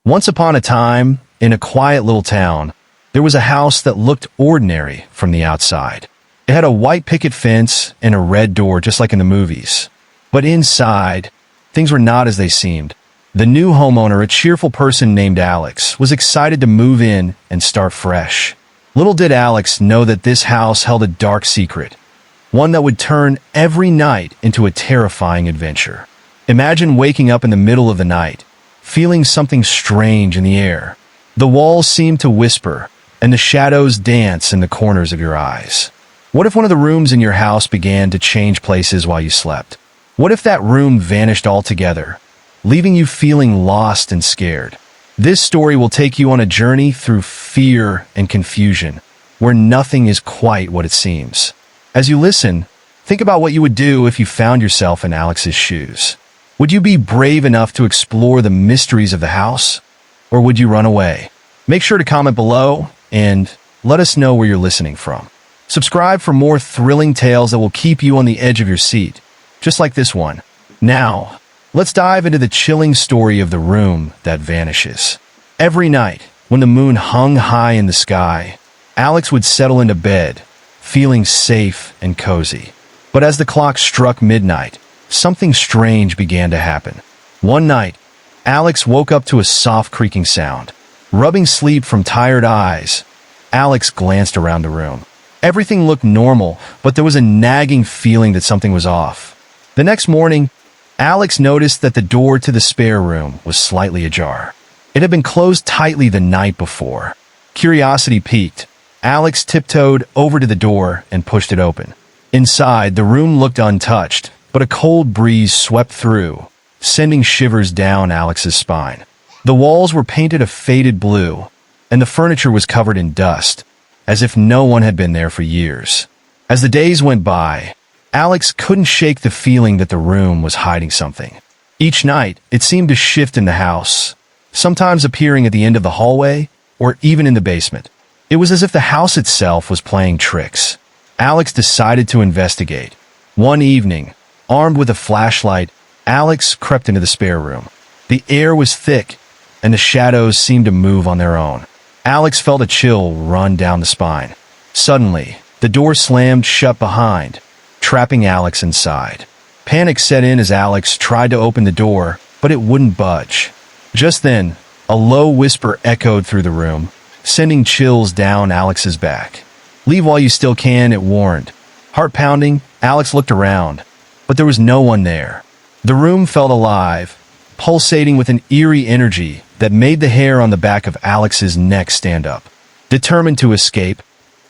Once upon a time, in a quiet little town, there was a house that looked ordinary from the outside. It had a white picket fence and a red door just like in the movies. But inside, things were not as they seemed. The new homeowner, a cheerful person named Alex, was excited to move in and start fresh. Little did Alex know that this house held a dark secret, one that would turn every night into a terrifying adventure. Imagine waking up in the middle of the night, feeling something strange in the air. The walls seemed to whisper, and the shadows dance in the corners of your eyes. What if one of the rooms in your house began to change places while you slept? What if that room vanished altogether, leaving you feeling lost and scared? This story will take you on a journey through fear and confusion, where nothing is quite what it seems. As you listen, think about what you would do if you found yourself in Alex's shoes. Would you be brave enough to explore the mysteries of the house? Or would you run away? Make sure to comment below and let us know where you're listening from. Subscribe for more thrilling tales that will keep you on the edge of your seat, just like this one. Now, let's dive into the chilling story of the room that vanishes. Every night, when the moon hung high in the sky, Alex would settle into bed, feeling safe and cozy. But as the clock struck midnight, something strange began to happen. One night, Alex woke up to a soft creaking sound. Rubbing sleep from tired eyes, Alex glanced around the room. Everything looked normal, but there was a nagging feeling that something was off. The next morning, Alex noticed that the door to the spare room was slightly ajar. It had been closed tightly the night before. Curiosity piqued. Alex tiptoed over to the door and pushed it open. Inside, the room looked untouched, but a cold breeze swept through, sending shivers down Alex's spine. The walls were painted a faded blue, and the furniture was covered in dust, as if no one had been there for years. As the days went by, Alex couldn't shake the feeling that the room was hiding something. Each night, it seemed to shift in the house, sometimes appearing at the end of the hallway or even in the basement. It was as if the house itself was playing tricks. Alex decided to investigate. One evening, armed with a flashlight, Alex crept into the spare room. The air was thick, and the shadows seemed to move on their own. Alex felt a chill run down the spine. Suddenly, the door slammed shut behind, trapping Alex inside. Panic set in as Alex tried to open the door, but it wouldn't budge. Just then, a low whisper echoed through the room, sending chills down Alex's back. "Leave while you still can," it warned. Heart pounding, Alex looked around, but there was no one there. The room felt alive, pulsating with an eerie energy that made the hair on the back of Alex's neck stand up. Determined to escape,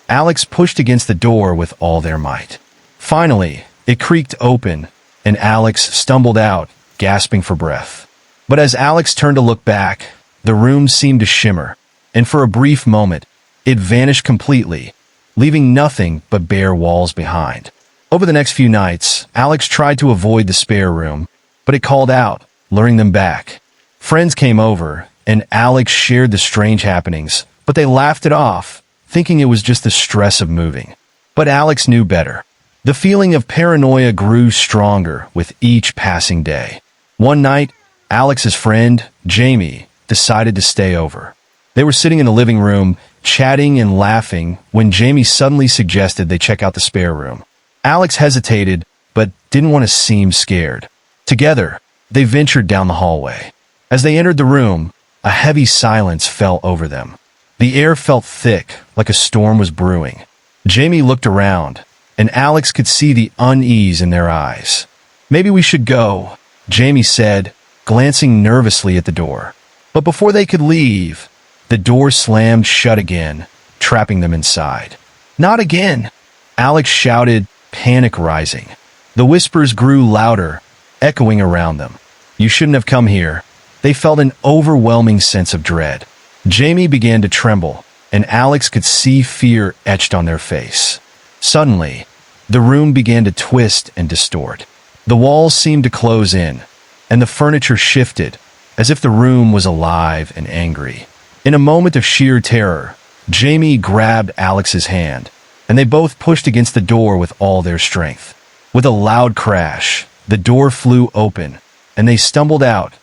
Alex pushed against the door with all their might. Finally, it creaked open, and Alex stumbled out, gasping for breath. But as Alex turned to look back, the room seemed to shimmer, and for a brief moment, it vanished completely, leaving nothing but bare walls behind. Over the next few nights, Alex tried to avoid the spare room, but it called out, luring them back. Friends came over, and Alex shared the strange happenings, but they laughed it off, thinking it was just the stress of moving. But Alex knew better. The feeling of paranoia grew stronger with each passing day. One night, Alex's friend, Jamie, decided to stay over. They were sitting in the living room, chatting and laughing, when Jamie suddenly suggested they check out the spare room. Alex hesitated, but didn't want to seem scared. Together, they ventured down the hallway. As they entered the room, a heavy silence fell over them. The air felt thick, like a storm was brewing. Jamie looked around, and Alex could see the unease in their eyes. "Maybe we should go," Jamie said, glancing nervously at the door. But before they could leave, the door slammed shut again, trapping them inside. "Not again!" Alex shouted, panic rising. The whispers grew louder, echoing around them. "You shouldn't have come here." They felt an overwhelming sense of dread. Jamie began to tremble, and Alex could see fear etched on their face. Suddenly, the room began to twist and distort. The walls seemed to close in, and the furniture shifted, as if the room was alive and angry. In a moment of sheer terror, Jamie grabbed Alex's hand, and they both pushed against the door with all their strength. With a loud crash, the door flew open, and they stumbled out,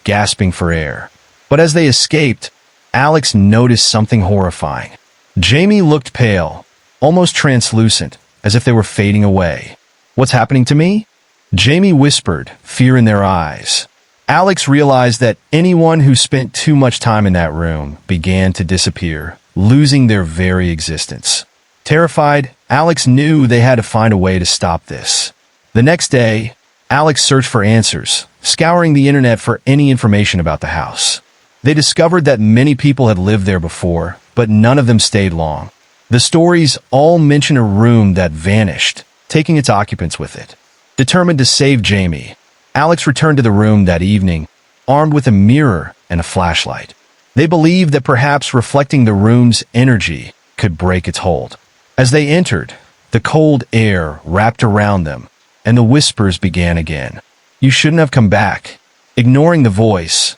gasping for air. But as they escaped, Alex noticed something horrifying. Jamie looked pale, almost translucent, as if they were fading away. "What's happening to me?" Jamie whispered, fear in their eyes. Alex realized that anyone who spent too much time in that room began to disappear, losing their very existence. Terrified, Alex knew they had to find a way to stop this. The next day, Alex searched for answers, scouring the internet for any information about the house. They discovered that many people had lived there before, but none of them stayed long. The stories all mention a room that vanished, taking its occupants with it. Determined to save Jamie, Alex returned to the room that evening, armed with a mirror and a flashlight. They believed that perhaps reflecting the room's energy could break its hold. As they entered, the cold air wrapped around them, and the whispers began again. "You shouldn't have come back." Ignoring the voice,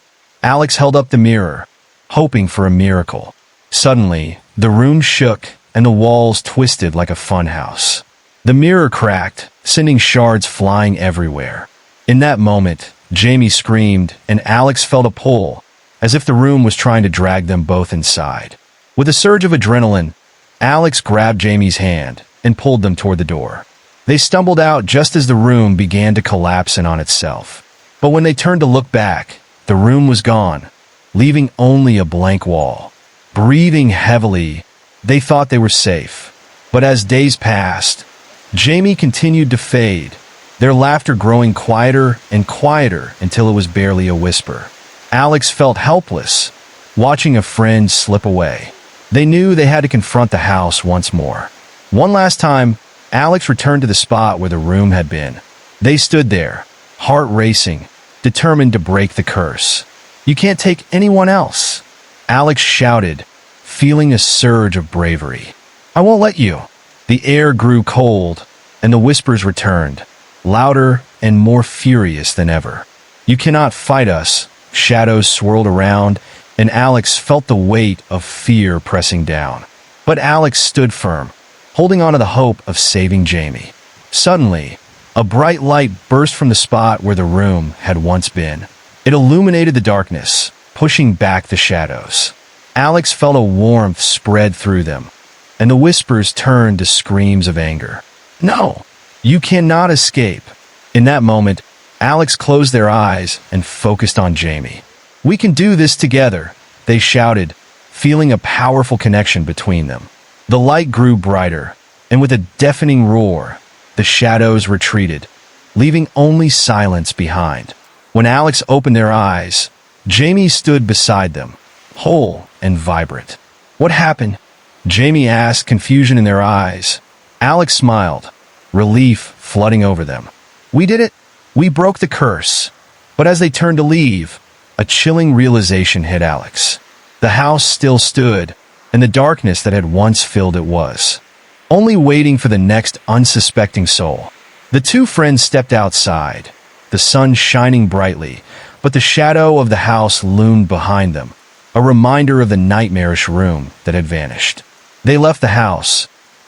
Alex held up the mirror, hoping for a miracle. Suddenly, the room shook and the walls twisted like a funhouse. The mirror cracked, sending shards flying everywhere. In that moment, Jamie screamed and Alex felt a pull, as if the room was trying to drag them both inside. With a surge of adrenaline, Alex grabbed Jamie's hand and pulled them toward the door. They stumbled out just as the room began to collapse in on itself. But when they turned to look back, the room was gone, leaving only a blank wall. Breathing heavily, they thought they were safe. But as days passed, Jamie continued to fade, their laughter growing quieter and quieter until it was barely a whisper. Alex felt helpless, watching a friend slip away. They knew they had to confront the house once more. One last time, Alex returned to the spot where the room had been. They stood there, heart racing, determined to break the curse. "You can't take anyone else," Alex shouted, feeling a surge of bravery. "I won't let you." The air grew cold, and the whispers returned, louder and more furious than ever. "You cannot fight us." Shadows swirled around, and Alex felt the weight of fear pressing down. But Alex stood firm, holding on to the hope of saving Jamie. Suddenly, a bright light burst from the spot where the room had once been. It illuminated the darkness, pushing back the shadows. Alex felt a warmth spread through them, and the whispers turned to screams of anger. "No, you cannot escape." In that moment, Alex closed their eyes and focused on Jamie. "We can do this together," they shouted, feeling a powerful connection between them. The light grew brighter, and with a deafening roar, the shadows retreated, leaving only silence behind. When Alex opened their eyes, Jamie stood beside them, whole and vibrant. "What happened?" Jamie asked, confusion in their eyes. Alex smiled, relief flooding over them. "We did it. We broke the curse." But as they turned to leave, a chilling realization hit Alex. The house still stood, and the darkness that had once filled it was, only waiting for the next unsuspecting soul. The two friends stepped outside, the sun shining brightly, but the shadow of the house loomed behind them, a reminder of the nightmarish room that had vanished. They left the house,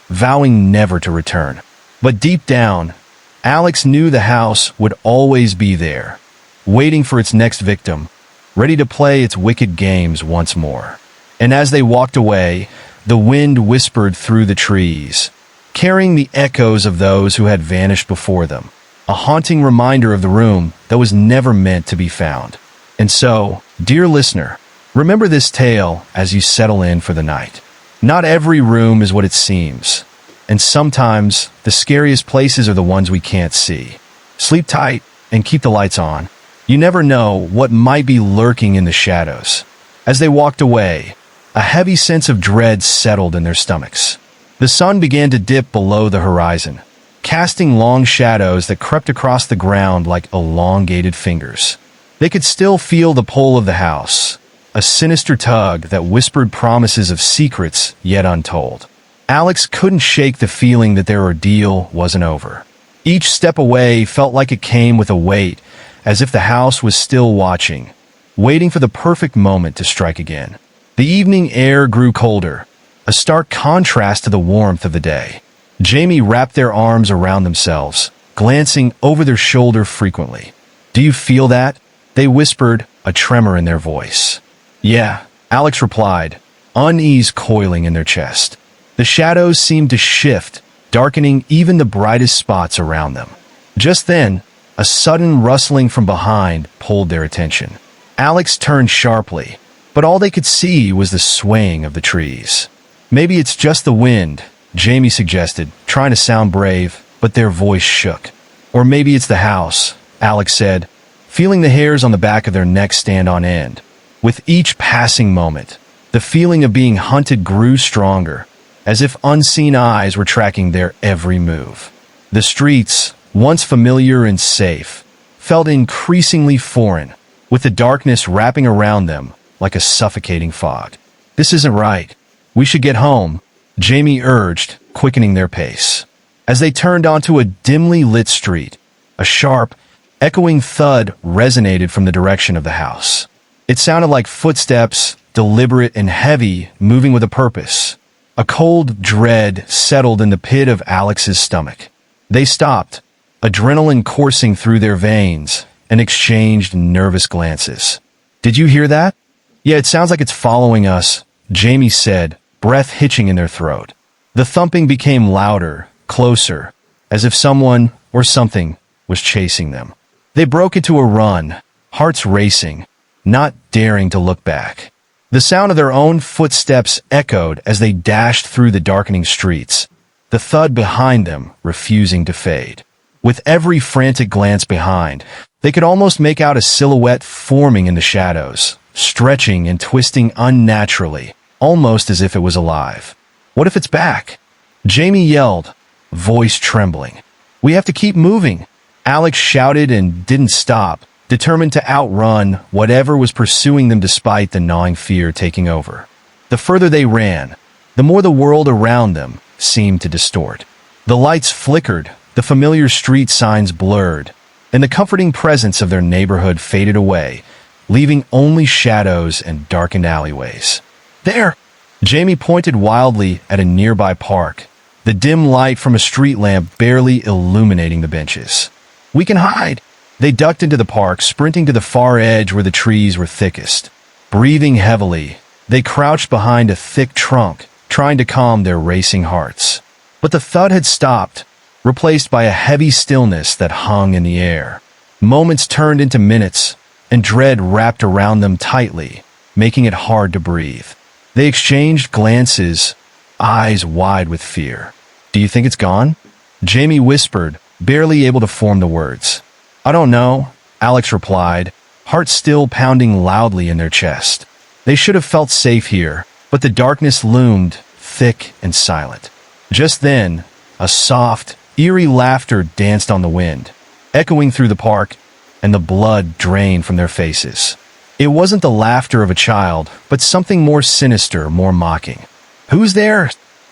vowing never to return. But deep down, Alex knew the house would always be there, waiting for its next victim, ready to play its wicked games once more. And as they walked away, the wind whispered through the trees, carrying the echoes of those who had vanished before them, a haunting reminder of the room that was never meant to be found. And so, dear listener, remember this tale as you settle in for the night. Not every room is what it seems, and sometimes the scariest places are the ones we can't see. Sleep tight and keep the lights on. You never know what might be lurking in the shadows. As they walked away, a heavy sense of dread settled in their stomachs. The sun began to dip below the horizon, casting long shadows that crept across the ground like elongated fingers. They could still feel the pull of the house, a sinister tug that whispered promises of secrets yet untold. Alex couldn't shake the feeling that their ordeal wasn't over. Each step away felt like it came with a weight, as if the house was still watching, waiting for the perfect moment to strike again. The evening air grew colder, a stark contrast to the warmth of the day. Jamie wrapped their arms around themselves, glancing over their shoulder frequently. "Do you feel that?" they whispered, a tremor in their voice. Yeah, Alex replied, unease coiling in their chest. The shadows seemed to shift, darkening even the brightest spots around them. Just then, a sudden rustling from behind pulled their attention. Alex turned sharply, but all they could see was the swaying of the trees. Maybe it's just the wind, Jamie suggested, trying to sound brave, but their voice shook. Or maybe it's the house, Alex said, feeling the hairs on the back of their necks stand on end. With each passing moment, the feeling of being hunted grew stronger, as if unseen eyes were tracking their every move. The streets, once familiar and safe, felt increasingly foreign, with the darkness wrapping around them like a suffocating fog. This isn't right. We should get home, Jamie urged, quickening their pace. As they turned onto a dimly lit street, a sharp, echoing thud resonated from the direction of the house. It sounded like footsteps, deliberate and heavy, moving with a purpose. A cold dread settled in the pit of Alex's stomach. They stopped, adrenaline coursing through their veins, and exchanged nervous glances. Did you hear that? Yeah, it sounds like it's following us, Jamie said, breath hitching in their throat. The thumping became louder, closer, as if someone or something was chasing them. They broke into a run, hearts racing, not daring to look back. The sound of their own footsteps echoed as they dashed through the darkening streets, the thud behind them refusing to fade. With every frantic glance behind, they could almost make out a silhouette forming in the shadows, stretching and twisting unnaturally, almost as if it was alive. What if it's back? Jamie yelled, voice trembling. We have to keep moving. Alex shouted and didn't stop, determined to outrun whatever was pursuing them despite the gnawing fear taking over. The further they ran, the more the world around them seemed to distort. The lights flickered, the familiar street signs blurred, and the comforting presence of their neighborhood faded away, leaving only shadows and darkened alleyways. There! Jamie pointed wildly at a nearby park, the dim light from a street lamp barely illuminating the benches. We can hide! They ducked into the park, sprinting to the far edge where the trees were thickest. Breathing heavily, they crouched behind a thick trunk, trying to calm their racing hearts. But the thud had stopped, replaced by a heavy stillness that hung in the air. Moments turned into minutes, and dread wrapped around them tightly, making it hard to breathe. They exchanged glances, eyes wide with fear. Do you think it's gone? Jamie whispered, barely able to form the words. I don't know, Alex replied, heart still pounding loudly in their chest. They should have felt safe here, but the darkness loomed, thick and silent. Just then, a soft, eerie laughter danced on the wind, echoing through the park, and the blood drained from their faces. It wasn't the laughter of a child, but something more sinister, more mocking. Who's there?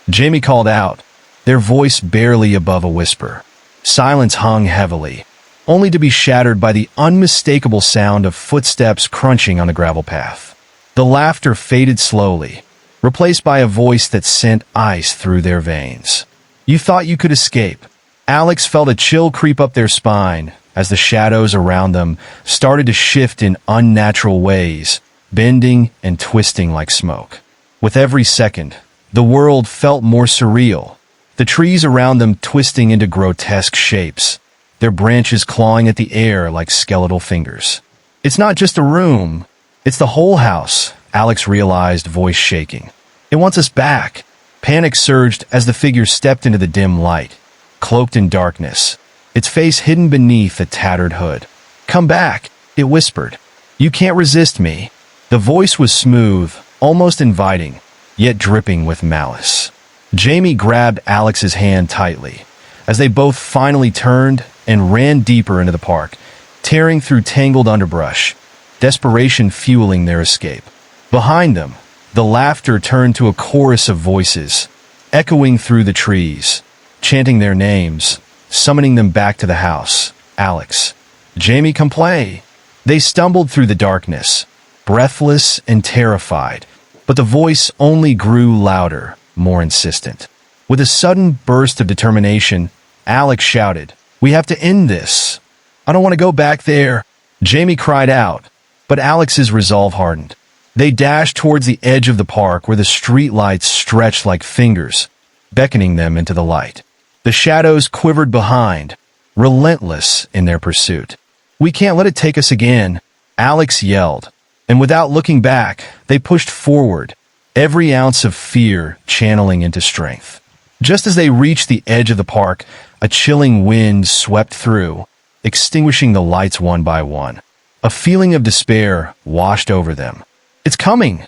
Jamie called out, their voice barely above a whisper. Silence hung heavily, only to be shattered by the unmistakable sound of footsteps crunching on the gravel path. The laughter faded slowly, replaced by a voice that sent ice through their veins. You thought you could escape. Alex felt a chill creep up their spine as the shadows around them started to shift in unnatural ways, bending and twisting like smoke. With every second, the world felt more surreal, the trees around them twisting into grotesque shapes, their branches clawing at the air like skeletal fingers. It's not just a room, it's the whole house, Alex realized, voice shaking. It wants us back. Panic surged as the figure stepped into the dim light, cloaked in darkness, its face hidden beneath a tattered hood. Come back, it whispered. You can't resist me. The voice was smooth, almost inviting, yet dripping with malice. Jamie grabbed Alex's hand tightly, as they both finally turned and ran deeper into the park, tearing through tangled underbrush, desperation fueling their escape. Behind them, the laughter turned to a chorus of voices, echoing through the trees, chanting their names, summoning them back to the house. Alex, Jamie, come play. They stumbled through the darkness, breathless and terrified, but the voice only grew louder, more insistent. With a sudden burst of determination, Alex shouted, We have to end this. I don't want to go back there. Jamie cried out, but Alex's resolve hardened. They dashed towards the edge of the park where the streetlights stretched like fingers, beckoning them into the light. The shadows quivered behind, relentless in their pursuit. "We can't let it take us again," Alex yelled, and without looking back, they pushed forward, every ounce of fear channeling into strength. Just as they reached the edge of the park, a chilling wind swept through, extinguishing the lights one by one. A feeling of despair washed over them. "It's coming!"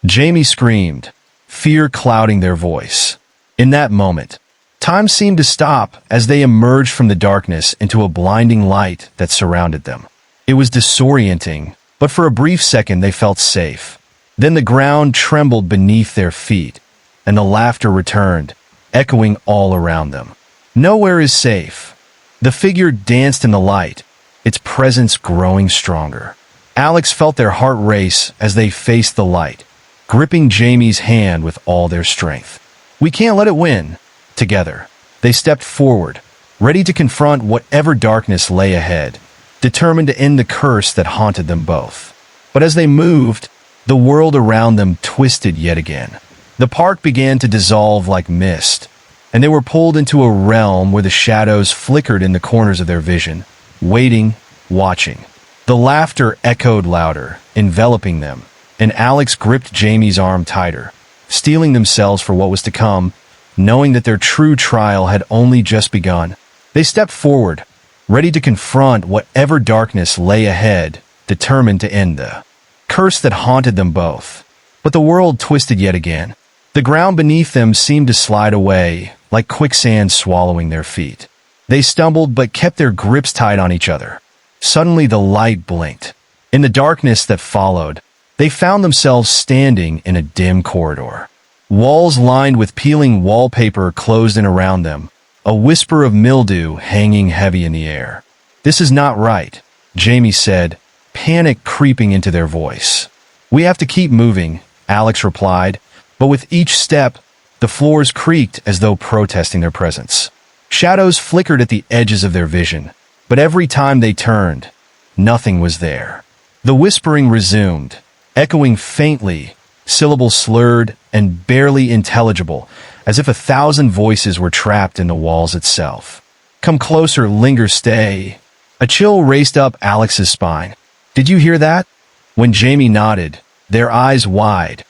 Jamie screamed, fear clouding their voice. In that moment, time seemed to stop as they emerged from the darkness into a blinding light that surrounded them. It was disorienting, but for a brief second they felt safe. Then the ground trembled beneath their feet, and the laughter returned, echoing all around them. Nowhere is safe. The figure danced in the light, its presence growing stronger. Alex felt their heart race as they faced the light, gripping Jamie's hand with all their strength. "We can't let it win." Together, they stepped forward, ready to confront whatever darkness lay ahead, determined to end the curse that haunted them both. But as they moved, the world around them twisted yet again. The park began to dissolve like mist, and they were pulled into a realm where the shadows flickered in the corners of their vision, waiting, watching. The laughter echoed louder, enveloping them, and Alex gripped Jamie's arm tighter, steeling themselves for what was to come, knowing that their true trial had only just begun. They stepped forward, ready to confront whatever darkness lay ahead, determined to end the curse that haunted them both. But the world twisted yet again. The ground beneath them seemed to slide away, like quicksand swallowing their feet. They stumbled but kept their grips tight on each other. Suddenly the light blinked. In the darkness that followed, they found themselves standing in a dim corridor. Walls lined with peeling wallpaper closed in around them, a whisper of mildew hanging heavy in the air. "This is not right," Jamie said, panic creeping into their voice. "We have to keep moving," Alex replied, but with each step, the floors creaked as though protesting their presence. Shadows flickered at the edges of their vision, but every time they turned, nothing was there. The whispering resumed, echoing faintly, syllables slurred and barely intelligible, as if 1,000 voices were trapped in the walls itself. "Come closer, linger, stay." A chill raced up Alex's spine. "Did you hear that?" When Jamie nodded, their eyes wide,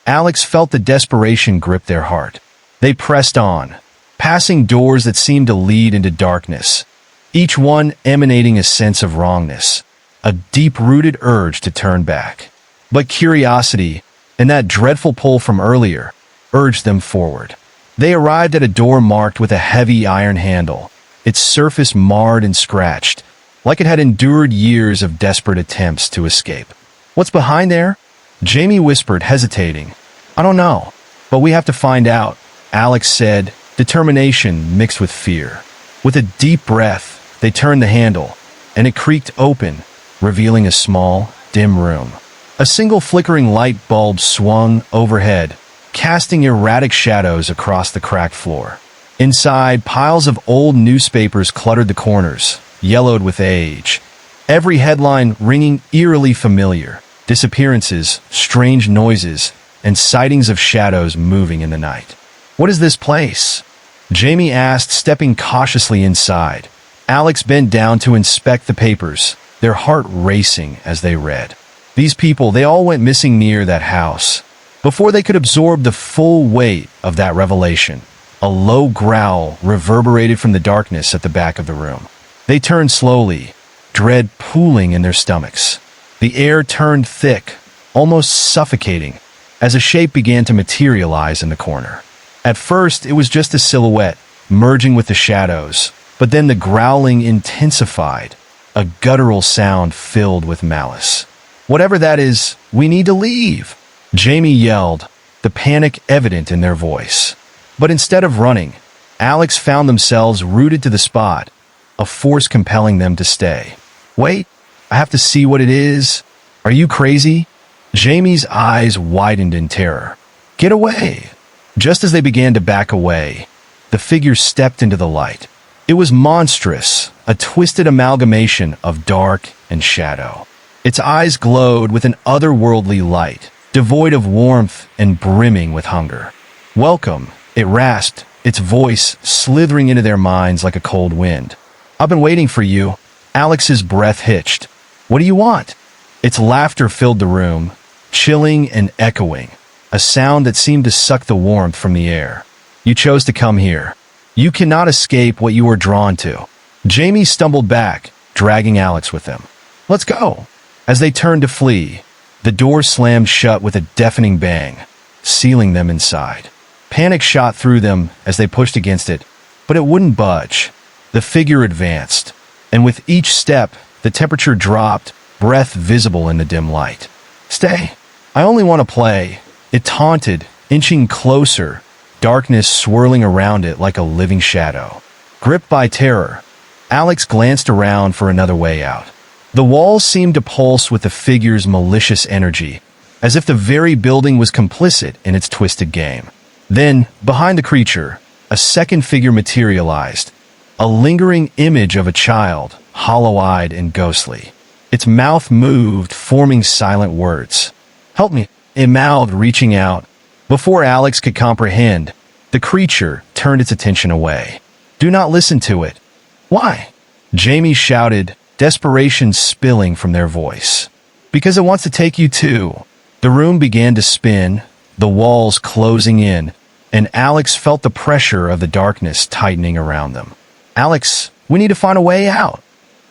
Alex felt the desperation grip their heart. They pressed on, passing doors that seemed to lead into darkness, each one emanating a sense of wrongness, a deep-rooted urge to turn back. But curiosity, and that dreadful pull from earlier, urged them forward. They arrived at a door marked with a heavy iron handle, its surface marred and scratched, like it had endured years of desperate attempts to escape. "What's behind there?" Jamie whispered, hesitating. "I don't know, but we have to find out," Alex said, determination mixed with fear. With a deep breath, they turned the handle, and it creaked open, revealing a small, dim room. A single flickering light bulb swung overhead, casting erratic shadows across the cracked floor. Inside, piles of old newspapers cluttered the corners, yellowed with age. Every headline ringing eerily familiar. Disappearances, strange noises, and sightings of shadows moving in the night. "What is this place?" Jamie asked, stepping cautiously inside. Alex bent down to inspect the papers, their heart racing as they read. These people, they all went missing near that house. Before they could absorb the full weight of that revelation, a low growl reverberated from the darkness at the back of the room. They turned slowly, dread pooling in their stomachs. The air turned thick, almost suffocating, as a shape began to materialize in the corner. At first, it was just a silhouette, merging with the shadows, but then the growling intensified, a guttural sound filled with malice. "Whatever that is, we need to leave," Jamie yelled, the panic evident in their voice. But instead of running, Alex found themselves rooted to the spot, a force compelling them to stay. "Wait, I have to see what it is. Are you crazy?" Jamie's eyes widened in terror. "Get away!" Just as they began to back away, the figure stepped into the light. It was monstrous, a twisted amalgamation of dark and shadow. Its eyes glowed with an otherworldly light, devoid of warmth and brimming with hunger. "Welcome," it rasped, its voice slithering into their minds like a cold wind. "I've been waiting for you." Alex's breath hitched. "What do you want?" Its laughter filled the room, chilling and echoing, a sound that seemed to suck the warmth from the air. "You chose to come here. You cannot escape what you were drawn to." Jamie stumbled back, dragging Alex with him. "Let's go." As they turned to flee, the door slammed shut with a deafening bang, sealing them inside. Panic shot through them as they pushed against it, but it wouldn't budge. The figure advanced, and with each step, the temperature dropped, breath visible in the dim light. "Stay. I only want to play," it taunted, inching closer, darkness swirling around it like a living shadow. Gripped by terror, Alex glanced around for another way out. The walls seemed to pulse with the figure's malicious energy, as if the very building was complicit in its twisted game. Then, behind the creature, a second figure materialized, a lingering image of a child, hollow-eyed and ghostly. Its mouth moved, forming silent words. "Help me," it mouthed, reaching out. Before Alex could comprehend, the creature turned its attention away. "Do not listen to it." "Why?" Jamie shouted, desperation spilling from their voice. "Because it wants to take you too." The room began to spin, the walls closing in, and Alex felt the pressure of the darkness tightening around them. "Alex, we need to find a way out,"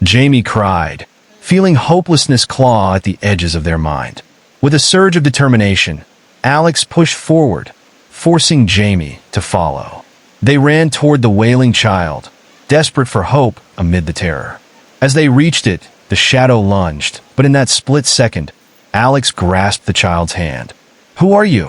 Jamie cried, feeling hopelessness claw at the edges of their mind. With a surge of determination, Alex pushed forward, forcing Jamie to follow. They ran toward the wailing child, desperate for hope amid the terror. As they reached it, the shadow lunged, but in that split second, Alex grasped the child's hand. "Who are you?"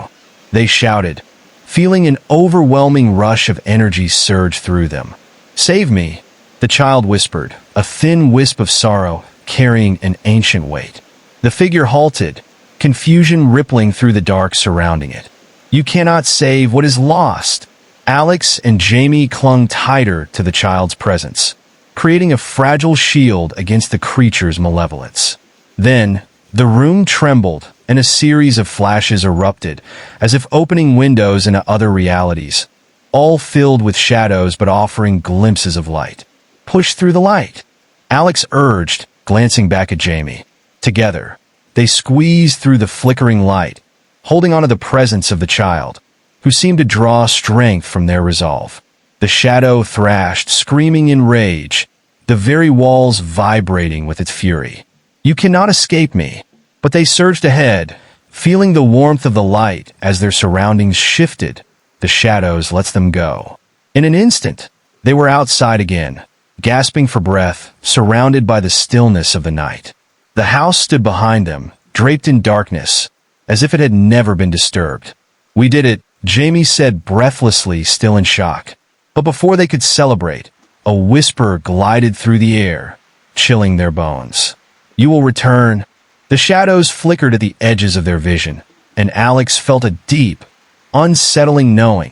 they shouted, feeling an overwhelming rush of energy surge through them. "Save me," the child whispered, a thin wisp of sorrow carrying an ancient weight. The figure halted, confusion rippling through the dark surrounding it. "You cannot save what is lost." Alex and Jamie clung tighter to the child's presence, creating a fragile shield against the creature's malevolence. Then, the room trembled, and a series of flashes erupted, as if opening windows into other realities, all filled with shadows but offering glimpses of light. "Push through the light," Alex urged, glancing back at Jamie. Together, they squeezed through the flickering light, holding onto the presence of the child, who seemed to draw strength from their resolve. The shadow thrashed, screaming in rage, the very walls vibrating with its fury. "You cannot escape me." But they surged ahead, feeling the warmth of the light as their surroundings shifted. The shadows let them go. In an instant, they were outside again, gasping for breath, surrounded by the stillness of the night. The house stood behind them, draped in darkness, as if it had never been disturbed. "We did it," Jamie said breathlessly, still in shock. But before they could celebrate, a whisper glided through the air, chilling their bones. "You will return." The shadows flickered at the edges of their vision, and Alex felt a deep, unsettling knowing.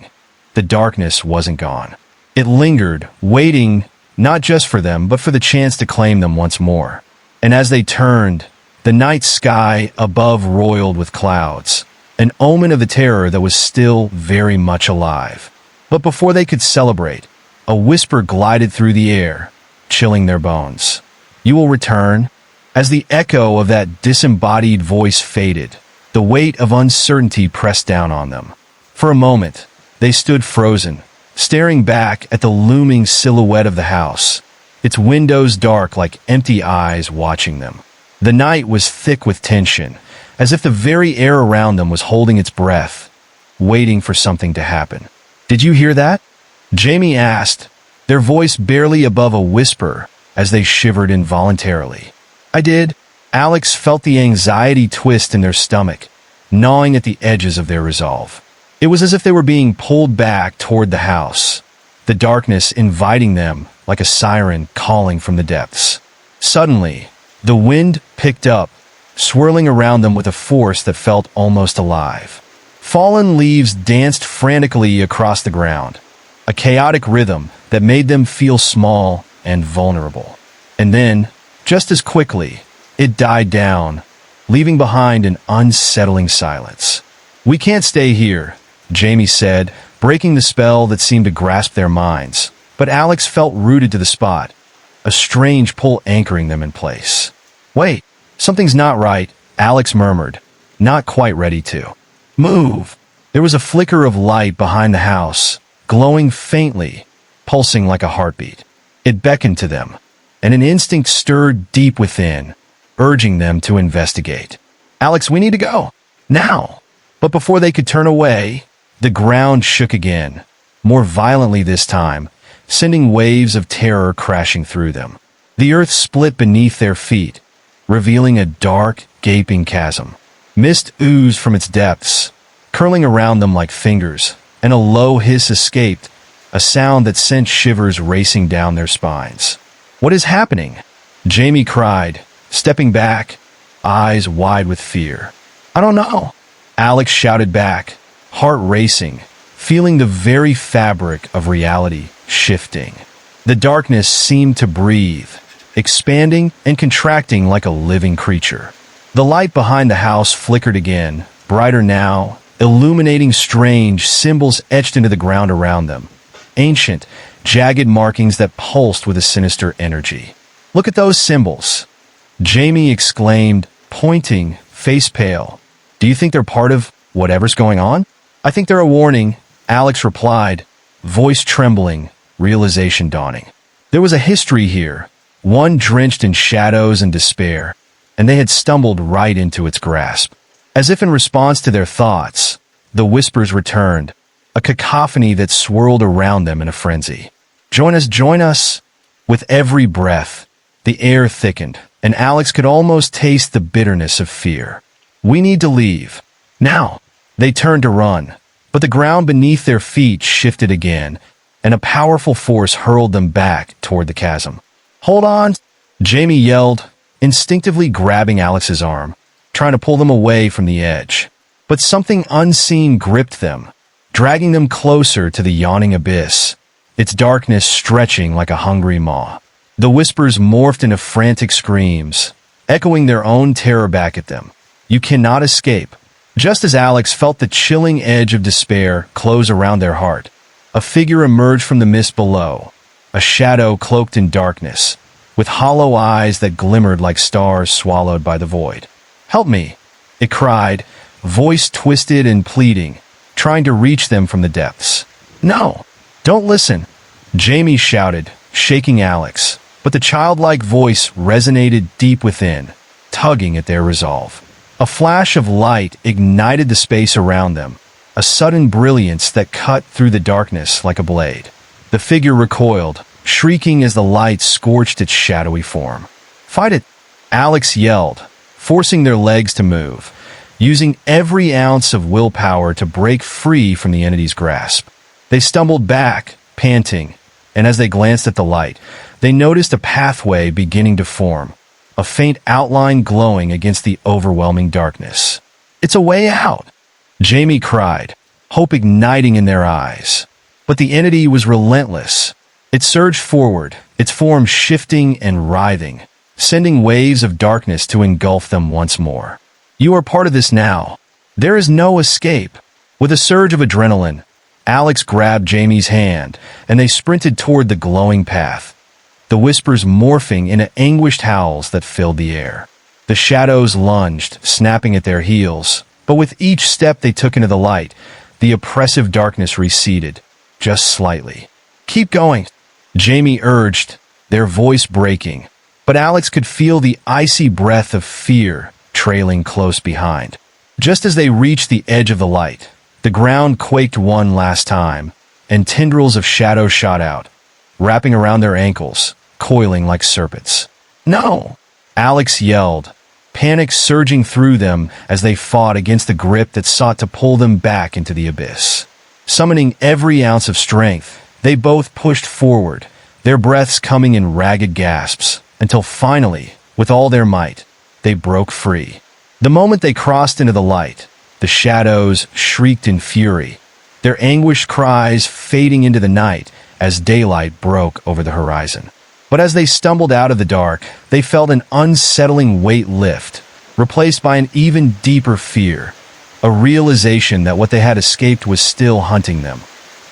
The darkness wasn't gone. It lingered, waiting, not just for them, but for the chance to claim them once more. And as they turned, the night sky above roiled with clouds, an omen of the terror that was still very much alive. But before they could celebrate, a whisper glided through the air, chilling their bones. "You will return." As the echo of that disembodied voice faded, the weight of uncertainty pressed down on them. For a moment, they stood frozen, staring back at the looming silhouette of the house, its windows dark like empty eyes watching them. The night was thick with tension, as if the very air around them was holding its breath, waiting for something to happen. "Did you hear that?" Jamie asked, their voice barely above a whisper as they shivered involuntarily. "I did." Alex felt the anxiety twist in their stomach, gnawing at the edges of their resolve. It was as if they were being pulled back toward the house, the darkness inviting them like a siren calling from the depths. Suddenly, the wind picked up, swirling around them with a force that felt almost alive. Fallen leaves danced frantically across the ground, a chaotic rhythm that made them feel small and vulnerable. And then, just as quickly, it died down, leaving behind an unsettling silence. "We can't stay here," Jamie said, breaking the spell that seemed to grasp their minds. But Alex felt rooted to the spot, a strange pull anchoring them in place. "Wait, something's not right," Alex murmured, not quite ready to move. There was a flicker of light behind the house, glowing faintly, pulsing like a heartbeat. It beckoned to them, and an instinct stirred deep within, urging them to investigate. "Alex, we need to go. Now!" But before they could turn away, the ground shook again, more violently this time, sending waves of terror crashing through them. The earth split beneath their feet, revealing a dark, gaping chasm. Mist oozed from its depths, curling around them like fingers, and a low hiss escaped, a sound that sent shivers racing down their spines. "What is happening?" Jamie cried, stepping back, eyes wide with fear. "I don't know," Alex shouted back, heart racing, feeling the very fabric of reality shifting. The darkness seemed to breathe, expanding and contracting like a living creature. The light behind the house flickered again, brighter now, illuminating strange symbols etched into the ground around them. Ancient, jagged markings that pulsed with a sinister energy. "Look at those symbols," Jamie exclaimed, pointing, face pale. "Do you think they're part of whatever's going on?" "I think they're a warning," Alex replied, voice trembling, realization dawning. There was a history here, one drenched in shadows and despair, and they had stumbled right into its grasp. As if in response to their thoughts, the whispers returned, a cacophony that swirled around them in a frenzy. Join us." With every breath, the air thickened, and Alex could almost taste the bitterness of fear. "We need to leave. Now." They turned to run, but the ground beneath their feet shifted again, and a powerful force hurled them back toward the chasm. "Hold on," Jamie yelled, instinctively grabbing Alex's arm, trying to pull them away from the edge. But something unseen gripped them, dragging them closer to the yawning abyss, its darkness stretching like a hungry maw. The whispers morphed into frantic screams, echoing their own terror back at them. "You cannot escape." Just as Alex felt the chilling edge of despair close around their heart, a figure emerged from the mist below, a shadow cloaked in darkness, with hollow eyes that glimmered like stars swallowed by the void. "Help me," it cried, voice twisted and pleading, trying to reach them from the depths. "No, don't listen," Jamie shouted, shaking Alex, but the childlike voice resonated deep within, tugging at their resolve. A flash of light ignited the space around them, a sudden brilliance that cut through the darkness like a blade. The figure recoiled, shrieking as the light scorched its shadowy form. "Fight it!" Alex yelled, forcing their legs to move, using every ounce of willpower to break free from the entity's grasp. They stumbled back, panting, and as they glanced at the light, they noticed a pathway beginning to form, a faint outline glowing against the overwhelming darkness. "It's a way out!" Jamie cried, hope igniting in their eyes. But the entity was relentless. It surged forward, its form shifting and writhing, sending waves of darkness to engulf them once more. "You are part of this now. There is no escape." With a surge of adrenaline, Alex grabbed Jamie's hand, and they sprinted toward the glowing path, the whispers morphing into anguished howls that filled the air. The shadows lunged, snapping at their heels, but with each step they took into the light, the oppressive darkness receded, just slightly. "Keep going," Jamie urged, their voice breaking, but Alex could feel the icy breath of fear trailing close behind. Just as they reached the edge of the light, the ground quaked one last time, and tendrils of shadow shot out, wrapping around their ankles, coiling like serpents. "No!" Alex yelled, panic surging through them as they fought against the grip that sought to pull them back into the abyss. Summoning every ounce of strength, they both pushed forward, their breaths coming in ragged gasps, until finally, with all their might, they broke free. The moment they crossed into the light, the shadows shrieked in fury, their anguished cries fading into the night as daylight broke over the horizon. But as they stumbled out of the dark, they felt an unsettling weight lift, replaced by an even deeper fear, a realization that what they had escaped was still hunting them,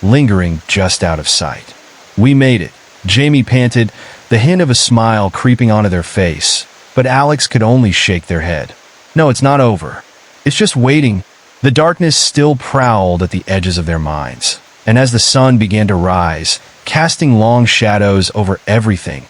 lingering just out of sight. "We made it," Jamie panted, the hint of a smile creeping onto their face, but Alex could only shake their head. "No, it's not over. It's just waiting." The darkness still prowled at the edges of their minds, and as the sun began to rise, casting long shadows over everything,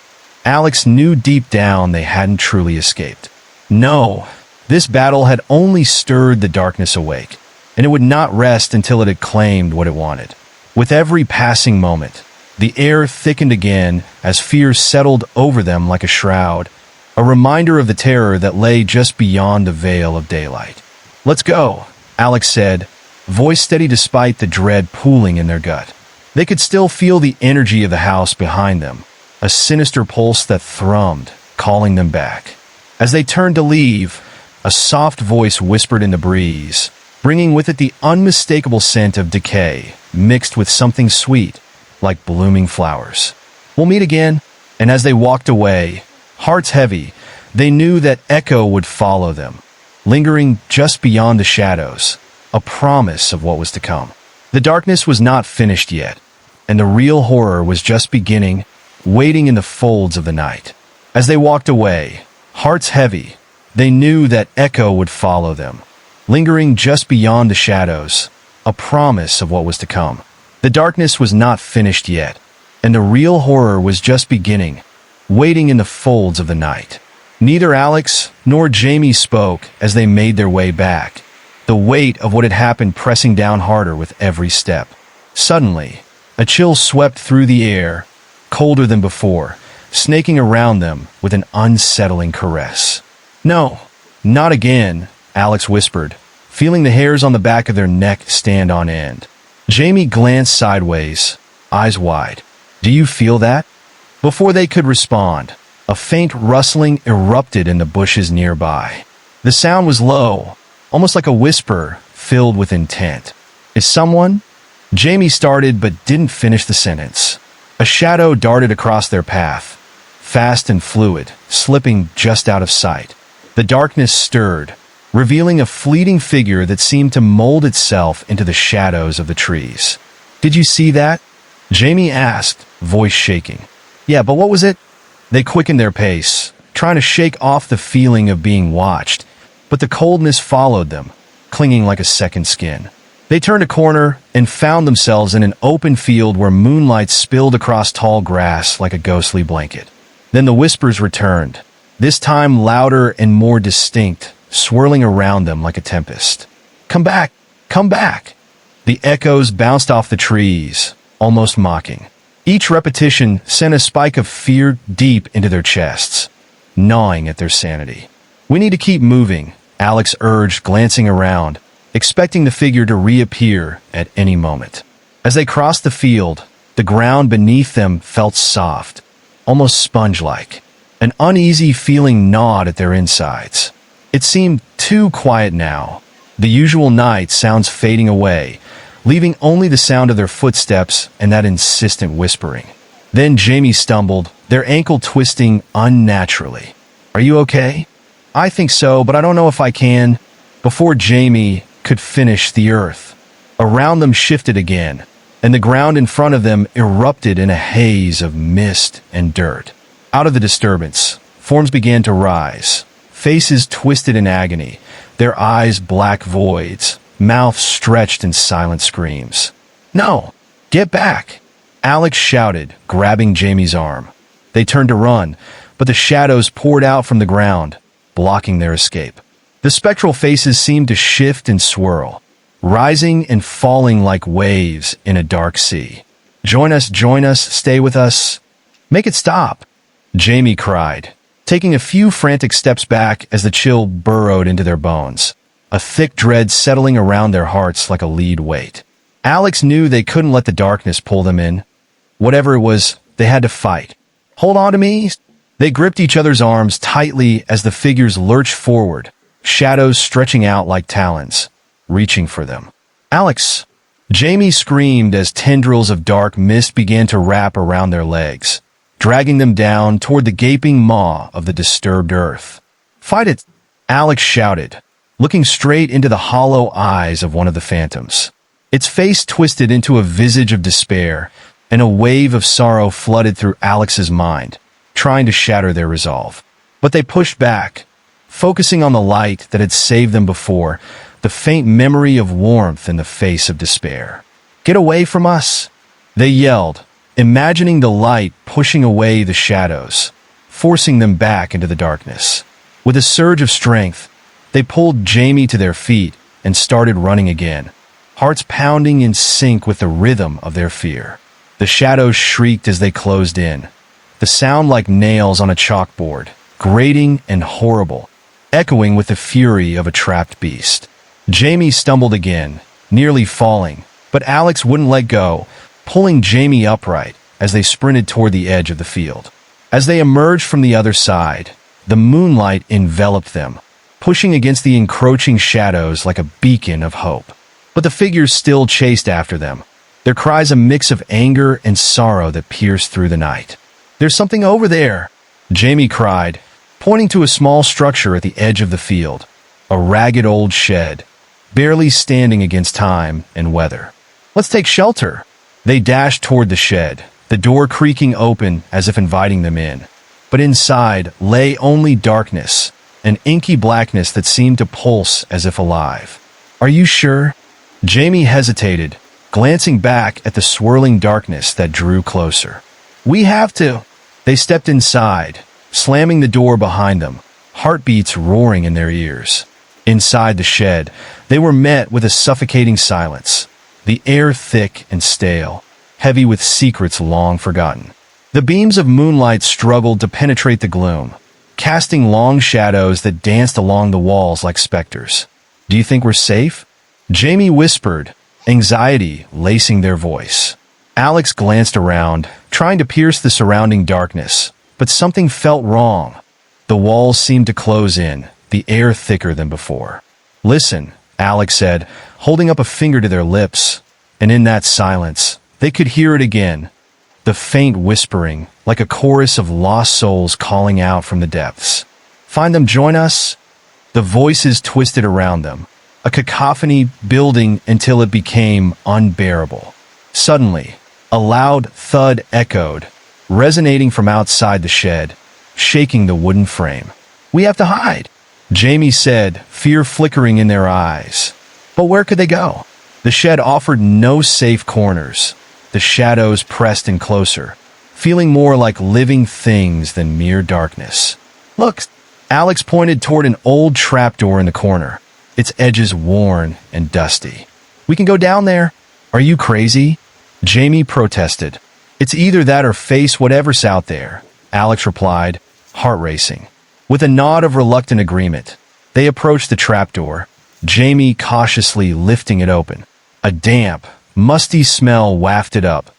Alex knew deep down they hadn't truly escaped. No, this battle had only stirred the darkness awake, and it would not rest until it had claimed what it wanted. With every passing moment, the air thickened again as fear settled over them like a shroud, a reminder of the terror that lay just beyond the veil of daylight. "Let's go," Alex said, voice steady despite the dread pooling in their gut. They could still feel the energy of the house behind them, a sinister pulse that thrummed, calling them back. As they turned to leave, a soft voice whispered in the breeze, bringing with it the unmistakable scent of decay, mixed with something sweet, like blooming flowers. "We'll meet again." And as they walked away, hearts heavy, they knew that echo would follow them, lingering just beyond the shadows, a promise of what was to come. The darkness was not finished yet, and the real horror was just beginning, waiting in the folds of the night. As they walked away, hearts heavy, they knew that echo would follow them, lingering just beyond the shadows, a promise of what was to come. The darkness was not finished yet, and the real horror was just beginning, waiting in the folds of the night. Neither Alex nor Jamie spoke as they made their way back, the weight of what had happened pressing down harder with every step. Suddenly, a chill swept through the air, colder than before, snaking around them with an unsettling caress. "No, not again," Alex whispered, feeling the hairs on the back of their neck stand on end. Jamie glanced sideways, eyes wide. "Do you feel that?" Before they could respond, a faint rustling erupted in the bushes nearby. The sound was low, almost like a whisper filled with intent. "Is someone?" Jamie started but didn't finish the sentence. A shadow darted across their path, fast and fluid, slipping just out of sight. The darkness stirred, revealing a fleeting figure that seemed to mold itself into the shadows of the trees. "Did you see that?" Jamie asked, voice shaking. "Yeah, but what was it?" They quickened their pace, trying to shake off the feeling of being watched, but the coldness followed them, clinging like a second skin. They turned a corner and found themselves in an open field where moonlight spilled across tall grass like a ghostly blanket. Then the whispers returned, this time louder and more distinct, swirling around them like a tempest. "Come back! Come back!" The echoes bounced off the trees, almost mocking. Each repetition sent a spike of fear deep into their chests, gnawing at their sanity. "We need to keep moving," Alex urged, glancing around, expecting the figure to reappear at any moment. As they crossed the field, the ground beneath them felt soft, almost sponge-like. An uneasy feeling gnawed at their insides. It seemed too quiet now, the usual night sounds fading away, leaving only the sound of their footsteps and that insistent whispering. Then Jamie stumbled, their ankle twisting unnaturally. "Are you okay?" "I think so, but I don't know if I can." Before Jamie could finish, the earth around them shifted again, and the ground in front of them erupted in a haze of mist and dirt. Out of the disturbance, forms began to rise, faces twisted in agony, their eyes black voids, mouths stretched in silent screams. "No! Get back!" Alex shouted, grabbing Jamie's arm. They turned to run, but the shadows poured out from the ground, blocking their escape. The spectral faces seemed to shift and swirl, rising and falling like waves in a dark sea. Join us, stay with us. Make it stop!" Jamie cried, taking a few frantic steps back as the chill burrowed into their bones, a thick dread settling around their hearts like a lead weight. Alex knew they couldn't let the darkness pull them in. Whatever it was, they had to fight. "Hold on to me!" They gripped each other's arms tightly as the figures lurched forward, shadows stretching out like talons, reaching for them. "Alex!" Jamie screamed as tendrils of dark mist began to wrap around their legs, dragging them down toward the gaping maw of the disturbed earth. "Fight it!" Alex shouted, looking straight into the hollow eyes of one of the phantoms. Its face twisted into a visage of despair, and a wave of sorrow flooded through Alex's mind, trying to shatter their resolve. But they pushed back, focusing on the light that had saved them before, the faint memory of warmth in the face of despair. "Get away from us!" they yelled, imagining the light pushing away the shadows, forcing them back into the darkness. With a surge of strength, they pulled Jamie to their feet and started running again, hearts pounding in sync with the rhythm of their fear. The shadows shrieked as they closed in, the sound like nails on a chalkboard, grating and horrible, echoing with the fury of a trapped beast. Jamie stumbled again, nearly falling, but Alex wouldn't let go, pulling Jamie upright as they sprinted toward the edge of the field. As they emerged from the other side, the moonlight enveloped them, pushing against the encroaching shadows like a beacon of hope. But the figures still chased after them, their cries a mix of anger and sorrow that pierced through the night. "There's something over there," Jamie cried, pointing to a small structure at the edge of the field, a ragged old shed, barely standing against time and weather. "Let's take shelter." They dashed toward the shed, the door creaking open as if inviting them in. But inside lay only darkness, an inky blackness that seemed to pulse as if alive. "Are you sure?" Jamie hesitated, glancing back at the swirling darkness that drew closer. "We have to." They stepped inside, slamming the door behind them, heartbeats roaring in their ears. Inside the shed, they were met with a suffocating silence, the air thick and stale, heavy with secrets long forgotten. The beams of moonlight struggled to penetrate the gloom, casting long shadows that danced along the walls like specters. "Do you think we're safe?" Jamie whispered, anxiety lacing their voice. Alex glanced around, trying to pierce the surrounding darkness, but something felt wrong. The walls seemed to close in, the air thicker than before. "Listen," Alex said, holding up a finger to their lips, and in that silence, they could hear it again, the faint whispering, like a chorus of lost souls calling out from the depths. "Find them, join us." The voices twisted around them, a cacophony building until it became unbearable. Suddenly, a loud thud echoed, resonating from outside the shed, shaking the wooden frame. "We have to hide," Jamie said, fear flickering in their eyes. But where could they go? The shed offered no safe corners. The shadows pressed in closer, feeling more like living things than mere darkness. "Look," Alex pointed toward an old trapdoor in the corner, its edges worn and dusty. "We can go down there." "Are you crazy?" Jamie protested. "It's either that or face whatever's out there," Alex replied, heart racing. With a nod of reluctant agreement, they approached the trapdoor, Jamie cautiously lifting it open. A damp, musty smell wafted up,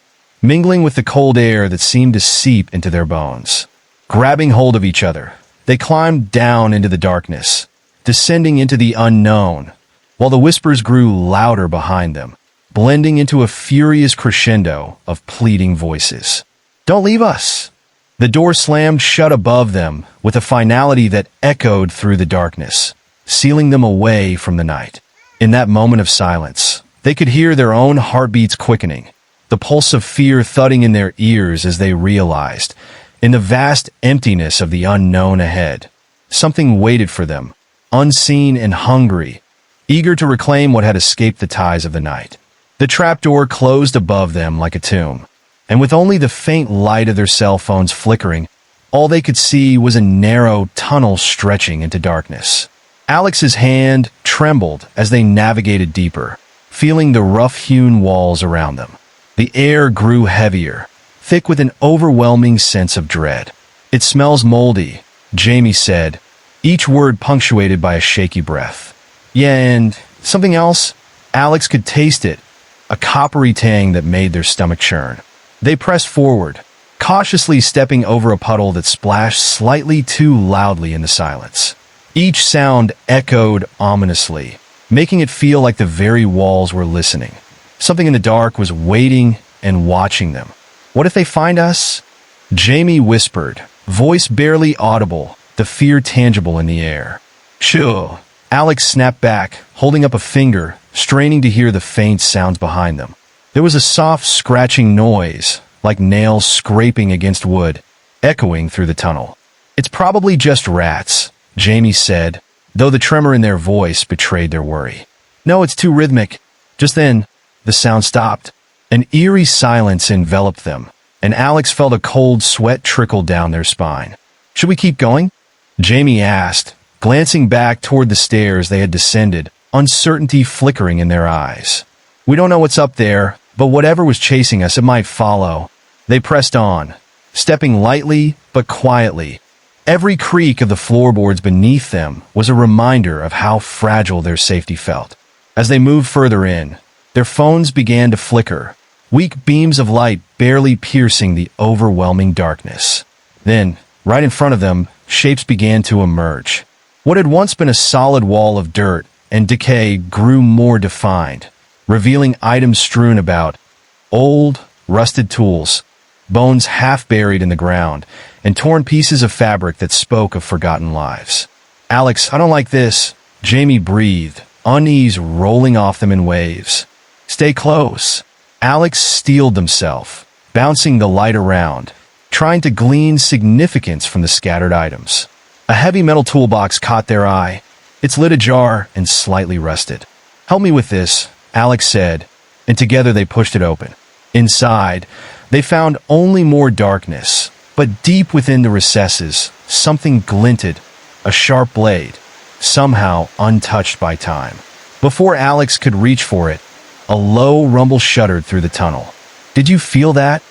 mingling with the cold air that seemed to seep into their bones. Grabbing hold of each other, they climbed down into the darkness, descending into the unknown, while the whispers grew louder behind them, blending into a furious crescendo of pleading voices. "Don't leave us!" The door slammed shut above them with a finality that echoed through the darkness, sealing them away from the night. In that moment of silence, they could hear their own heartbeats quickening, the pulse of fear thudding in their ears as they realized, in the vast emptiness of the unknown ahead, something waited for them, unseen and hungry, eager to reclaim what had escaped the ties of the night. The trapdoor closed above them like a tomb, and with only the faint light of their cell phones flickering, all they could see was a narrow tunnel stretching into darkness. Alex's hand trembled as they navigated deeper, feeling the rough-hewn walls around them. The air grew heavier, thick with an overwhelming sense of dread. "It smells moldy," Jamie said, each word punctuated by a shaky breath. "Yeah, and something else?" Alex could taste it, a coppery tang that made their stomach churn. They pressed forward, cautiously stepping over a puddle that splashed slightly too loudly in the silence. Each sound echoed ominously, making it feel like the very walls were listening. Something in the dark was waiting and watching them. "What if they find us?" Jamie whispered, voice barely audible, the fear tangible in the air. Chill. Alex snapped back, holding up a finger, straining to hear the faint sounds behind them. There was a soft scratching noise, like nails scraping against wood, echoing through the tunnel. It's probably just rats, Jamie said, though the tremor in their voice betrayed their worry. No, it's too rhythmic. Just then, the sound stopped. An eerie silence enveloped them, and Alex felt a cold sweat trickle down their spine. Should we keep going? Jamie asked, glancing back toward the stairs they had descended, uncertainty flickering in their eyes. We don't know what's up there, but whatever was chasing us, it might follow. They pressed on, stepping lightly but quietly. Every creak of the floorboards beneath them was a reminder of how fragile their safety felt. As they moved further in, their phones began to flicker, weak beams of light barely piercing the overwhelming darkness. Then, right in front of them, shapes began to emerge. What had once been a solid wall of dirt and decay grew more defined, revealing items strewn about, old, rusted tools, bones half buried in the ground, and torn pieces of fabric that spoke of forgotten lives. Alex, I don't like this, Jamie breathed, unease rolling off them in waves. Stay close. Alex steeled himself, bouncing the light around, trying to glean significance from the scattered items. A heavy metal toolbox caught their eye, its lid ajar and slightly rusted. Help me with this, Alex said, and together they pushed it open. Inside, they found only more darkness, but deep within the recesses, something glinted, a sharp blade, somehow untouched by time. Before Alex could reach for it, a low rumble shuddered through the tunnel. Did you feel that?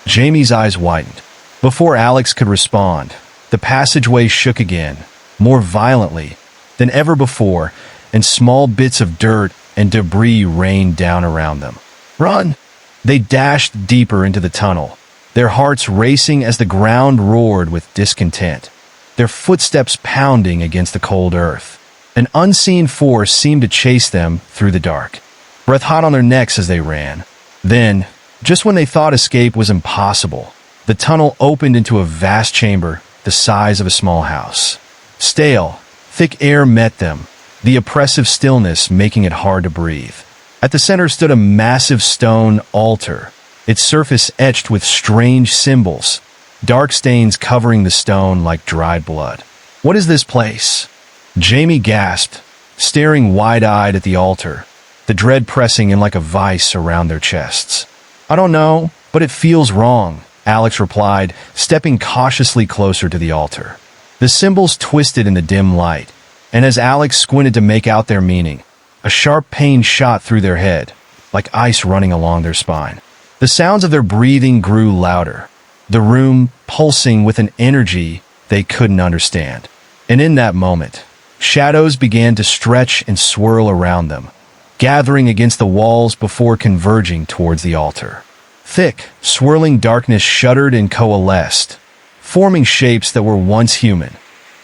Jamie's eyes widened. Before Alex could respond, the passageway shook again, more violently than ever before, and small bits of dirt and debris rained down around them. Run! They dashed deeper into the tunnel, their hearts racing as the ground roared with discontent, their footsteps pounding against the cold earth. An unseen force seemed to chase them through the dark, breath hot on their necks as they ran. Then, just when they thought escape was impossible, the tunnel opened into a vast chamber the size of a small house. Stale, thick air met them, the oppressive stillness making it hard to breathe. At the center stood a massive stone altar, its surface etched with strange symbols, dark stains covering the stone like dried blood. What is this place? Jamie gasped, staring wide-eyed at the altar, the dread pressing in like a vice around their chests. I don't know, but it feels wrong, Alex replied, stepping cautiously closer to the altar. The symbols twisted in the dim light, and as Alex squinted to make out their meaning, a sharp pain shot through their head, like ice running along their spine. The sounds of their breathing grew louder, the room pulsing with an energy they couldn't understand. And in that moment, shadows began to stretch and swirl around them, gathering against the walls before converging towards the altar. Thick, swirling darkness shuddered and coalesced, forming shapes that were once human,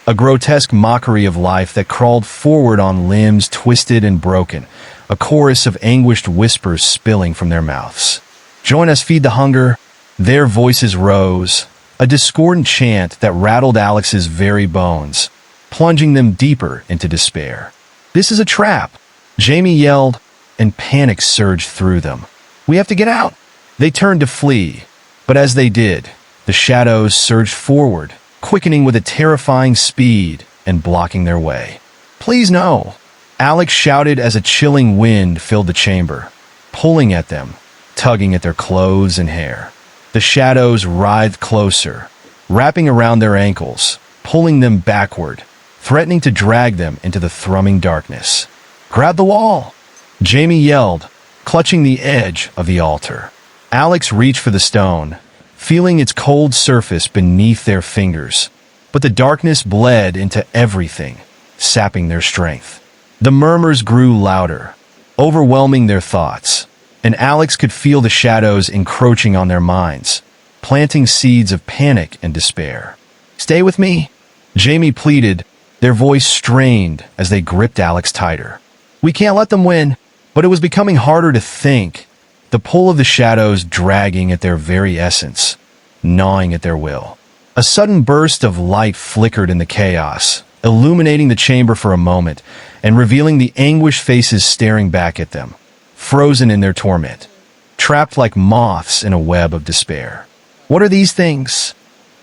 a grotesque mockery of life that crawled forward on limbs twisted and broken, a chorus of anguished whispers spilling from their mouths. Join us, feed the hunger. Their voices rose, a discordant chant that rattled Alex's very bones, plunging them deeper into despair. This is a trap, Jamie yelled, and panic surged through them. We have to get out. They turned to flee, but as they did, the shadows surged forward, quickening with a terrifying speed and blocking their way. Please no, Alex shouted as a chilling wind filled the chamber, pulling at them, tugging at their clothes and hair. The shadows writhed closer, wrapping around their ankles, pulling them backward, threatening to drag them into the thrumming darkness. Grab the wall, Jamie yelled, clutching the edge of the altar. Alex reached for the stone, feeling its cold surface beneath their fingers, but the darkness bled into everything, sapping their strength. The murmurs grew louder, overwhelming their thoughts, and Alex could feel the shadows encroaching on their minds, planting seeds of panic and despair. Stay with me, Jamie pleaded, their voice strained as they gripped Alex tighter. We can't let them win, but it was becoming harder to think, the pull of the shadows dragging at their very essence, gnawing at their will. A sudden burst of light flickered in the chaos, illuminating the chamber for a moment and revealing the anguished faces staring back at them, frozen in their torment, trapped like moths in a web of despair. "What are these things?"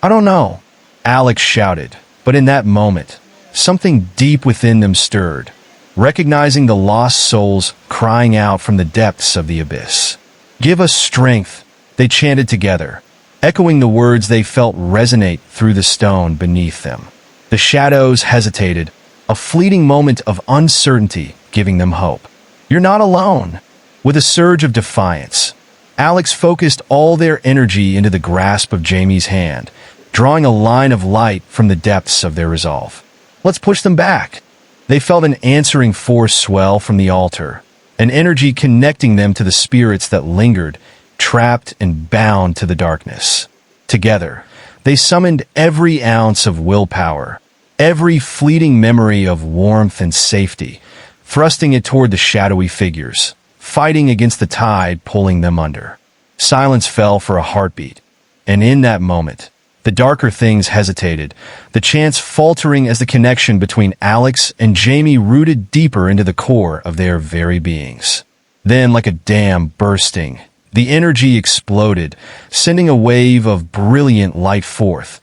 "I don't know," Alex shouted, but in that moment, something deep within them stirred, recognizing the lost souls crying out from the depths of the abyss. "Give us strength," they chanted together, echoing the words they felt resonate through the stone beneath them. The shadows hesitated, a fleeting moment of uncertainty giving them hope. "You're not alone." With a surge of defiance, Alex focused all their energy into the grasp of Jamie's hand, drawing a line of light from the depths of their resolve. "Let's push them back." They felt an answering force swell from the altar, an energy connecting them to the spirits that lingered, trapped and bound to the darkness. Together, they summoned every ounce of willpower, every fleeting memory of warmth and safety, thrusting it toward the shadowy figures, fighting against the tide pulling them under. Silence fell for a heartbeat, and in that moment, the darker things hesitated, the chants faltering as the connection between Alex and Jamie rooted deeper into the core of their very beings. Then, like a dam bursting, the energy exploded, sending a wave of brilliant light forth,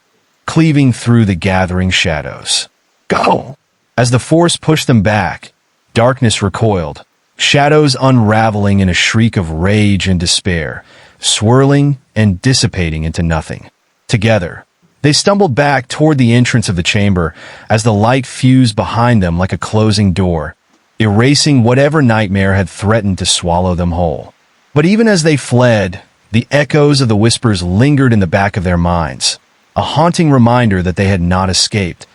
cleaving through the gathering shadows. "Go!" As the force pushed them back, darkness recoiled, shadows unraveling in a shriek of rage and despair, swirling and dissipating into nothing. Together, they stumbled back toward the entrance of the chamber as the light fused behind them like a closing door, erasing whatever nightmare had threatened to swallow them whole. But even as they fled, the echoes of the whispers lingered in the back of their minds, a haunting reminder that they had not escaped.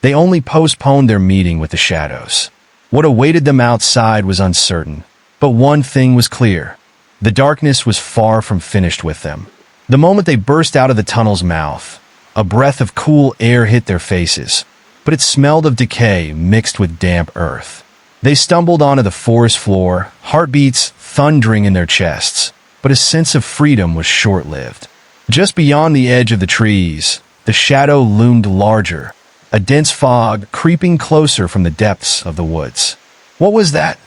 They only postponed their meeting with the shadows. What awaited them outside was uncertain, but one thing was clear. The darkness was far from finished with them. The moment they burst out of the tunnel's mouth, a breath of cool air hit their faces, but it smelled of decay mixed with damp earth. They stumbled onto the forest floor, heartbeats thundering in their chests, but a sense of freedom was short-lived. Just beyond the edge of the trees, the shadow loomed larger, a dense fog creeping closer from the depths of the woods. "What was that?"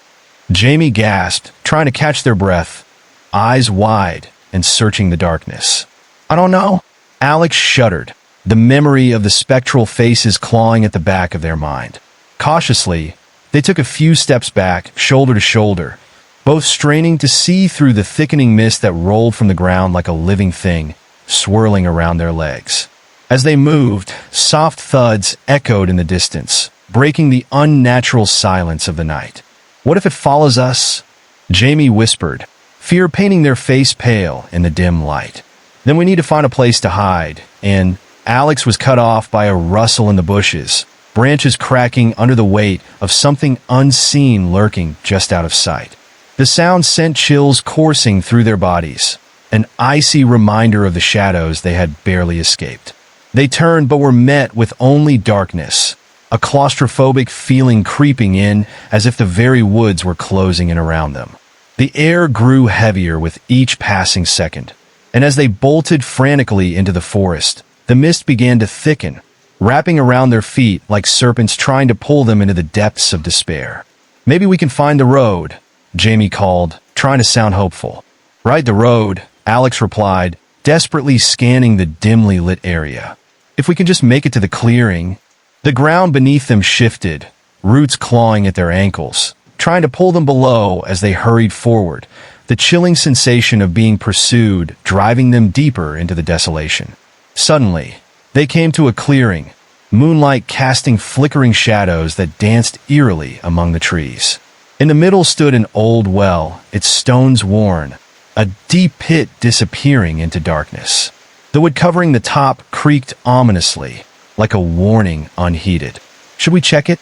Jamie gasped, trying to catch their breath, eyes wide and searching the darkness. "I don't know." Alex shuddered, the memory of the spectral faces clawing at the back of their mind. Cautiously, they took a few steps back, shoulder to shoulder, both straining to see through the thickening mist that rolled from the ground like a living thing, swirling around their legs. As they moved, soft thuds echoed in the distance, breaking the unnatural silence of the night. "What if it follows us?" Jamie whispered, fear painting their face pale in the dim light. "Then we need to find a place to hide," and Alex was cut off by a rustle in the bushes, branches cracking under the weight of something unseen lurking just out of sight. The sound sent chills coursing through their bodies, an icy reminder of the shadows they had barely escaped. They turned but were met with only darkness, a claustrophobic feeling creeping in as if the very woods were closing in around them. The air grew heavier with each passing second, and as they bolted frantically into the forest, the mist began to thicken, wrapping around their feet like serpents trying to pull them into the depths of despair. "Maybe we can find the road," Jamie called, trying to sound hopeful. "Right, the road," Alex replied, desperately scanning the dimly lit area. "If we can just make it to the clearing." The ground beneath them shifted, roots clawing at their ankles, trying to pull them below as they hurried forward, the chilling sensation of being pursued driving them deeper into the desolation. Suddenly, they came to a clearing, moonlight casting flickering shadows that danced eerily among the trees. In the middle stood an old well, its stones worn, a deep pit disappearing into darkness. The wood covering the top creaked ominously, like a warning unheeded. "Should we check it?"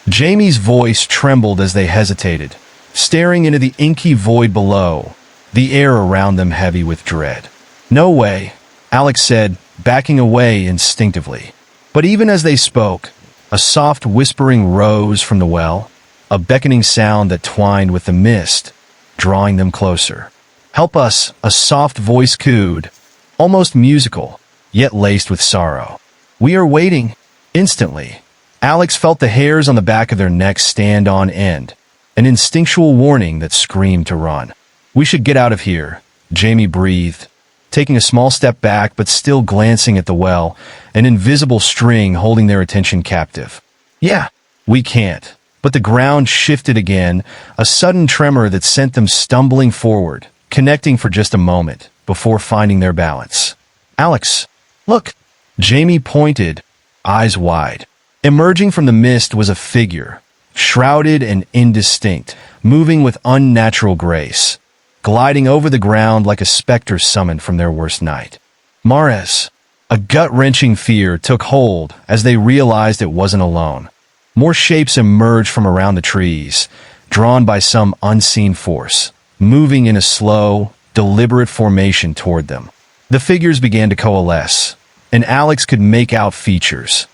Jamie's voice trembled as they hesitated, staring into the inky void below, the air around them heavy with dread. "No way," Alex said, backing away instinctively. But even as they spoke, a soft whispering rose from the well, a beckoning sound that twined with the mist, drawing them closer. "Help us," a soft voice cooed, almost musical, yet laced with sorrow. "We are waiting." Instantly, Alex felt the hairs on the back of their necks stand on end, an instinctual warning that screamed to run. "We should get out of here," Jamie breathed, taking a small step back but still glancing at the well, an invisible string holding their attention captive. "Yeah, we can't." But the ground shifted again, a sudden tremor that sent them stumbling forward, connecting for just a moment before finding their balance. "Alex, look!" Jamie pointed, eyes wide. Emerging from the mist was a figure, shrouded and indistinct, moving with unnatural grace, gliding over the ground like a specter summoned from their worst night. Mares. A gut-wrenching fear took hold as they realized it wasn't alone. More shapes emerged from around the trees, drawn by some unseen force, moving in a slow, deliberate formation toward them. The figures began to coalesce, and Alex could make out features.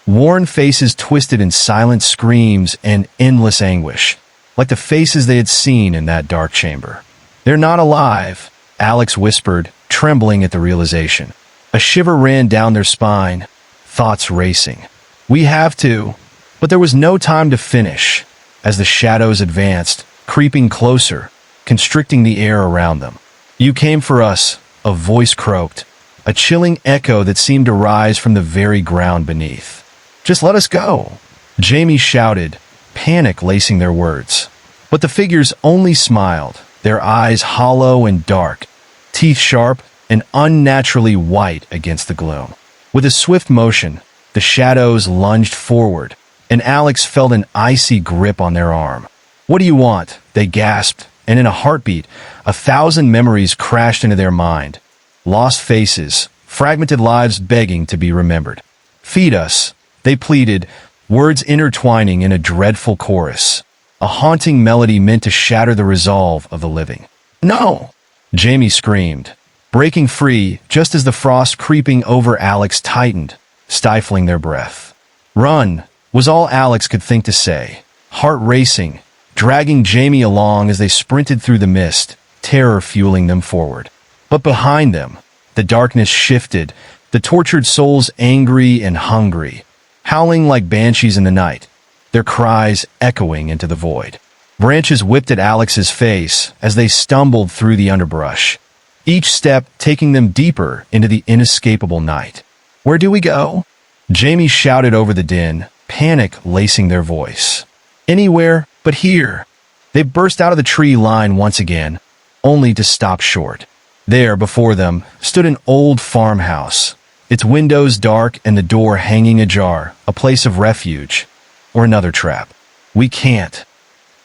Worn faces twisted in silent screams and endless anguish, like the faces they had seen in that dark chamber. "They're not alive," Alex whispered, trembling at the realization. A shiver ran down their spine, thoughts racing. "We have to." But there was no time to finish, as the shadows advanced, creeping closer, constricting the air around them. "You came for us," a voice croaked, a chilling echo that seemed to rise from the very ground beneath. "Just let us go," Jamie shouted, panic lacing their words. But the figures only smiled, their eyes hollow and dark, teeth sharp and unnaturally white against the gloom. With a swift motion, the shadows lunged forward, and Alex felt an icy grip on their arm. "What do you want?" they gasped, and in a heartbeat, 1,000 memories crashed into their mind. Lost faces, fragmented lives begging to be remembered. "Feed us," they pleaded, words intertwining in a dreadful chorus, a haunting melody meant to shatter the resolve of the living. "No!" Jamie screamed, breaking free just as the frost creeping over Alex tightened, stifling their breath. "Run!" was all Alex could think to say, heart racing, dragging Jamie along as they sprinted through the mist, terror fueling them forward. But behind them, the darkness shifted, the tortured souls angry and hungry, howling like banshees in the night, their cries echoing into the void. Branches whipped at Alex's face as they stumbled through the underbrush, each step taking them deeper into the inescapable night. "Where do we go?" Jamie shouted over the din, panic lacing their voice. "Anywhere but here." They burst out of the tree line once again, only to stop short. There, before them, stood an old farmhouse, its windows dark and the door hanging ajar, a place of refuge, or another trap. "We can't.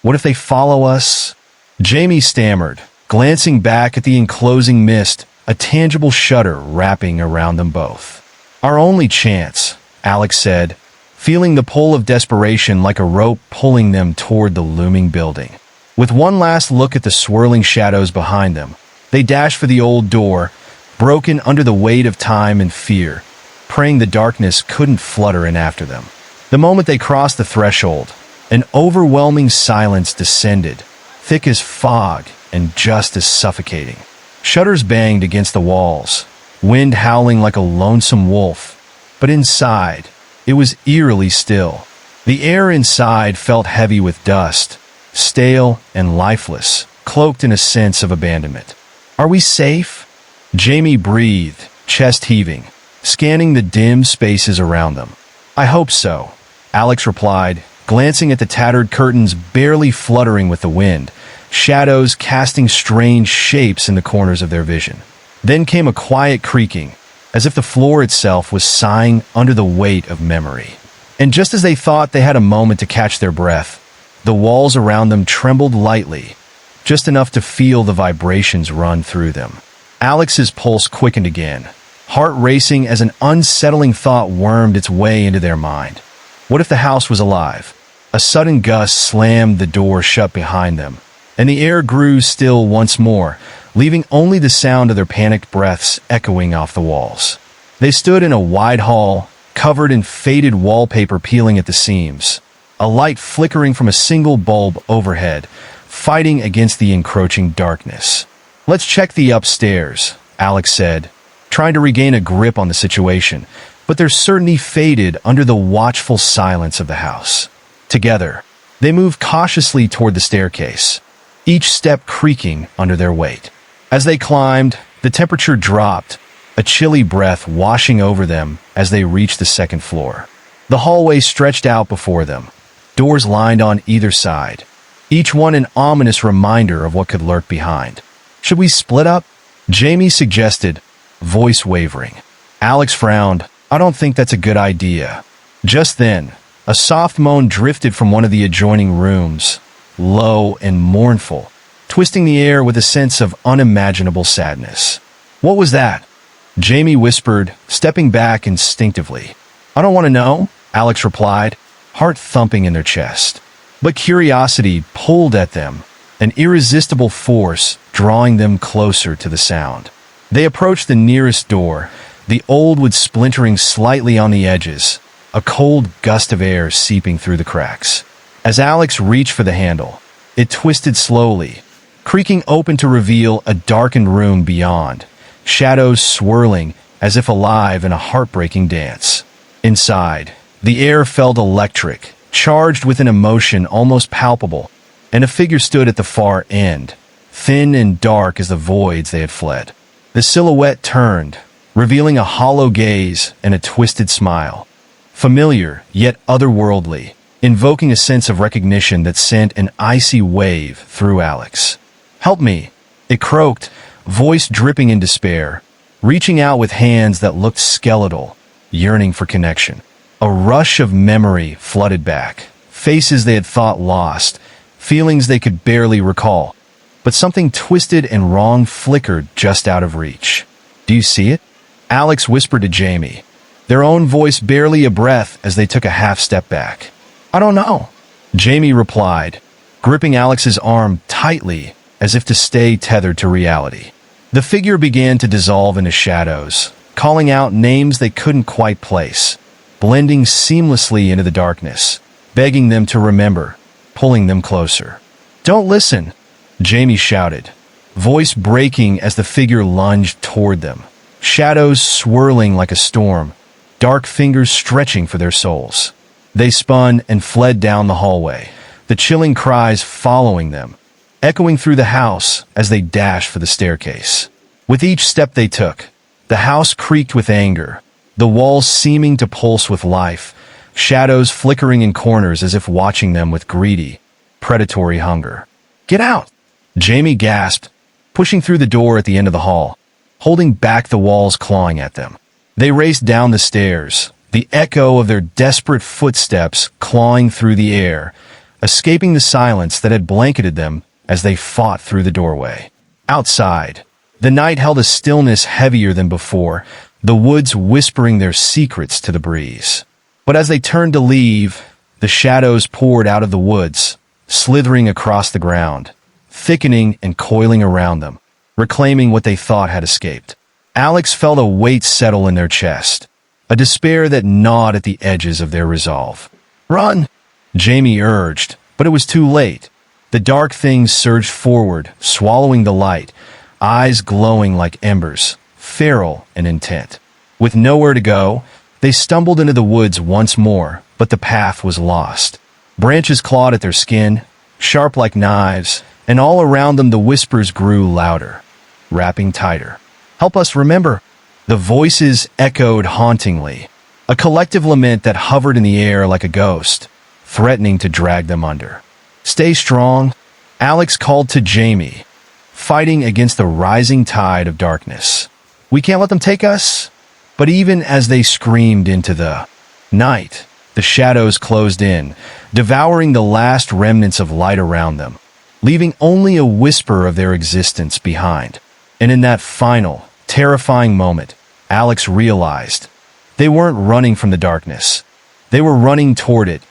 What if they follow us?" Jamie stammered, glancing back at the enclosing mist, a tangible shudder wrapping around them both. "Our only chance," Alex said, feeling the pull of desperation like a rope pulling them toward the looming building. With one last look at the swirling shadows behind them, they dashed for the old door, broken under the weight of time and fear, praying the darkness couldn't flutter in after them. The moment they crossed the threshold, an overwhelming silence descended, thick as fog and just as suffocating. Shutters banged against the walls, wind howling like a lonesome wolf, but inside, it was eerily still. The air inside felt heavy with dust, stale and lifeless, cloaked in a sense of abandonment. "Are we safe?" Jamie breathed, chest heaving, scanning the dim spaces around them. "I hope so," Alex replied, glancing at the tattered curtains barely fluttering with the wind, shadows casting strange shapes in the corners of their vision. Then came a quiet creaking, as if the floor itself was sighing under the weight of memory. And just as they thought they had a moment to catch their breath, the walls around them trembled lightly, just enough to feel the vibrations run through them. Alex's pulse quickened again, heart racing as an unsettling thought wormed its way into their mind. What if the house was alive? A sudden gust slammed the door shut behind them, and the air grew still once more, leaving only the sound of their panicked breaths echoing off the walls. They stood in a wide hall, covered in faded wallpaper peeling at the seams, a light flickering from a single bulb overhead, fighting against the encroaching darkness. "Let's check the upstairs," Alex said, trying to regain a grip on the situation, but their certainty faded under the watchful silence of the house. Together, they moved cautiously toward the staircase, each step creaking under their weight. As they climbed, the temperature dropped, a chilly breath washing over them as they reached the second floor. The hallway stretched out before them, doors lined on either side, each one an ominous reminder of what could lurk behind. "Should we split up?" Jamie suggested, voice wavering. Alex frowned. "I don't think that's a good idea." Just then, a soft moan drifted from one of the adjoining rooms, low and mournful, twisting the air with a sense of unimaginable sadness. "What was that?" Jamie whispered, stepping back instinctively. "I don't want to know," Alex replied, heart thumping in their chest. But curiosity pulled at them, an irresistible force drawing them closer to the sound. They approached the nearest door, the old wood splintering slightly on the edges, a cold gust of air seeping through the cracks. As Alex reached for the handle, it twisted slowly, creaking open to reveal a darkened room beyond, shadows swirling as if alive in a heartbreaking dance. Inside, the air felt electric, charged with an emotion almost palpable, and a figure stood at the far end, thin and dark as the voids they had fled. The silhouette turned, revealing a hollow gaze and a twisted smile, familiar yet otherworldly, invoking a sense of recognition that sent an icy wave through Alex. "Help me," it croaked, voice dripping in despair, reaching out with hands that looked skeletal, yearning for connection. A rush of memory flooded back, faces they had thought lost, feelings they could barely recall. But something twisted and wrong flickered just out of reach. "Do you see it?" Alex whispered to Jamie, their own voice barely a breath as they took a half step back. "I don't know," Jamie replied, gripping Alex's arm tightly as if to stay tethered to reality. The figure began to dissolve into shadows, calling out names they couldn't quite place, blending seamlessly into the darkness, begging them to remember, pulling them closer. "Don't listen," Jamie shouted, voice breaking as the figure lunged toward them, shadows swirling like a storm, dark fingers stretching for their souls. They spun and fled down the hallway, the chilling cries following them, echoing through the house as they dashed for the staircase. With each step they took, the house creaked with anger, the walls seeming to pulse with life, shadows flickering in corners as if watching them with greedy, predatory hunger. "Get out!" Jamie gasped, pushing through the door at the end of the hall, holding back the walls clawing at them. They raced down the stairs, the echo of their desperate footsteps clawing through the air, escaping the silence that had blanketed them as they fought through the doorway. Outside, the night held a stillness heavier than before, the woods whispering their secrets to the breeze. But as they turned to leave, the shadows poured out of the woods, slithering across the ground, thickening and coiling around them, reclaiming what they thought had escaped. Alex felt a weight settle in their chest, a despair that gnawed at the edges of their resolve. "Run!" Jamie urged, but it was too late. The dark things surged forward, swallowing the light, eyes glowing like embers, feral and intent. With nowhere to go, they stumbled into the woods once more, but the path was lost. Branches clawed at their skin, sharp like knives, and all around them the whispers grew louder, wrapping tighter. "Help us remember." The voices echoed hauntingly, a collective lament that hovered in the air like a ghost, threatening to drag them under. "Stay strong," Alex called to Jamie, fighting against the rising tide of darkness. "We can't let them take us." But even as they screamed into the night, the shadows closed in, devouring the last remnants of light around them, leaving only a whisper of their existence behind. And in that final, terrifying moment, Alex realized they weren't running from the darkness. They were running toward it,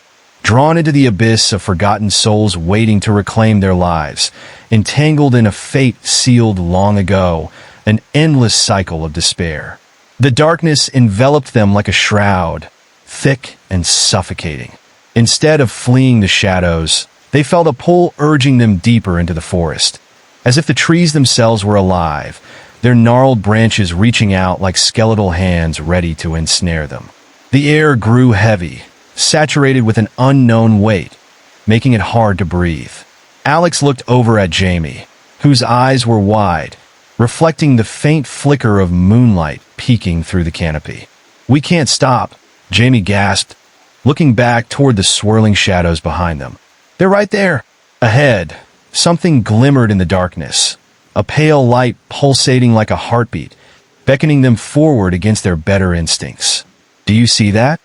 drawn into the abyss of forgotten souls waiting to reclaim their lives, entangled in a fate sealed long ago, an endless cycle of despair. The darkness enveloped them like a shroud, thick and suffocating. Instead of fleeing the shadows, they felt a pull urging them deeper into the forest, as if the trees themselves were alive, their gnarled branches reaching out like skeletal hands ready to ensnare them. The air grew heavy, saturated with an unknown weight, making it hard to breathe. Alex looked over at Jamie, whose eyes were wide, reflecting the faint flicker of moonlight peeking through the canopy. "We can't stop," Jamie gasped, looking back toward the swirling shadows behind them. "They're right there." Ahead, something glimmered in the darkness, a pale light pulsating like a heartbeat, beckoning them forward against their better instincts. "Do you see that?"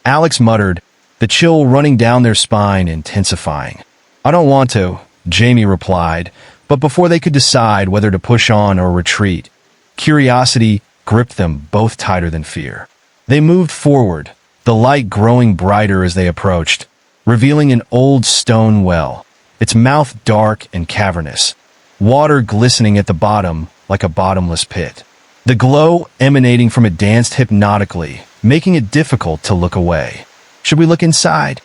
Alex muttered, the chill running down their spine intensifying. "I don't want to," Jamie replied, but before they could decide whether to push on or retreat, curiosity gripped them both tighter than fear. They moved forward, the light growing brighter as they approached, revealing an old stone well, its mouth dark and cavernous, water glistening at the bottom like a bottomless pit. The glow emanating from it danced hypnotically, making it difficult to look away. "Should we look inside?"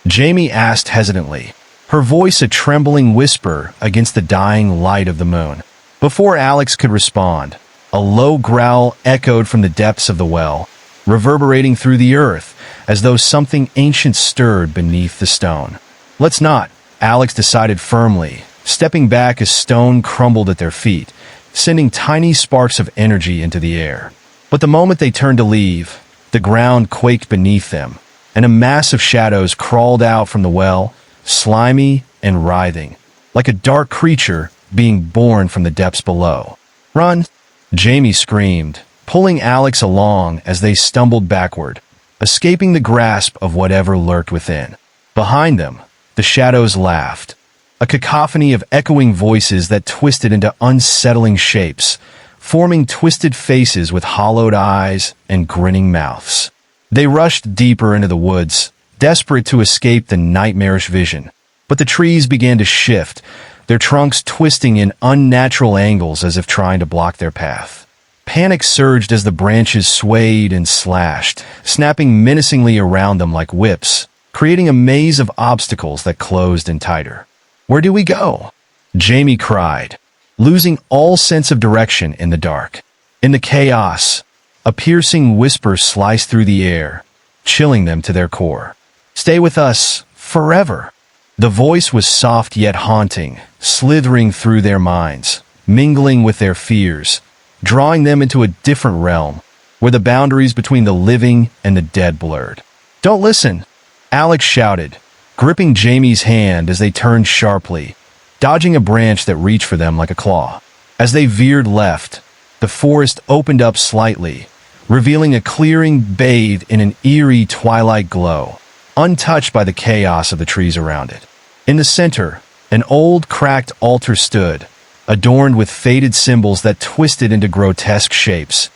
Jamie asked hesitantly, her voice a trembling whisper against the dying light of the moon. Before Alex could respond, a low growl echoed from the depths of the well, reverberating through the earth as though something ancient stirred beneath the stone. "Let's not," Alex decided firmly, stepping back as stone crumbled at their feet, sending tiny sparks of energy into the air. But the moment they turned to leave, the ground quaked beneath them, and a mass of shadows crawled out from the well, slimy and writhing, like a dark creature being born from the depths below. "Run!" Jamie screamed, pulling Alex along as they stumbled backward, escaping the grasp of whatever lurked within. Behind them, the shadows laughed, a cacophony of echoing voices that twisted into unsettling shapes, forming twisted faces with hollowed eyes and grinning mouths. They rushed deeper into the woods, desperate to escape the nightmarish vision. But the trees began to shift, their trunks twisting in unnatural angles as if trying to block their path. Panic surged as the branches swayed and slashed, snapping menacingly around them like whips, creating a maze of obstacles that closed in tighter. "Where do we go?" Jamie cried, losing all sense of direction in the dark. In the chaos, a piercing whisper sliced through the air, chilling them to their core. "Stay with us, forever." The voice was soft yet haunting, slithering through their minds, mingling with their fears, drawing them into a different realm, where the boundaries between the living and the dead blurred. "Don't listen," Alex shouted, gripping Jamie's hand as they turned sharply, dodging a branch that reached for them like a claw. As they veered left, the forest opened up slightly, revealing a clearing bathed in an eerie twilight glow, untouched by the chaos of the trees around it. In the center, an old cracked altar stood, adorned with faded symbols that twisted into grotesque shapes,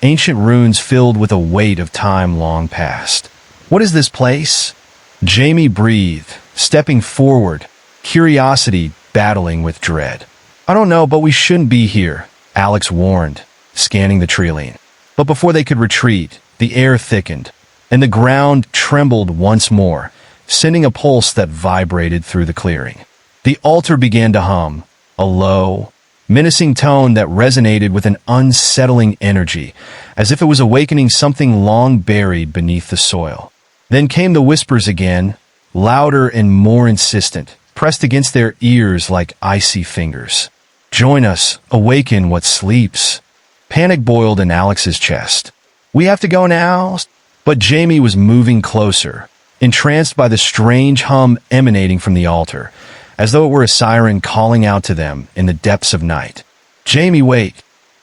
ancient runes filled with a weight of time long past. "What is this place?" Jamie breathed, stepping forward, curiosity battling with dread. "I don't know, but we shouldn't be here," Alex warned, scanning the tree-line. But before they could retreat, the air thickened, and the ground trembled once more, sending a pulse that vibrated through the clearing. The altar began to hum, a low, menacing tone that resonated with an unsettling energy, as if it was awakening something long buried beneath the soil. Then came the whispers again, louder and more insistent, pressed against their ears like icy fingers. "Join us, awaken what sleeps." Panic boiled in Alex's chest. "We have to go now?" But Jamie was moving closer, entranced by the strange hum emanating from the altar, as though it were a siren calling out to them in the depths of night. "Jamie, wait!"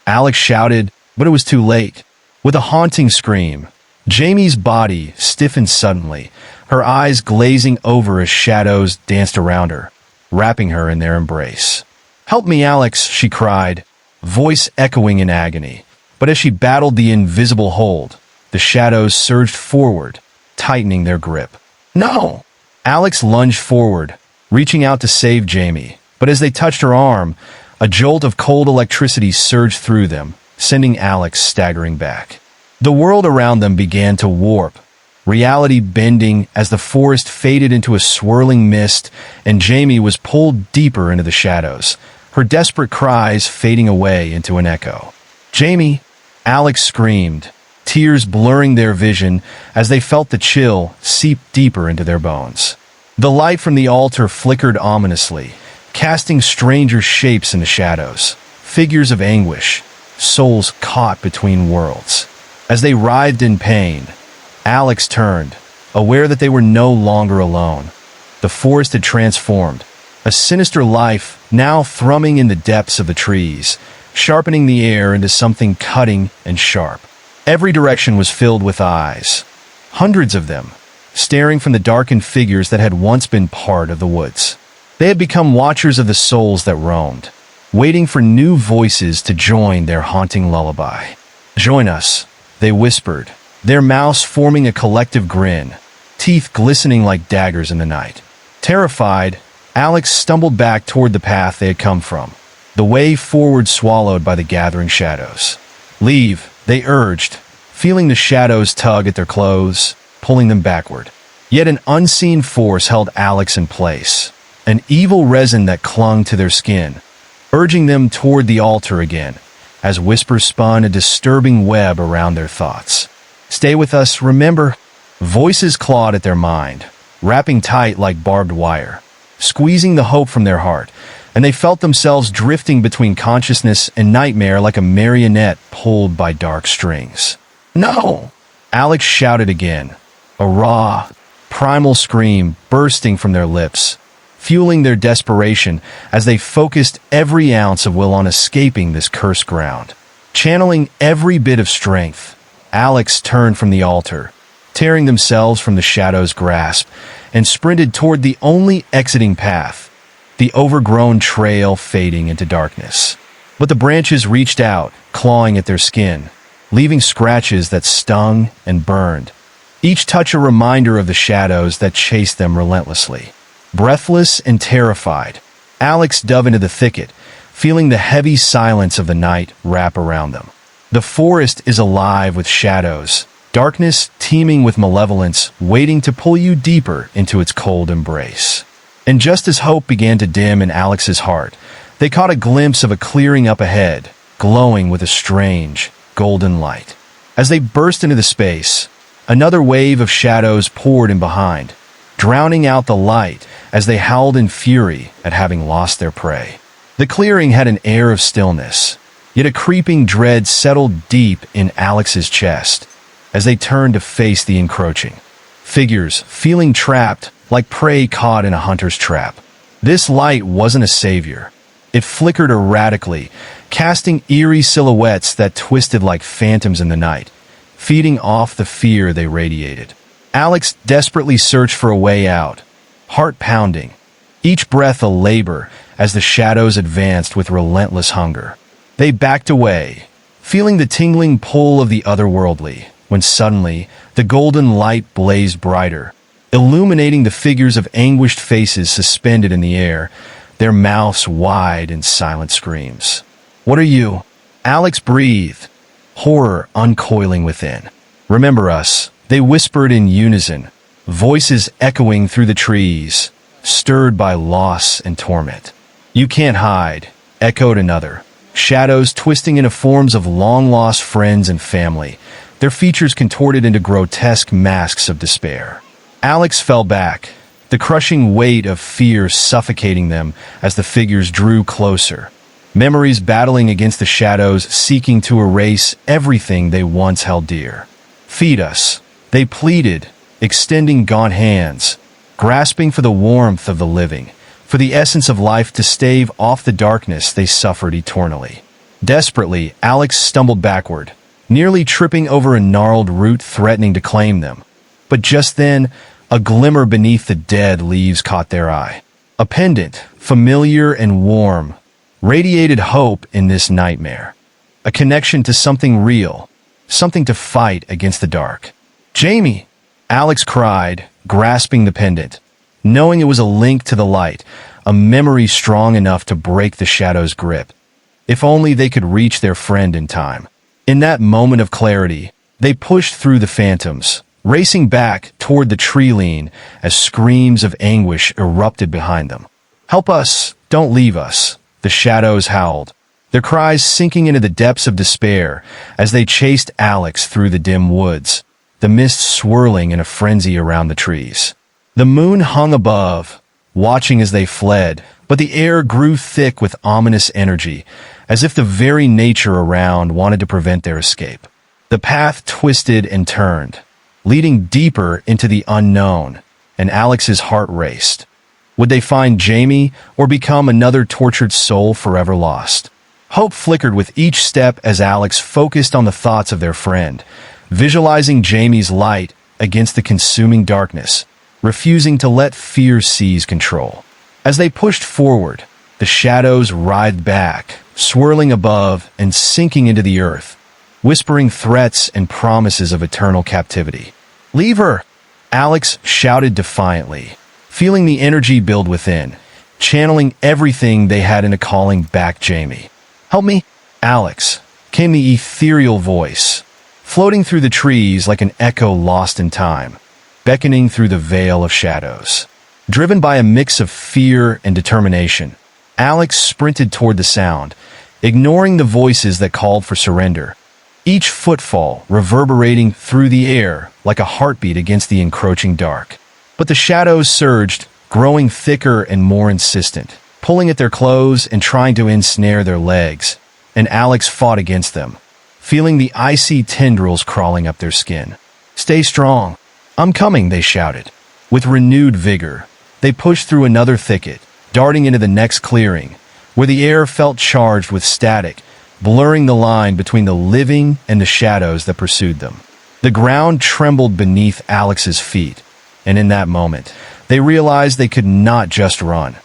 Alex shouted, but it was too late. With a haunting scream, Jamie's body stiffened suddenly, her eyes glazing over as shadows danced around her, wrapping her in their embrace. "Help me, Alex," she cried, voice echoing in agony. But as she battled the invisible hold, the shadows surged forward, tightening their grip. "No!" Alex lunged forward, reaching out to save Jamie, but as they touched her arm, a jolt of cold electricity surged through them, sending Alex staggering back. The world around them began to warp, reality bending as the forest faded into a swirling mist and Jamie was pulled deeper into the shadows, her desperate cries fading away into an echo. "Jamie!" Alex screamed, tears blurring their vision as they felt the chill seep deeper into their bones. The light from the altar flickered ominously, casting stranger shapes in the shadows, figures of anguish, souls caught between worlds. As they writhed in pain, Alex turned, aware that they were no longer alone. The forest had transformed, a sinister life now thrumming in the depths of the trees, sharpening the air into something cutting and sharp. Every direction was filled with eyes, hundreds of them, staring from the darkened figures that had once been part of the woods. They had become watchers of the souls that roamed, waiting for new voices to join their haunting lullaby. "Join us," they whispered, their mouths forming a collective grin, teeth glistening like daggers in the night. Terrified, Alex stumbled back toward the path they had come from, the way forward swallowed by the gathering shadows. "Leave," they urged, feeling the shadows tug at their clothes, pulling them backward. Yet an unseen force held Alex in place, an evil resin that clung to their skin, urging them toward the altar again, as whispers spun a disturbing web around their thoughts. "Stay with us, remember?" Voices clawed at their mind, wrapping tight like barbed wire, squeezing the hope from their heart, and they felt themselves drifting between consciousness and nightmare like a marionette pulled by dark strings. "No!" Alex shouted again, a raw, primal scream bursting from their lips, fueling their desperation as they focused every ounce of will on escaping this cursed ground. Channeling every bit of strength, Alex turned from the altar, tearing themselves from the shadow's grasp, and sprinted toward the only exiting path, the overgrown trail fading into darkness. But the branches reached out, clawing at their skin, leaving scratches that stung and burned, each touch a reminder of the shadows that chased them relentlessly. Breathless and terrified, Alex dove into the thicket, feeling the heavy silence of the night wrap around them. The forest is alive with shadows, darkness teeming with malevolence, waiting to pull you deeper into its cold embrace. And just as hope began to dim in Alex's heart, they caught a glimpse of a clearing up ahead, glowing with a strange, golden light. As they burst into the space, another wave of shadows poured in behind, drowning out the light as they howled in fury at having lost their prey. The clearing had an air of stillness, yet a creeping dread settled deep in Alex's chest as they turned to face the encroaching figures, feeling trapped like prey caught in a hunter's trap. This light wasn't a savior. It flickered erratically, casting eerie silhouettes that twisted like phantoms in the night, feeding off the fear they radiated. Alex desperately searched for a way out, heart pounding, each breath a labor as the shadows advanced with relentless hunger. They backed away, feeling the tingling pull of the otherworldly, when suddenly the golden light blazed brighter, illuminating the figures of anguished faces suspended in the air, their mouths wide in silent screams. "What are you?" Alex breathed, horror uncoiling within. "Remember us," they whispered in unison, voices echoing through the trees, stirred by loss and torment. "You can't hide," echoed another, shadows twisting into forms of long-lost friends and family, their features contorted into grotesque masks of despair. Alex fell back, the crushing weight of fear suffocating them as the figures drew closer, memories battling against the shadows, seeking to erase everything they once held dear. "Feed us," they pleaded, extending gaunt hands, grasping for the warmth of the living, for the essence of life to stave off the darkness they suffered eternally. Desperately, Alex stumbled backward, nearly tripping over a gnarled root threatening to claim them. But just then, a glimmer beneath the dead leaves caught their eye. A pendant, familiar and warm, radiated hope in this nightmare. A connection to something real, something to fight against the dark. "Jamie!" Alex cried, grasping the pendant, knowing it was a link to the light, a memory strong enough to break the shadow's grip. If only they could reach their friend in time. In that moment of clarity, they pushed through the phantoms, racing back toward the tree lean as screams of anguish erupted behind them. "Help us! Don't leave us!" the The shadows howled, their cries sinking into the depths of despair as they chased Alex through the dim woods, the mist swirling in a frenzy around the trees. The moon hung above, watching as they fled, but the air grew thick with ominous energy, as if the very nature around wanted to prevent their escape. The path twisted and turned, leading deeper into the unknown, and Alex's heart raced. Would they find Jamie or become another tortured soul forever lost? Hope flickered with each step as Alex focused on the thoughts of their friend, visualizing Jamie's light against the consuming darkness, refusing to let fear seize control. As they pushed forward, the shadows writhed back, swirling above and sinking into the earth, whispering threats and promises of eternal captivity. "Leave her!" Alex shouted defiantly, feeling the energy build within, channeling everything they had into calling back Jamie. "Help me, Alex," came the ethereal voice, floating through the trees like an echo lost in time, beckoning through the veil of shadows. Driven by a mix of fear and determination, Alex sprinted toward the sound, ignoring the voices that called for surrender, each footfall reverberating through the air like a heartbeat against the encroaching dark. But the shadows surged, growing thicker and more insistent, pulling at their clothes and trying to ensnare their legs, and Alex fought against them, feeling the icy tendrils crawling up their skin. "Stay strong. I'm coming," they shouted. With renewed vigor, they pushed through another thicket, darting into the next clearing, where the air felt charged with static, blurring the line between the living and the shadows that pursued them. The ground trembled beneath Alex's feet, and in that moment, they realized they could not just run.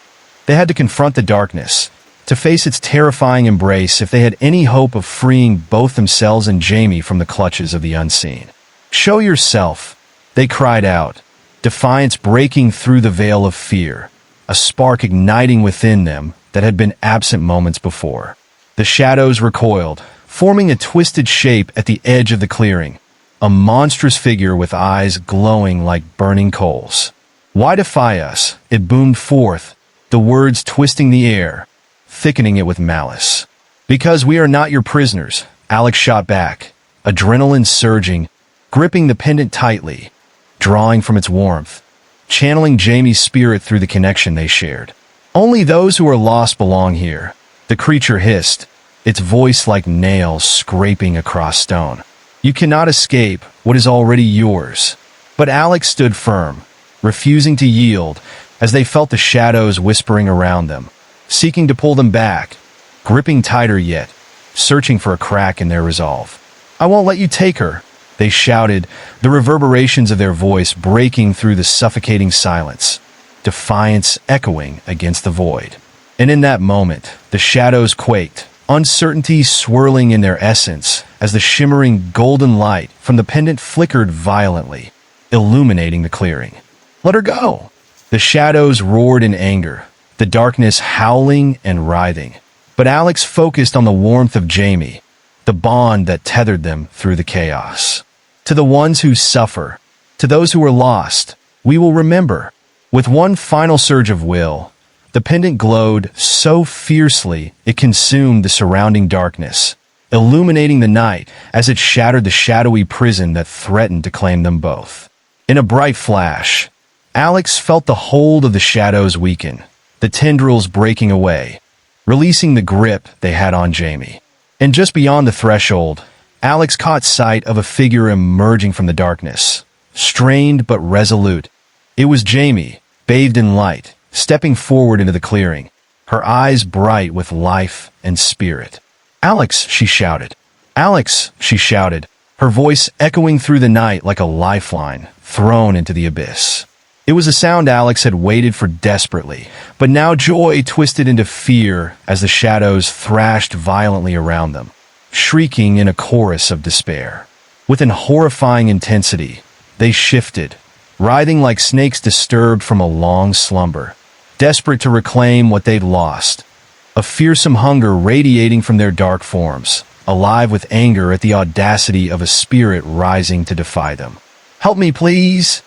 They had to confront the darkness, to face its terrifying embrace if they had any hope of freeing both themselves and Jamie from the clutches of the unseen. "Show yourself," they cried out, defiance breaking through the veil of fear, a spark igniting within them that had been absent moments before. The shadows recoiled, forming a twisted shape at the edge of the clearing, a monstrous figure with eyes glowing like burning coals. "Why defy us?" it boomed forth, the words twisting the air, thickening it with malice. "Because we are not your prisoners," Alex shot back, adrenaline surging, gripping the pendant tightly, drawing from its warmth, channeling Jamie's spirit through the connection they shared. "Only those who are lost belong here," the creature hissed, its voice like nails scraping across stone. "You cannot escape what is already yours." But Alex stood firm, refusing to yield as they felt the shadows whispering around them, seeking to pull them back, gripping tighter yet, searching for a crack in their resolve. "I won't let you take her," they shouted, the reverberations of their voice breaking through the suffocating silence, defiance echoing against the void. And in that moment, the shadows quaked, uncertainty swirling in their essence as the shimmering golden light from the pendant flickered violently, illuminating the clearing. "Let her go!" The shadows roared in anger, the darkness howling and writhing. But Alex focused on the warmth of Jamie, the bond that tethered them through the chaos. "To the ones who suffer, to those who are lost, we will remember." With one final surge of will, the pendant glowed so fiercely it consumed the surrounding darkness, illuminating the night as it shattered the shadowy prison that threatened to claim them both. In a bright flash, Alex felt the hold of the shadows weaken, the tendrils breaking away, releasing the grip they had on Jamie. And just beyond the threshold, Alex caught sight of a figure emerging from the darkness, strained but resolute. It was Jamie, bathed in light, stepping forward into the clearing, her eyes bright with life and spirit. "Alex," she shouted. "Alex," she shouted, her voice echoing through the night like a lifeline thrown into the abyss. It was a sound Alex had waited for desperately, but now joy twisted into fear as the shadows thrashed violently around them, shrieking in a chorus of despair. With an horrifying intensity, they shifted, writhing like snakes disturbed from a long slumber, desperate to reclaim what they'd lost, a fearsome hunger radiating from their dark forms, alive with anger at the audacity of a spirit rising to defy them. "Help me, please!"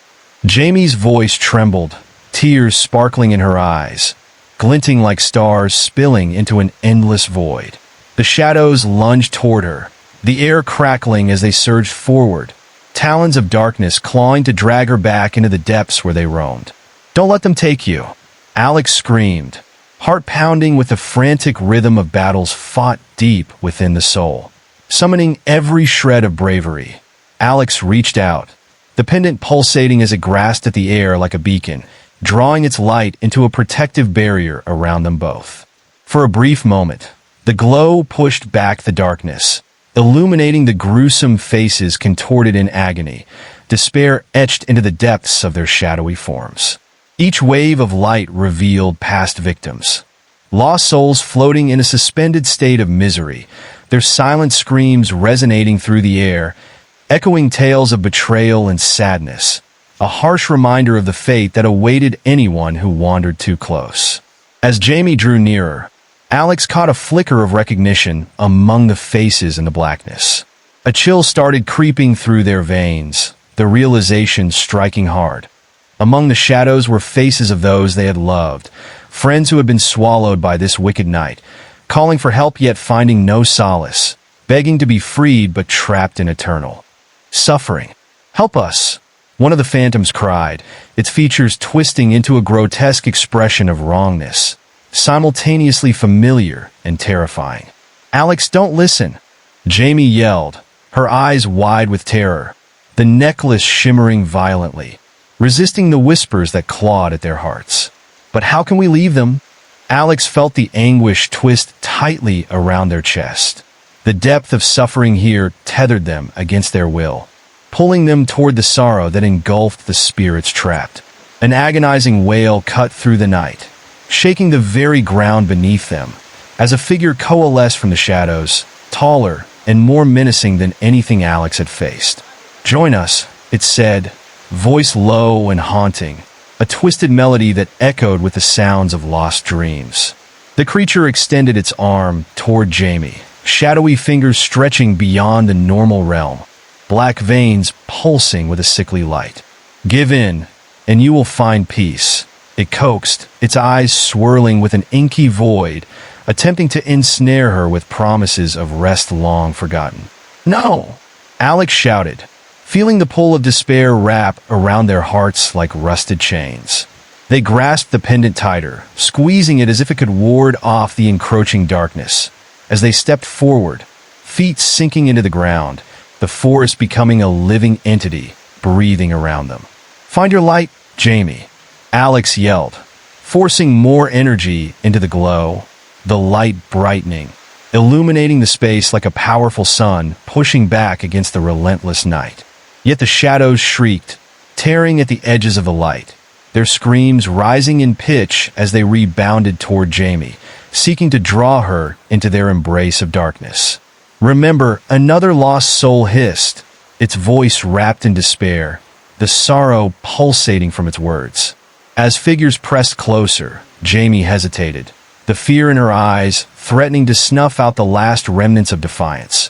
Jamie's voice trembled, tears sparkling in her eyes, glinting like stars spilling into an endless void. The shadows lunged toward her, the air crackling as they surged forward, talons of darkness clawing to drag her back into the depths where they roamed. "Don't let them take you," Alex screamed, heart pounding with the frantic rhythm of battles fought deep within the soul. Summoning every shred of bravery, Alex reached out, the pendant pulsating as it grasped at the air like a beacon, drawing its light into a protective barrier around them both. For a brief moment, the glow pushed back the darkness, illuminating the gruesome faces contorted in agony, despair etched into the depths of their shadowy forms. Each wave of light revealed past victims, lost souls floating in a suspended state of misery, their silent screams resonating through the air, echoing tales of betrayal and sadness, a harsh reminder of the fate that awaited anyone who wandered too close. As Jamie drew nearer, Alex caught a flicker of recognition among the faces in the blackness. A chill started creeping through their veins, the realization striking hard. Among the shadows were faces of those they had loved, friends who had been swallowed by this wicked night, calling for help yet finding no solace, begging to be freed but trapped in eternal suffering. "Help us," one of the phantoms cried, its features twisting into a grotesque expression of wrongness, simultaneously familiar and terrifying. "Alex, don't listen," Jamie yelled, her eyes wide with terror, the necklace shimmering violently, resisting the whispers that clawed at their hearts. "But how can we leave them?" Alex felt the anguish twist tightly around their chest. The depth of suffering here tethered them against their will, pulling them toward the sorrow that engulfed the spirits trapped. An agonizing wail cut through the night, shaking the very ground beneath them, as a figure coalesced from the shadows, taller and more menacing than anything Alex had faced. "Join us," it said, voice low and haunting, a twisted melody that echoed with the sounds of lost dreams. The creature extended its arm toward Jamie, shadowy fingers stretching beyond the normal realm, black veins pulsing with a sickly light. "Give in, and you will find peace," it coaxed, its eyes swirling with an inky void, attempting to ensnare her with promises of rest long forgotten. "No!" Alex shouted, feeling the pull of despair wrap around their hearts like rusted chains. They grasped the pendant tighter, squeezing it as if it could ward off the encroaching darkness. As they stepped forward, feet sinking into the ground, the forest becoming a living entity, breathing around them. "Find your light, Jamie," Alex yelled, forcing more energy into the glow, the light brightening, illuminating the space like a powerful sun pushing back against the relentless night. Yet the shadows shrieked, tearing at the edges of the light, their screams rising in pitch as they rebounded toward Jamie, seeking to draw her into their embrace of darkness. "Remember," another lost soul hissed, its voice wrapped in despair, the sorrow pulsating from its words. As figures pressed closer, Jamie hesitated, the fear in her eyes threatening to snuff out the last remnants of defiance.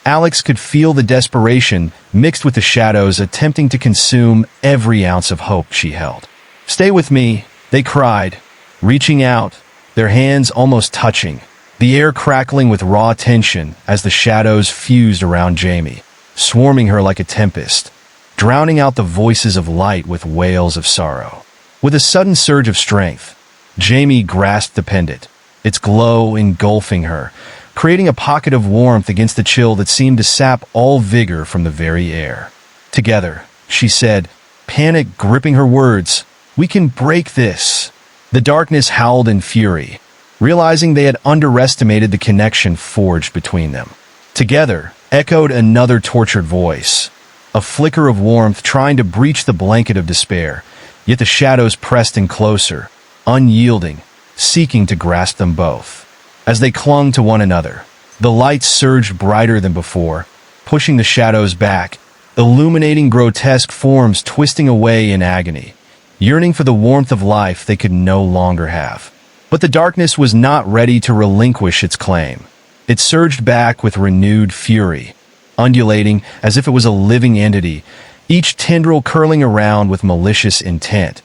Alex could feel the desperation mixed with the shadows attempting to consume every ounce of hope she held. "Stay with me," they cried, reaching out, their hands almost touching, the air crackling with raw tension as the shadows fused around Jamie, swarming her like a tempest, drowning out the voices of light with wails of sorrow. With a sudden surge of strength, Jamie grasped the pendant, its glow engulfing her, creating a pocket of warmth against the chill that seemed to sap all vigor from the very air. "Together," she said, panic gripping her words, "we can break this." The darkness howled in fury, realizing they had underestimated the connection forged between them. Together echoed another tortured voice, a flicker of warmth trying to breach the blanket of despair, yet the shadows pressed in closer, unyielding, seeking to grasp them both. As they clung to one another, the light surged brighter than before, pushing the shadows back, illuminating grotesque forms twisting away in agony, yearning for the warmth of life they could no longer have. But the darkness was not ready to relinquish its claim. It surged back with renewed fury, undulating as if it was a living entity, each tendril curling around with malicious intent,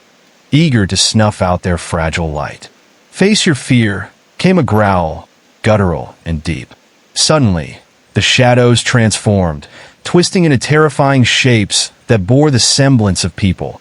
eager to snuff out their fragile light. "Face your fear," came a growl, guttural and deep. Suddenly, the shadows transformed, twisting into terrifying shapes that bore the semblance of people.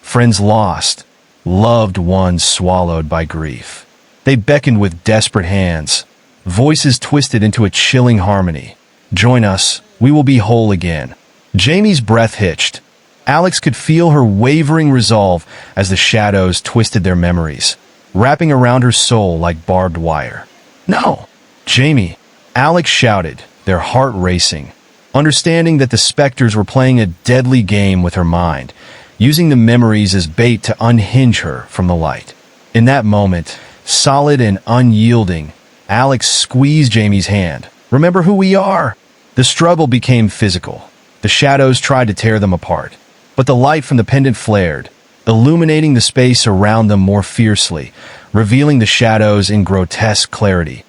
Friends lost, loved ones swallowed by grief. They beckoned with desperate hands, voices twisted into a chilling harmony. "Join us, we will be whole again." Jamie's breath hitched. Alex could feel her wavering resolve as the shadows twisted their memories, wrapping around her soul like barbed wire. "No, Jamie!" Alex shouted, their heart racing, understanding that the specters were playing a deadly game with her mind, using the memories as bait to unhinge her from the light. In that moment, solid and unyielding, Alex squeezed Jamie's hand. "Remember who we are!" The struggle became physical. The shadows tried to tear them apart, but the light from the pendant flared, illuminating the space around them more fiercely, revealing the shadows in grotesque clarity.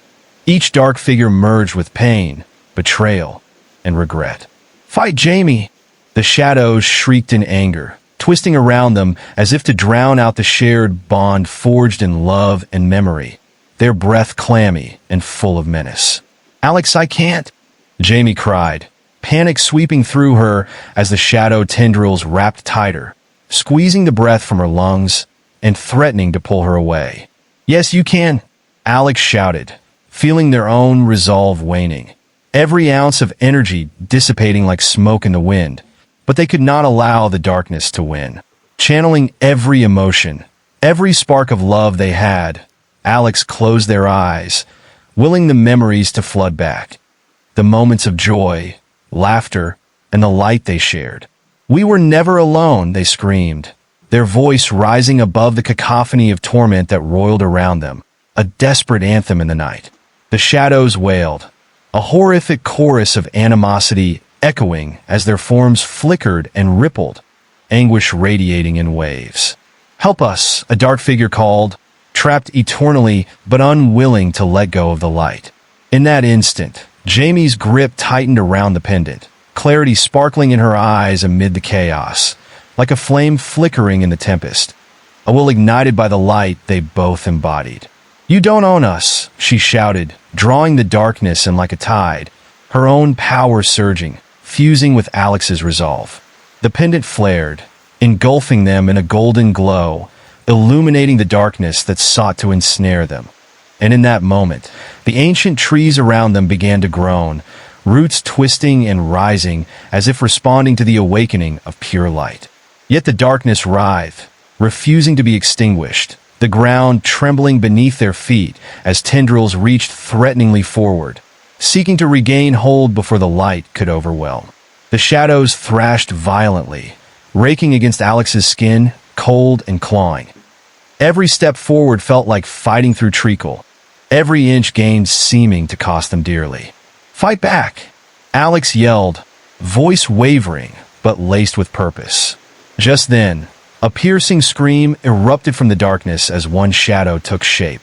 Each dark figure merged with pain, betrayal, and regret. "Fight Jamie!" The shadows shrieked in anger, twisting around them as if to drown out the shared bond forged in love and memory, their breath clammy and full of menace. "Alex, I can't!" Jamie cried, panic sweeping through her as the shadow tendrils wrapped tighter, squeezing the breath from her lungs and threatening to pull her away. "Yes, you can!" Alex shouted, feeling their own resolve waning, every ounce of energy dissipating like smoke in the wind. But they could not allow the darkness to win. Channeling every emotion, every spark of love they had, Alex closed their eyes, willing the memories to flood back. The moments of joy, laughter, and the light they shared. "We were never alone," they screamed, their voice rising above the cacophony of torment that roiled around them, a desperate anthem in the night. The shadows wailed, a horrific chorus of animosity echoing as their forms flickered and rippled, anguish radiating in waves. "Help us," a dark figure called, trapped eternally but unwilling to let go of the light. In that instant, Jamie's grip tightened around the pendant, clarity sparkling in her eyes amid the chaos, like a flame flickering in the tempest, a will ignited by the light they both embodied. "You don't own us," she shouted, drawing the darkness in like a tide, her own power surging, fusing with Alex's resolve. The pendant flared, engulfing them in a golden glow, illuminating the darkness that sought to ensnare them. And in that moment, the ancient trees around them began to groan, roots twisting and rising as if responding to the awakening of pure light. Yet the darkness writhed, refusing to be extinguished, the ground trembling beneath their feet as tendrils reached threateningly forward, seeking to regain hold before the light could overwhelm. The shadows thrashed violently, raking against Alex's skin, cold and clawing. Every step forward felt like fighting through treacle, every inch gained seeming to cost them dearly. "Fight back!" Alex yelled, voice wavering but laced with purpose. Just then, a piercing scream erupted from the darkness as one shadow took shape.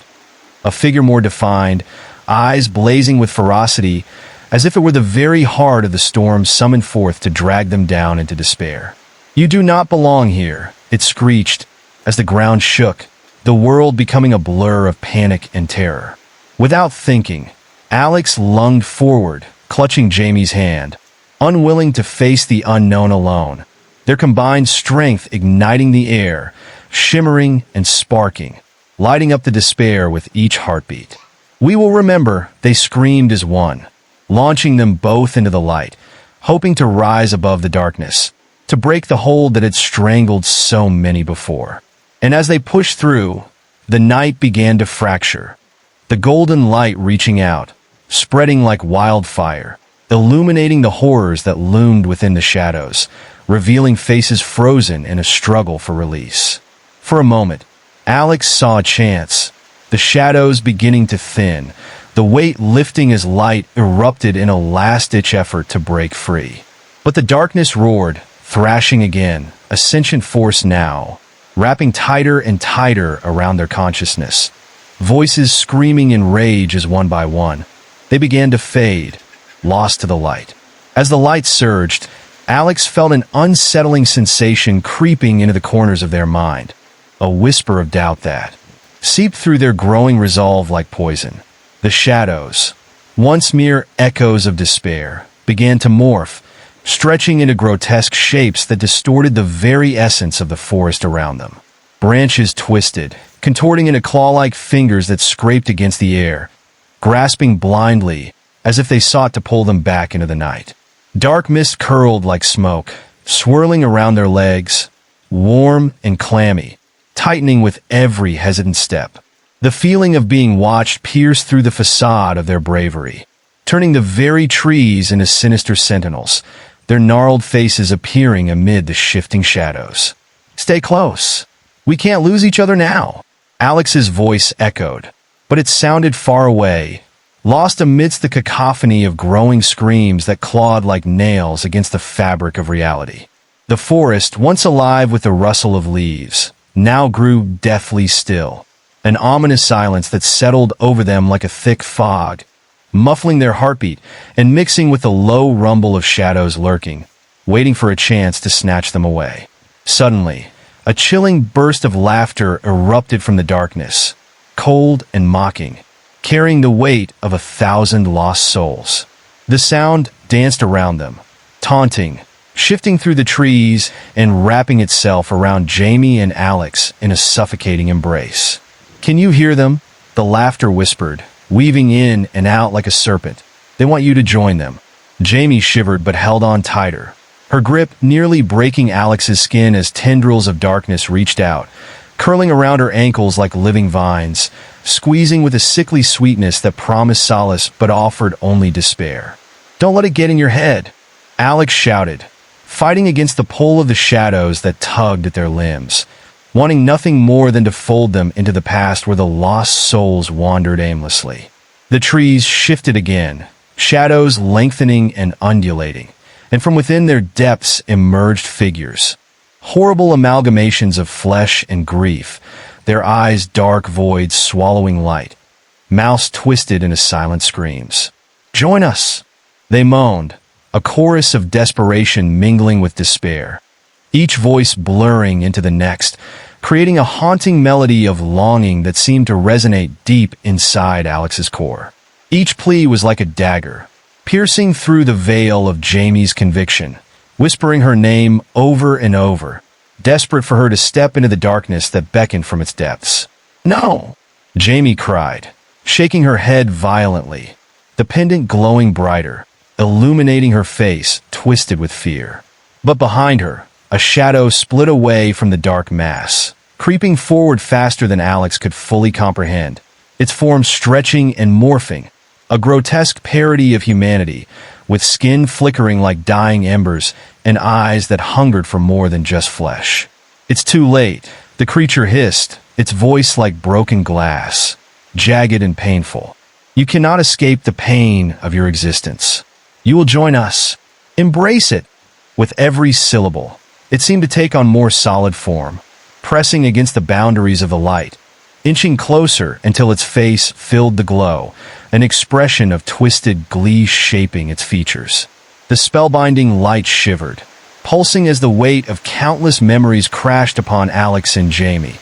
A figure more defined, eyes blazing with ferocity, as if it were the very heart of the storm summoned forth to drag them down into despair. "You do not belong here," it screeched, as the ground shook, the world becoming a blur of panic and terror. Without thinking, Alex lunged forward, clutching Jamie's hand, unwilling to face the unknown alone, their combined strength igniting the air, shimmering and sparking, lighting up the despair with each heartbeat. "We will remember," they screamed as one, launching them both into the light, hoping to rise above the darkness, to break the hold that had strangled so many before. And as they pushed through, the night began to fracture, the golden light reaching out, spreading like wildfire, illuminating the horrors that loomed within the shadows, revealing faces frozen in a struggle for release. For a moment, Alex saw a chance, the shadows beginning to thin, the weight lifting as light erupted in a last-ditch effort to break free. But the darkness roared, thrashing again, a sentient force now, wrapping tighter and tighter around their consciousness. Voices screaming in rage as one by one, they began to fade, lost to the light. As the light surged, Alex felt an unsettling sensation creeping into the corners of their mind, a whisper of doubt that, seeped through their growing resolve like poison. The shadows, once mere echoes of despair, began to morph, stretching into grotesque shapes that distorted the very essence of the forest around them. Branches twisted, contorting into claw-like fingers that scraped against the air, grasping blindly as if they sought to pull them back into the night. Dark mist curled like smoke, swirling around their legs, warm and clammy, tightening with every hesitant step. The feeling of being watched pierced through the facade of their bravery, turning the very trees into sinister sentinels, their gnarled faces appearing amid the shifting shadows. "Stay close. We can't lose each other now," Alex's voice echoed, but it sounded far away, lost amidst the cacophony of growing screams that clawed like nails against the fabric of reality. The forest, once alive with the rustle of leaves, now grew deathly still, an ominous silence that settled over them like a thick fog, muffling their heartbeat and mixing with the low rumble of shadows lurking, waiting for a chance to snatch them away. Suddenly, a chilling burst of laughter erupted from the darkness, cold and mocking, carrying the weight of 1,000 lost souls. The sound danced around them, taunting, shifting through the trees and wrapping itself around Jamie and Alex in a suffocating embrace. "Can you hear them?" The laughter whispered, weaving in and out like a serpent. "They want you to join them." Jamie shivered but held on tighter, her grip nearly breaking Alex's skin as tendrils of darkness reached out, curling around her ankles like living vines, squeezing with a sickly sweetness that promised solace but offered only despair. "Don't let it get in your head," Alex shouted, fighting against the pull of the shadows that tugged at their limbs, wanting nothing more than to fold them into the past where the lost souls wandered aimlessly. The trees shifted again, shadows lengthening and undulating, and from within their depths emerged figures, horrible amalgamations of flesh and grief, their eyes dark voids swallowing light, mouths twisted into silent screams. "Join us," they moaned, a chorus of desperation mingling with despair, each voice blurring into the next, creating a haunting melody of longing that seemed to resonate deep inside Alex's core. Each plea was like a dagger, piercing through the veil of Jamie's conviction, whispering her name over and over, desperate for her to step into the darkness that beckoned from its depths. "No!" Jamie cried, shaking her head violently, the pendant glowing brighter, illuminating her face twisted with fear. But behind her, a shadow split away from the dark mass, creeping forward faster than Alex could fully comprehend, its form stretching and morphing, a grotesque parody of humanity, with skin flickering like dying embers and eyes that hungered for more than just flesh. "It's too late," the creature hissed, its voice like broken glass, jagged and painful. "You cannot escape the pain of your existence. You will join us. Embrace it." With every syllable, it seemed to take on more solid form, pressing against the boundaries of the light, inching closer until its face filled the glow, an expression of twisted glee shaping its features. The spellbinding light shivered, pulsing as the weight of countless memories crashed upon Alex and Jamie,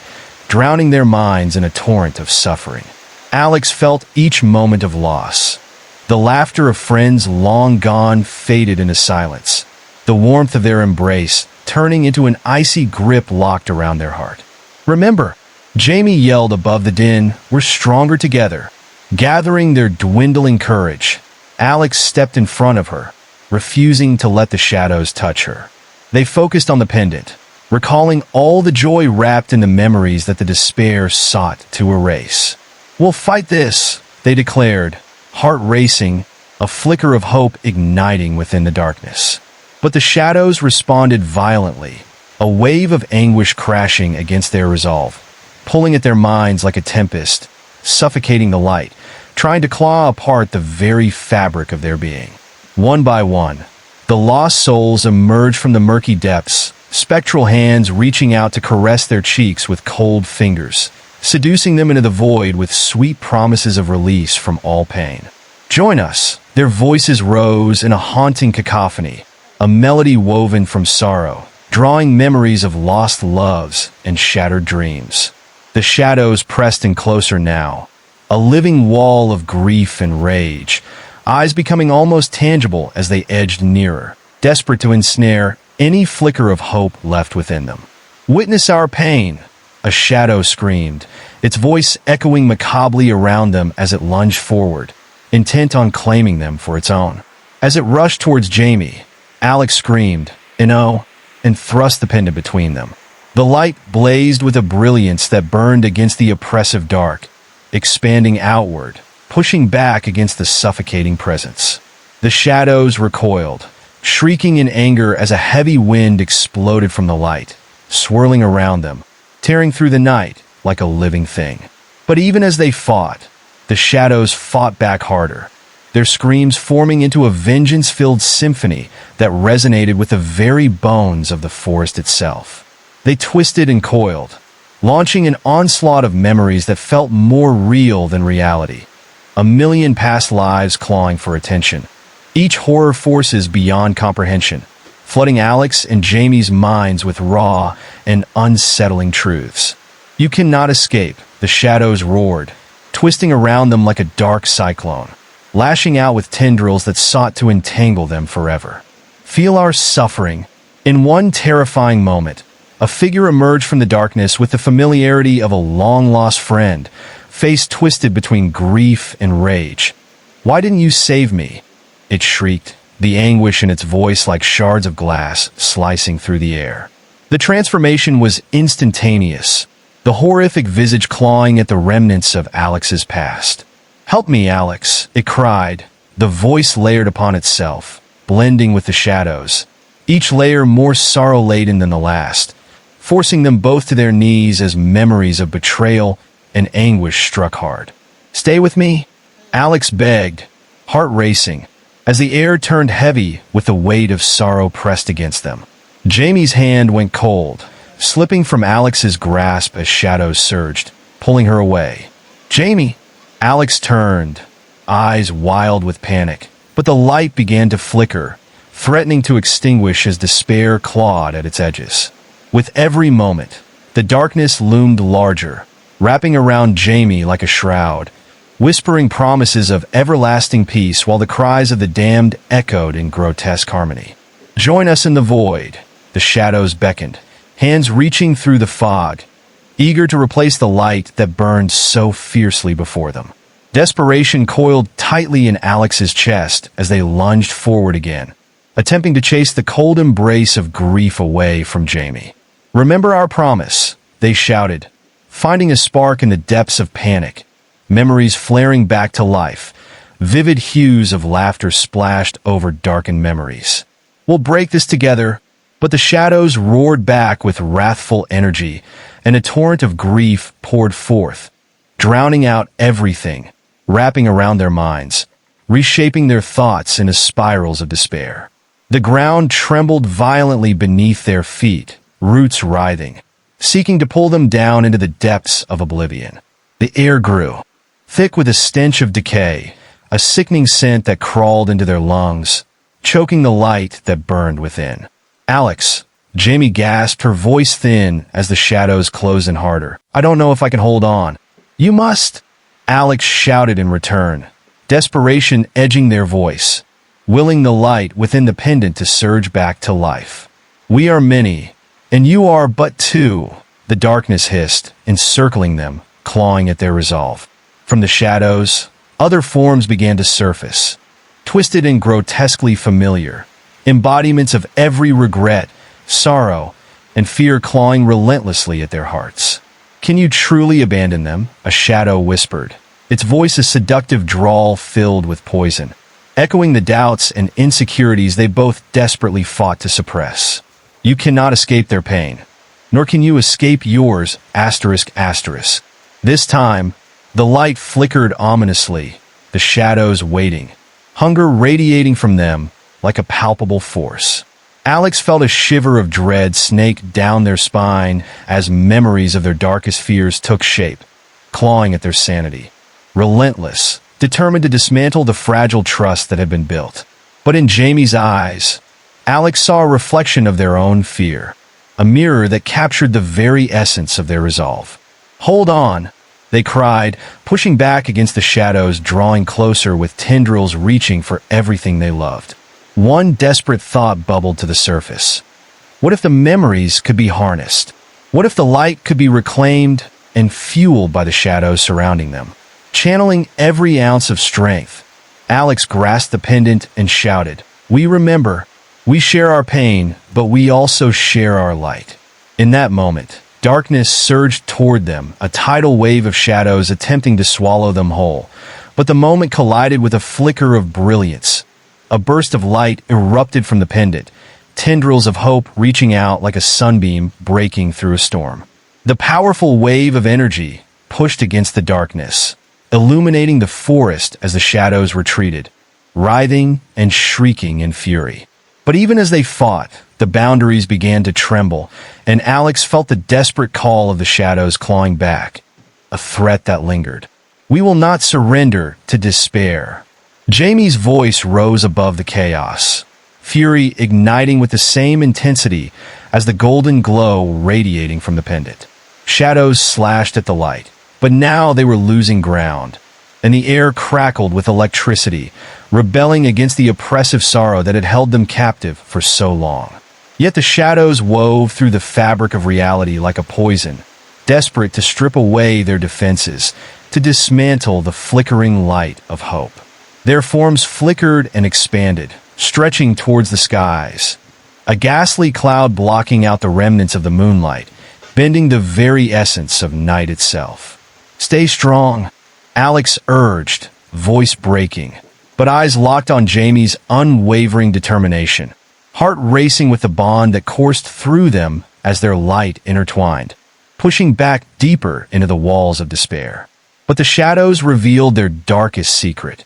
drowning their minds in a torrent of suffering. Alex felt each moment of loss. The laughter of friends long gone faded into silence, the warmth of their embrace turning into an icy grip locked around their heart. "Remember," Jamie yelled above the din, "we're stronger together." Gathering their dwindling courage, Alex stepped in front of her, refusing to let the shadows touch her. They focused on the pendant, recalling all the joy wrapped in the memories that the despair sought to erase. "We'll fight this," they declared, heart racing, a flicker of hope igniting within the darkness. But the shadows responded violently, a wave of anguish crashing against their resolve, pulling at their minds like a tempest, suffocating the light, trying to claw apart the very fabric of their being. One by one, the lost souls emerged from the murky depths, spectral hands reaching out to caress their cheeks with cold fingers, seducing them into the void with sweet promises of release from all pain. "Join us!" Their voices rose in a haunting cacophony, a melody woven from sorrow, drawing memories of lost loves and shattered dreams. The shadows pressed in closer now, a living wall of grief and rage, eyes becoming almost tangible as they edged nearer, desperate to ensnare any flicker of hope left within them. "Witness our pain," a shadow screamed, its voice echoing macabrely around them as it lunged forward, intent on claiming them for its own. As it rushed towards Jamie, Alex screamed, "No," and thrust the pendant between them. The light blazed with a brilliance that burned against the oppressive dark, expanding outward, pushing back against the suffocating presence. The shadows recoiled, shrieking in anger as a heavy wind exploded from the light, swirling around them, tearing through the night like a living thing. But even as they fought, the shadows fought back harder, their screams forming into a vengeance-filled symphony that resonated with the very bones of the forest itself. They twisted and coiled, launching an onslaught of memories that felt more real than reality. A million past lives clawing for attention, each horror forces beyond comprehension, flooding Alex and Jamie's minds with raw and unsettling truths. "You cannot escape," the shadows roared, twisting around them like a dark cyclone, lashing out with tendrils that sought to entangle them forever. "Feel our suffering." In one terrifying moment, a figure emerged from the darkness with the familiarity of a long-lost friend, face twisted between grief and rage. "Why didn't you save me?" it shrieked, the anguish in its voice like shards of glass slicing through the air. The transformation was instantaneous, the horrific visage clawing at the remnants of Alex's past. "Help me, Alex," it cried, the voice layered upon itself, blending with the shadows, each layer more sorrow-laden than the last, forcing them both to their knees as memories of betrayal and anguish struck hard. "Stay with me," Alex begged, heart racing, as the air turned heavy with the weight of sorrow pressed against them. Jamie's hand went cold, slipping from Alex's grasp as shadows surged, pulling her away. "Jamie!" Alex turned, eyes wild with panic, but the light began to flicker, threatening to extinguish as despair clawed at its edges. With every moment, the darkness loomed larger, wrapping around Jamie like a shroud, whispering promises of everlasting peace while the cries of the damned echoed in grotesque harmony. "Join us in the void," the shadows beckoned, hands reaching through the fog, eager to replace the light that burned so fiercely before them. Desperation coiled tightly in Alex's chest as they lunged forward again, attempting to chase the cold embrace of grief away from Jamie. "Remember our promise," they shouted, finding a spark in the depths of panic, memories flaring back to life, vivid hues of laughter splashed over darkened memories. "We'll break this together," but the shadows roared back with wrathful energy, and a torrent of grief poured forth, drowning out everything, wrapping around their minds, reshaping their thoughts into spirals of despair. The ground trembled violently beneath their feet, roots writhing, seeking to pull them down into the depths of oblivion. The air grew, thick with a stench of decay, a sickening scent that crawled into their lungs, choking the light that burned within. "Alex," Jamie gasped, her voice thin as the shadows closed in harder. "I don't know if I can hold on." "You must," Alex shouted in return, desperation edging their voice, willing the light within the pendant to surge back to life. "We are many, and you are but two," the darkness hissed, encircling them, clawing at their resolve. From the shadows, other forms began to surface, twisted and grotesquely familiar, embodiments of every regret, sorrow, and fear clawing relentlessly at their hearts. "Can you truly abandon them?" a shadow whispered, its voice a seductive drawl filled with poison, echoing the doubts and insecurities they both desperately fought to suppress. "You cannot escape their pain, nor can you escape yours, asterisk asterisk." This time, the light flickered ominously, the shadows waiting, hunger radiating from them like a palpable force. Alex felt a shiver of dread snake down their spine as memories of their darkest fears took shape, clawing at their sanity. Relentless, determined to dismantle the fragile trust that had been built. But in Jamie's eyes, Alex saw a reflection of their own fear, a mirror that captured the very essence of their resolve. Hold on, they cried, pushing back against the shadows, drawing closer with tendrils reaching for everything they loved. One desperate thought bubbled to the surface. What if the memories could be harnessed? What if the light could be reclaimed and fueled by the shadows surrounding them? Channeling every ounce of strength, Alex grasped the pendant and shouted, "We remember. We share our pain, but we also share our light." In that moment, darkness surged toward them, a tidal wave of shadows attempting to swallow them whole. But the moment collided with a flicker of brilliance. A burst of light erupted from the pendant, tendrils of hope reaching out like a sunbeam breaking through a storm. The powerful wave of energy pushed against the darkness, illuminating the forest as the shadows retreated, writhing and shrieking in fury. But even as they fought, the boundaries began to tremble, and Alex felt the desperate call of the shadows clawing back, a threat that lingered. "We will not surrender to despair." Jamie's voice rose above the chaos, fury igniting with the same intensity as the golden glow radiating from the pendant. Shadows slashed at the light, but now they were losing ground, and the air crackled with electricity, rebelling against the oppressive sorrow that had held them captive for so long. Yet the shadows wove through the fabric of reality like a poison, desperate to strip away their defenses, to dismantle the flickering light of hope. Their forms flickered and expanded, stretching towards the skies, a ghastly cloud blocking out the remnants of the moonlight, bending the very essence of night itself. "Stay strong," Alex urged, voice breaking, but eyes locked on Jamie's unwavering determination, heart racing with the bond that coursed through them as their light intertwined, pushing back deeper into the walls of despair. But the shadows revealed their darkest secret.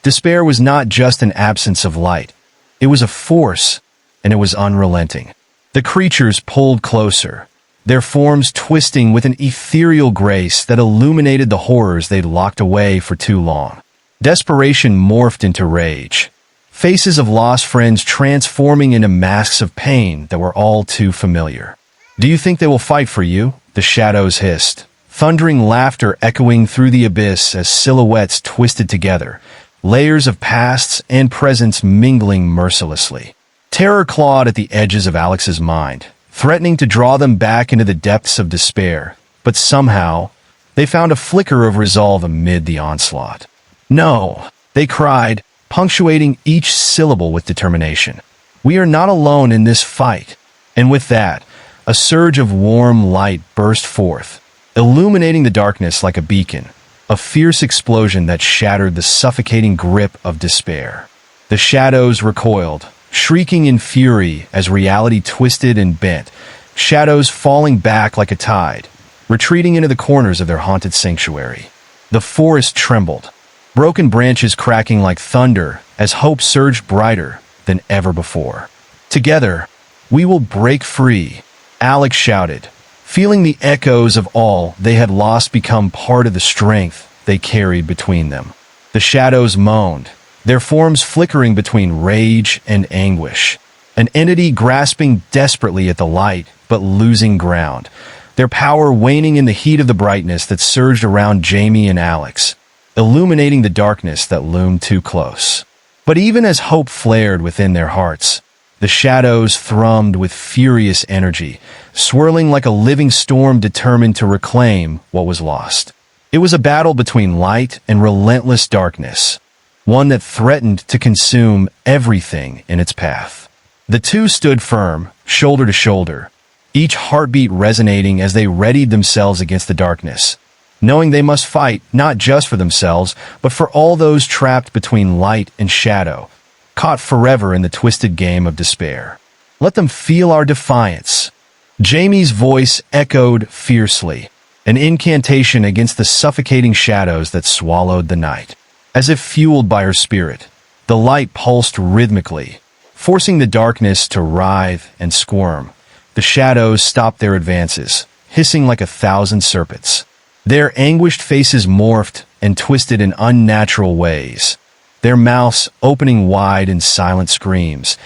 Despair was not just an absence of light. It was a force, and it was unrelenting. The creatures pulled closer, their forms twisting with an ethereal grace that illuminated the horrors they'd locked away for too long. Desperation morphed into rage, faces of lost friends transforming into masks of pain that were all too familiar. "Do you think they will fight for you?" the shadows hissed, thundering laughter echoing through the abyss as silhouettes twisted together, layers of pasts and presents mingling mercilessly. Terror clawed at the edges of Alex's mind, threatening to draw them back into the depths of despair, but somehow they found a flicker of resolve amid the onslaught. "No," they cried, punctuating each syllable with determination. "We are not alone in this fight." And with that, a surge of warm light burst forth, illuminating the darkness like a beacon, a fierce explosion that shattered the suffocating grip of despair. The shadows recoiled, shrieking in fury as reality twisted and bent, shadows falling back like a tide, retreating into the corners of their haunted sanctuary. The forest trembled, broken branches cracking like thunder as hope surged brighter than ever before. "Together, we will break free," Alex shouted, feeling the echoes of all they had lost become part of the strength they carried between them. The shadows moaned, their forms flickering between rage and anguish, an entity grasping desperately at the light but losing ground, their power waning in the heat of the brightness that surged around Jamie and Alex, illuminating the darkness that loomed too close. But even as hope flared within their hearts, the shadows thrummed with furious energy, swirling like a living storm determined to reclaim what was lost. It was a battle between light and relentless darkness, one that threatened to consume everything in its path. The two stood firm, shoulder to shoulder, each heartbeat resonating as they readied themselves against the darkness, knowing they must fight not just for themselves, but for all those trapped between light and shadow, caught forever in the twisted game of despair. "Let them feel our defiance." Jamie's voice echoed fiercely, an incantation against the suffocating shadows that swallowed the night. As if fueled by her spirit, the light pulsed rhythmically, forcing the darkness to writhe and squirm. The shadows stopped their advances, hissing like 1,000 serpents. Their anguished faces morphed and twisted in unnatural ways, their mouths opening wide in silent screams,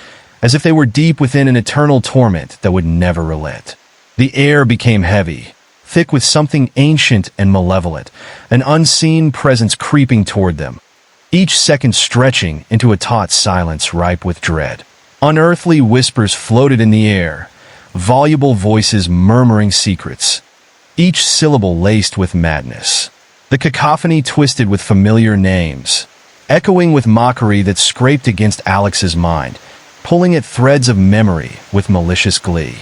as if they were deep within an eternal torment that would never relent. The air became heavy, thick with something ancient and malevolent, an unseen presence creeping toward them, each second stretching into a taut silence ripe with dread. Unearthly whispers floated in the air, voluble voices murmuring secrets, each syllable laced with madness. The cacophony twisted with familiar names, echoing with mockery that scraped against Alex's mind, pulling at threads of memory with malicious glee.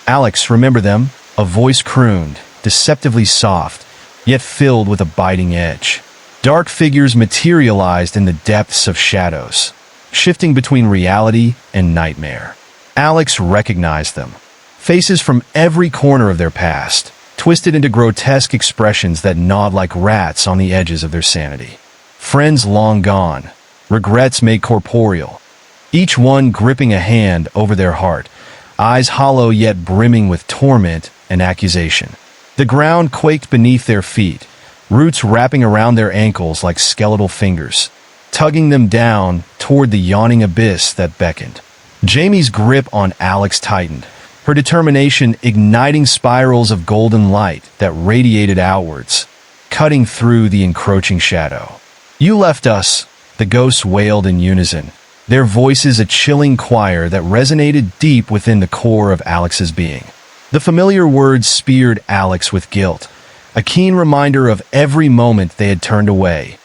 "Alex, remember them?" A voice crooned, deceptively soft, yet filled with a biting edge. Dark figures materialized in the depths of shadows, shifting between reality and nightmare. Alex recognized them. Faces from every corner of their past, twisted into grotesque expressions that gnawed like rats on the edges of their sanity. Friends long gone, regrets made corporeal, each one gripping a hand over their heart, eyes hollow yet brimming with torment and accusation. The ground quaked beneath their feet, roots wrapping around their ankles like skeletal fingers, tugging them down toward the yawning abyss that beckoned. Jamie's grip on Alex tightened, her determination igniting spirals of golden light that radiated outwards, cutting through the encroaching shadow. "You left us," the ghosts wailed in unison, their voices a chilling choir that resonated deep within the core of Alex's being. The familiar words speared Alex with guilt, a keen reminder of every moment they had turned away,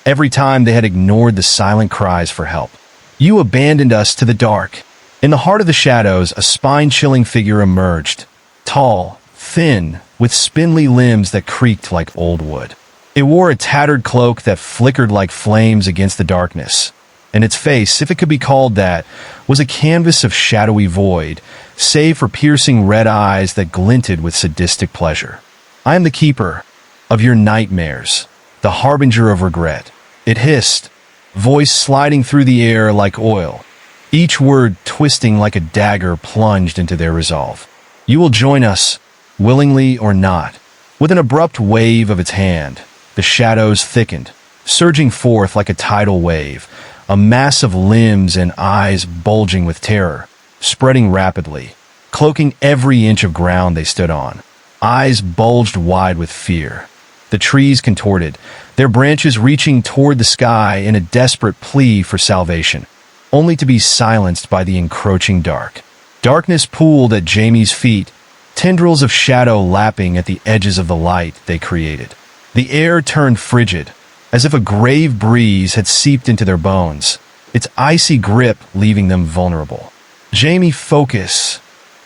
every time they had ignored the silent cries for help. "You abandoned us to the dark." In the heart of the shadows, a spine-chilling figure emerged, tall, thin, with spindly limbs that creaked like old wood. It wore a tattered cloak that flickered like flames against the darkness, and its face, if it could be called that, was a canvas of shadowy void, save for piercing red eyes that glinted with sadistic pleasure. "I am the keeper of your nightmares, the harbinger of regret," it hissed, voice sliding through the air like oil, each word twisting like a dagger plunged into their resolve. "You will join us, willingly or not." With an abrupt wave of its hand, the shadows thickened, surging forth like a tidal wave, a mass of limbs and eyes bulging with terror, spreading rapidly, cloaking every inch of ground they stood on. Eyes bulged wide with fear. The trees contorted, their branches reaching toward the sky in a desperate plea for salvation, only to be silenced by the encroaching dark. Darkness pooled at Jamie's feet, tendrils of shadow lapping at the edges of the light they created. The air turned frigid, as if a grave breeze had seeped into their bones, its icy grip leaving them vulnerable. "Jamie, focus,"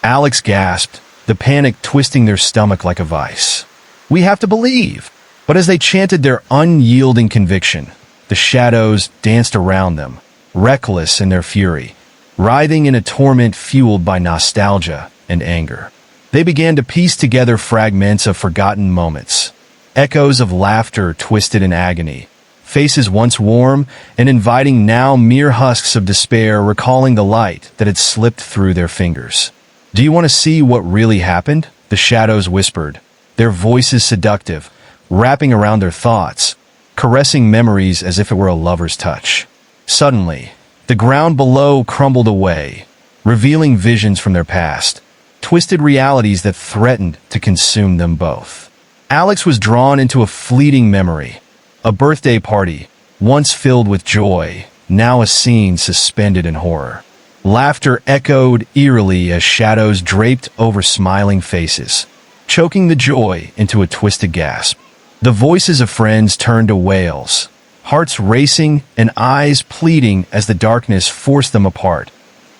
Alex gasped, the panic twisting their stomach like a vice. "We have to believe." But as they chanted their unyielding conviction, the shadows danced around them, reckless in their fury, writhing in a torment fueled by nostalgia and anger. They began to piece together fragments of forgotten moments, echoes of laughter twisted in agony, faces once warm and inviting now mere husks of despair recalling the light that had slipped through their fingers. "Do you want to see what really happened?" the shadows whispered, their voices seductive, wrapping around their thoughts, caressing memories as if it were a lover's touch. Suddenly, the ground below crumbled away, revealing visions from their past, twisted realities that threatened to consume them both. Alex was drawn into a fleeting memory, a birthday party, once filled with joy, now a scene suspended in horror. Laughter echoed eerily as shadows draped over smiling faces, choking the joy into a twisted gasp. The voices of friends turned to wails, hearts racing and eyes pleading as the darkness forced them apart,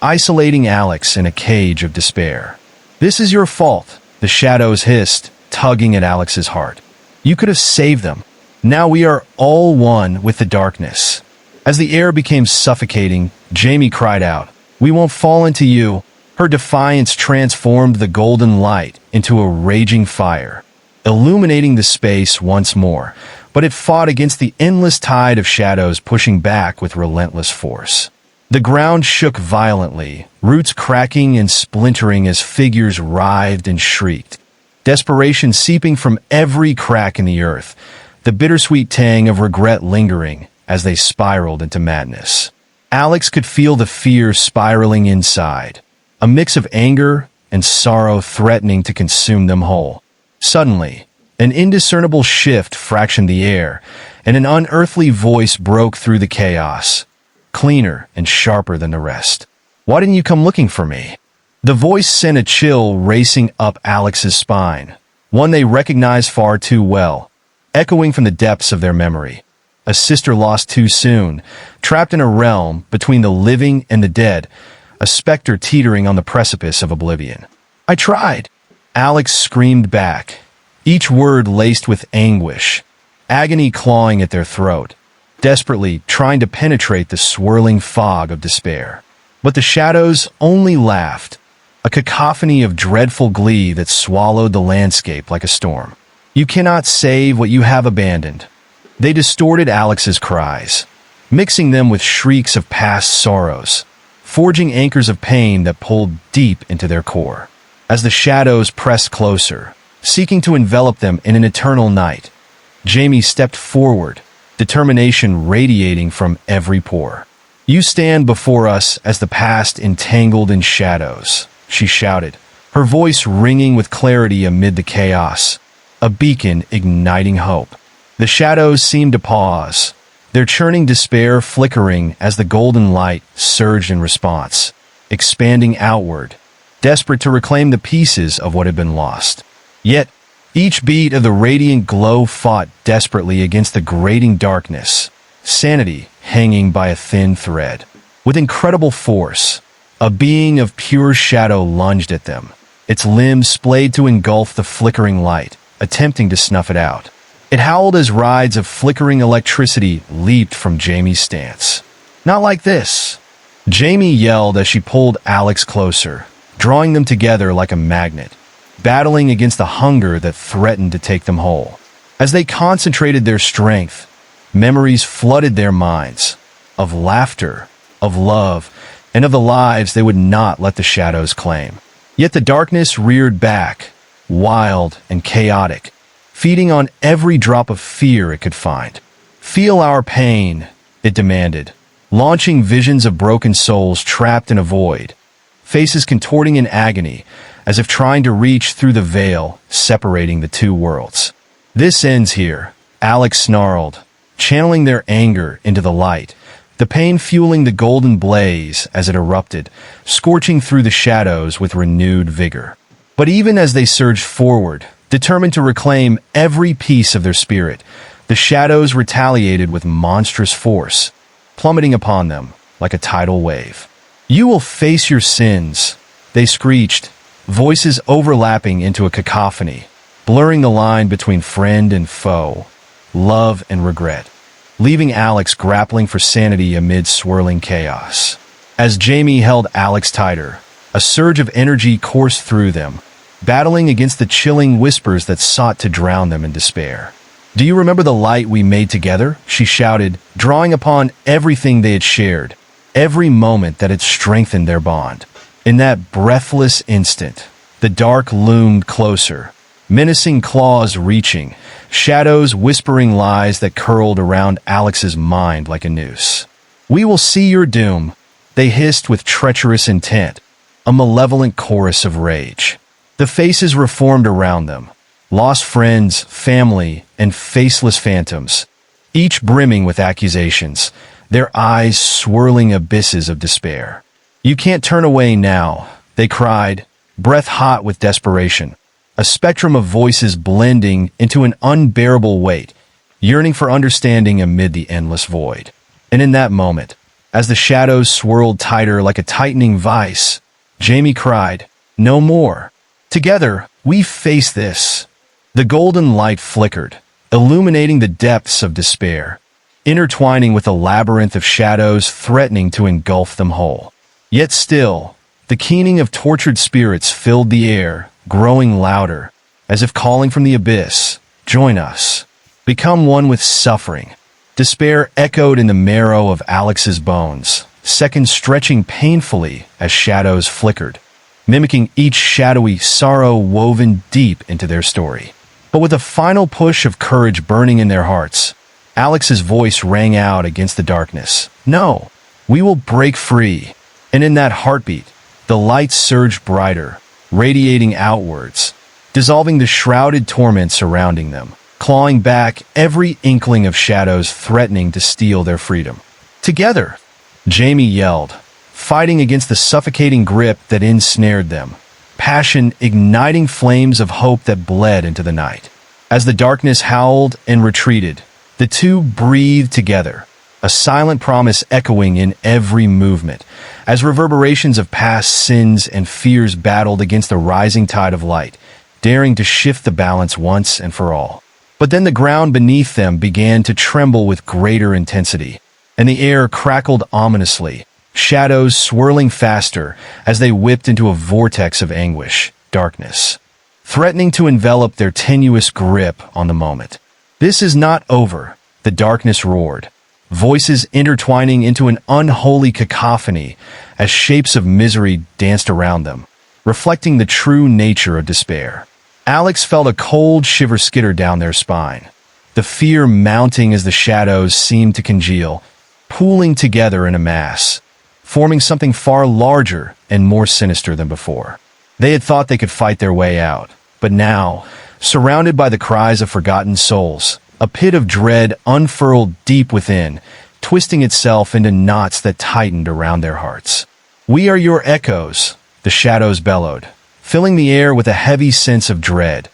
isolating Alex in a cage of despair. "This is your fault," the shadows hissed, tugging at Alex's heart. "You could have saved them. Now we are all one with the darkness." As the air became suffocating, Jamie cried out, "We won't fall into you." Her defiance transformed the golden light into a raging fire, illuminating the space once more, but it fought against the endless tide of shadows pushing back with relentless force. The ground shook violently, roots cracking and splintering as figures writhed and shrieked, desperation seeping from every crack in the earth, the bittersweet tang of regret lingering as they spiraled into madness. Alex could feel the fear spiraling inside, a mix of anger and sorrow threatening to consume them whole. Suddenly, an indiscernible shift fractioned the air, and an unearthly voice broke through the chaos, cleaner and sharper than the rest. "Why didn't you come looking for me?" The voice sent a chill racing up Alex's spine, one they recognized far too well, echoing from the depths of their memory. A sister lost too soon, trapped in a realm between the living and the dead, a specter teetering on the precipice of oblivion. "I tried," Alex screamed back, each word laced with anguish, agony clawing at their throat, desperately trying to penetrate the swirling fog of despair. But the shadows only laughed, a cacophony of dreadful glee that swallowed the landscape like a storm. "You cannot save what you have abandoned." They distorted Alex's cries, mixing them with shrieks of past sorrows, forging anchors of pain that pulled deep into their core. As the shadows pressed closer, seeking to envelop them in an eternal night, Jamie stepped forward, determination radiating from every pore. "You stand before us as the past entangled in shadows," she shouted, her voice ringing with clarity amid the chaos, a beacon igniting hope. The shadows seemed to pause, their churning despair flickering as the golden light surged in response, expanding outward, desperate to reclaim the pieces of what had been lost. Yet, each beat of the radiant glow fought desperately against the grating darkness, sanity hanging by a thin thread. With incredible force, a being of pure shadow lunged at them, its limbs splayed to engulf the flickering light, attempting to snuff it out. It howled as rides of flickering electricity leaped from Jamie's stance. "Not like this!" Jamie yelled as she pulled Alex closer, drawing them together like a magnet, battling against the hunger that threatened to take them whole. As they concentrated their strength, memories flooded their minds, of laughter, of love, and of the lives they would not let the shadows claim. Yet the darkness reared back, wild and chaotic, feeding on every drop of fear it could find. "Feel our pain," it demanded, launching visions of broken souls trapped in a void, faces contorting in agony, as if trying to reach through the veil separating the two worlds. "This ends here," Alex snarled, channeling their anger into the light, the pain fueling the golden blaze as it erupted, scorching through the shadows with renewed vigor. But even as they surged forward, determined to reclaim every piece of their spirit, the shadows retaliated with monstrous force, plummeting upon them like a tidal wave. "You will face your sins," they screeched, voices overlapping into a cacophony, blurring the line between friend and foe, love and regret, leaving Alex grappling for sanity amid swirling chaos. As Jamie held Alex tighter, a surge of energy coursed through them, battling against the chilling whispers that sought to drown them in despair. "Do you remember the light we made together?" she shouted, drawing upon everything they had shared, every moment that had strengthened their bond. In that breathless instant, the dark loomed closer, menacing claws reaching, shadows whispering lies that curled around Alex's mind like a noose. "We will see your doom," they hissed with treacherous intent, a malevolent chorus of rage. The faces reformed around them, lost friends, family, and faceless phantoms, each brimming with accusations, their eyes swirling abysses of despair. "You can't turn away now," they cried, breath hot with desperation, a spectrum of voices blending into an unbearable weight, yearning for understanding amid the endless void. And in that moment, as the shadows swirled tighter like a tightening vice, Jamie cried, "No more. Together, we face this." The golden light flickered, illuminating the depths of despair, intertwining with a labyrinth of shadows threatening to engulf them whole. Yet still, the keening of tortured spirits filled the air, growing louder, as if calling from the abyss, "Join us. Become one with suffering." Despair echoed in the marrow of Alex's bones, seconds stretching painfully as shadows flickered, mimicking each shadowy sorrow woven deep into their story. But with a final push of courage burning in their hearts, Alex's voice rang out against the darkness. "No, we will break free." And in that heartbeat, the light surged brighter, radiating outwards, dissolving the shrouded torment surrounding them, clawing back every inkling of shadows threatening to steal their freedom. Together, Jamie yelled, fighting against the suffocating grip that ensnared them, passion igniting flames of hope that bled into the night. As the darkness howled and retreated, the two breathed together, a silent promise echoing in every movement, as reverberations of past sins and fears battled against the rising tide of light, daring to shift the balance once and for all. But then the ground beneath them began to tremble with greater intensity, and the air crackled ominously, shadows swirling faster as they whipped into a vortex of anguish, darkness, threatening to envelop their tenuous grip on the moment. "This is not over," the darkness roared, voices intertwining into an unholy cacophony as shapes of misery danced around them, reflecting the true nature of despair. Alex felt a cold shiver skitter down their spine, the fear mounting as the shadows seemed to congeal, pooling together in a mass, forming something far larger and more sinister than before. They had thought they could fight their way out, but now, surrounded by the cries of forgotten souls, a pit of dread unfurled deep within, twisting itself into knots that tightened around their hearts. "We are your echoes," the shadows bellowed, filling the air with a heavy sense of dread,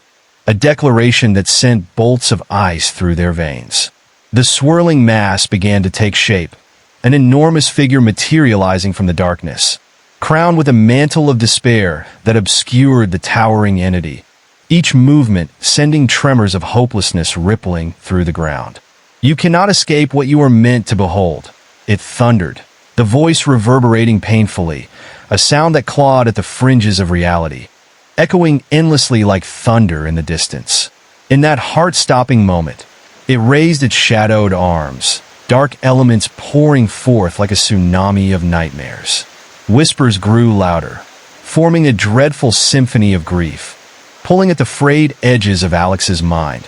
a declaration that sent bolts of ice through their veins. The swirling mass began to take shape, an enormous figure materializing from the darkness, crowned with a mantle of despair that obscured the towering entity, each movement sending tremors of hopelessness rippling through the ground. "You cannot escape what you are meant to behold," it thundered, the voice reverberating painfully, a sound that clawed at the fringes of reality, echoing endlessly like thunder in the distance. In that heart-stopping moment, it raised its shadowed arms, dark elements pouring forth like a tsunami of nightmares. Whispers grew louder, forming a dreadful symphony of grief, pulling at the frayed edges of Alex's mind,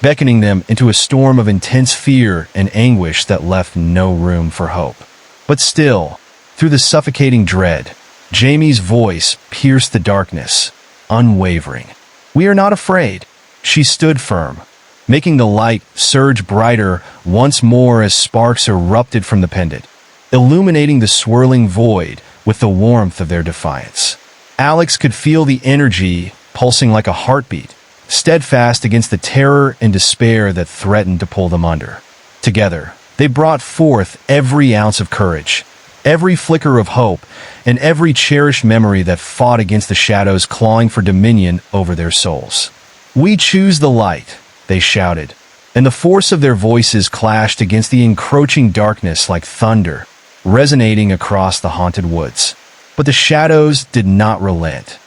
beckoning them into a storm of intense fear and anguish that left no room for hope. But still, through the suffocating dread, Jamie's voice pierced the darkness, unwavering. "We are not afraid." She stood firm, making the light surge brighter once more as sparks erupted from the pendant, illuminating the swirling void with the warmth of their defiance. Alex could feel the energy pulsing like a heartbeat, steadfast against the terror and despair that threatened to pull them under. Together, they brought forth every ounce of courage, every flicker of hope, and every cherished memory that fought against the shadows clawing for dominion over their souls. "We choose the light," they shouted, and the force of their voices clashed against the encroaching darkness like thunder, resonating across the haunted woods. But the shadows did not relent.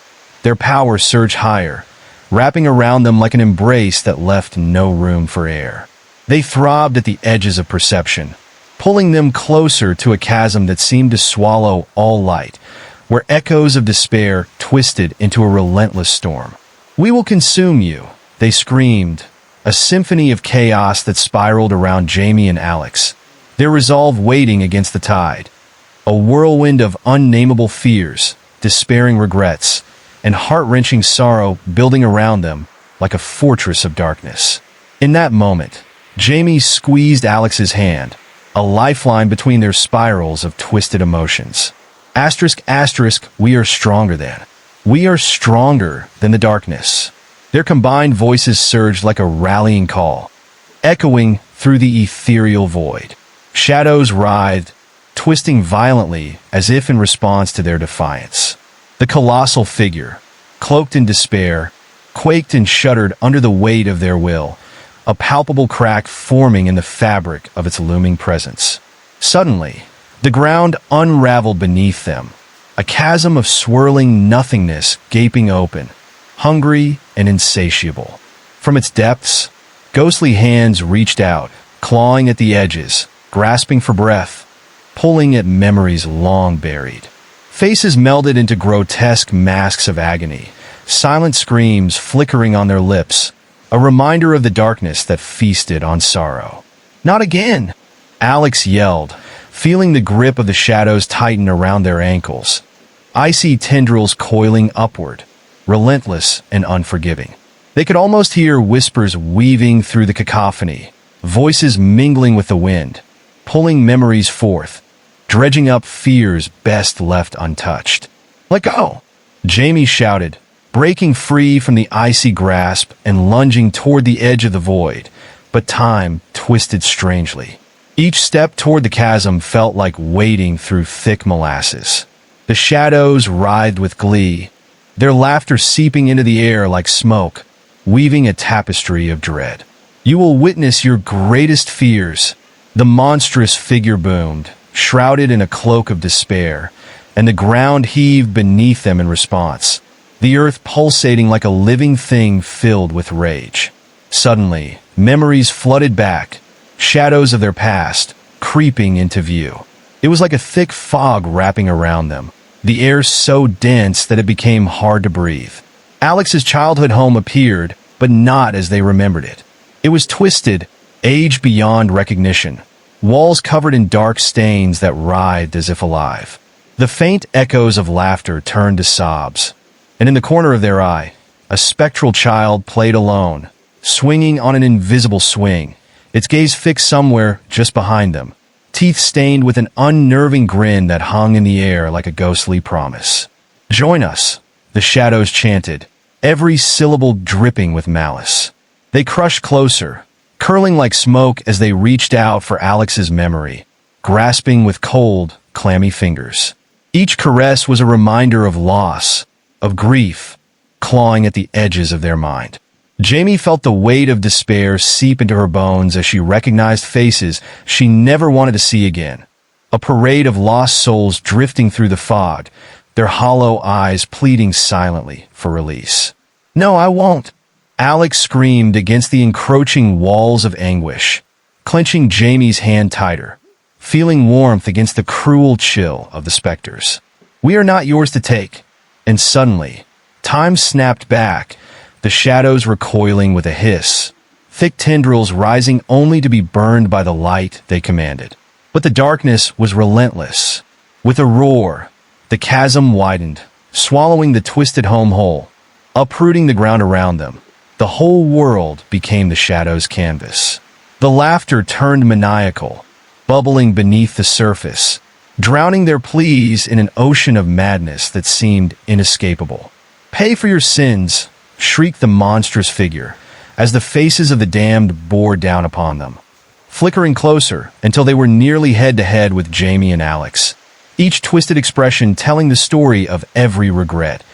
Their power surged higher, wrapping around them like an embrace that left no room for air. They throbbed at the edges of perception, pulling them closer to a chasm that seemed to swallow all light, where echoes of despair twisted into a relentless storm. "We will consume you," they screamed, a symphony of chaos that spiraled around Jamie and Alex, their resolve waiting against the tide, a whirlwind of unnameable fears, despairing regrets, and heart-wrenching sorrow building around them like a fortress of darkness. In that moment, Jamie squeezed Alex's hand, a lifeline between their spirals of twisted emotions. Asterisk, asterisk, we are stronger than. We are stronger than the darkness. Their combined voices surged like a rallying call, echoing through the ethereal void. Shadows writhed, twisting violently as if in response to their defiance. The colossal figure, cloaked in despair, quaked and shuddered under the weight of their will, a palpable crack forming in the fabric of its looming presence. Suddenly, the ground unraveled beneath them, a chasm of swirling nothingness gaping open, hungry and insatiable. From its depths, ghostly hands reached out, clawing at the edges, grasping for breath, pulling at memories long buried. Faces melded into grotesque masks of agony, silent screams flickering on their lips, a reminder of the darkness that feasted on sorrow. "Not again!" Alex yelled, feeling the grip of the shadows tighten around their ankles, icy tendrils coiling upward, relentless and unforgiving. They could almost hear whispers weaving through the cacophony, voices mingling with the wind, pulling memories forth, dredging up fears best left untouched. "Let go!" Jamie shouted, breaking free from the icy grasp and lunging toward the edge of the void, but time twisted strangely. Each step toward the chasm felt like wading through thick molasses. The shadows writhed with glee, their laughter seeping into the air like smoke, weaving a tapestry of dread. "You will witness your greatest fears," the monstrous figure boomed, shrouded in a cloak of despair, and the ground heaved beneath them in response, the earth pulsating like a living thing filled with rage. Suddenly, memories flooded back, shadows of their past, creeping into view. It was like a thick fog wrapping around them, the air so dense that it became hard to breathe. Alex's childhood home appeared, but not as they remembered it. It was twisted, aged beyond recognition, walls covered in dark stains that writhed as if alive. The faint echoes of laughter turned to sobs, and in the corner of their eye, a spectral child played alone, swinging on an invisible swing, its gaze fixed somewhere just behind them, teeth stained with an unnerving grin that hung in the air like a ghostly promise. "Join us," the shadows chanted, every syllable dripping with malice. They crushed closer, curling like smoke as they reached out for Alex's memory, grasping with cold, clammy fingers. Each caress was a reminder of loss, of grief, clawing at the edges of their mind. Jamie felt the weight of despair seep into her bones as she recognized faces she never wanted to see again. A parade of lost souls drifting through the fog, their hollow eyes pleading silently for release. "No, I won't," Alex screamed against the encroaching walls of anguish, clenching Jamie's hand tighter, feeling warmth against the cruel chill of the specters. "We are not yours to take." And suddenly, time snapped back, the shadows recoiling with a hiss, thick tendrils rising only to be burned by the light they commanded. But the darkness was relentless. With a roar, the chasm widened, swallowing the twisted home whole, uprooting the ground around them. The whole world became the shadow's canvas. The laughter turned maniacal, bubbling beneath the surface, drowning their pleas in an ocean of madness that seemed inescapable. "Pay for your sins," shrieked the monstrous figure, as the faces of the damned bore down upon them, flickering closer until they were nearly head-to-head with Jamie and Alex, each twisted expression telling the story of every regret.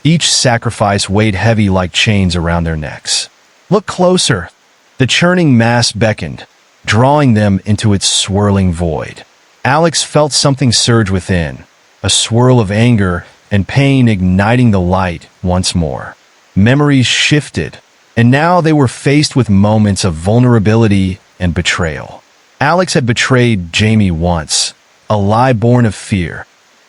Each sacrifice weighed heavy like chains around their necks. "Look closer." The churning mass beckoned, drawing them into its swirling void. Alex felt something surge within, a swirl of anger and pain igniting the light once more. Memories shifted, and now they were faced with moments of vulnerability and betrayal. Alex had betrayed Jamie once, a lie born of fear,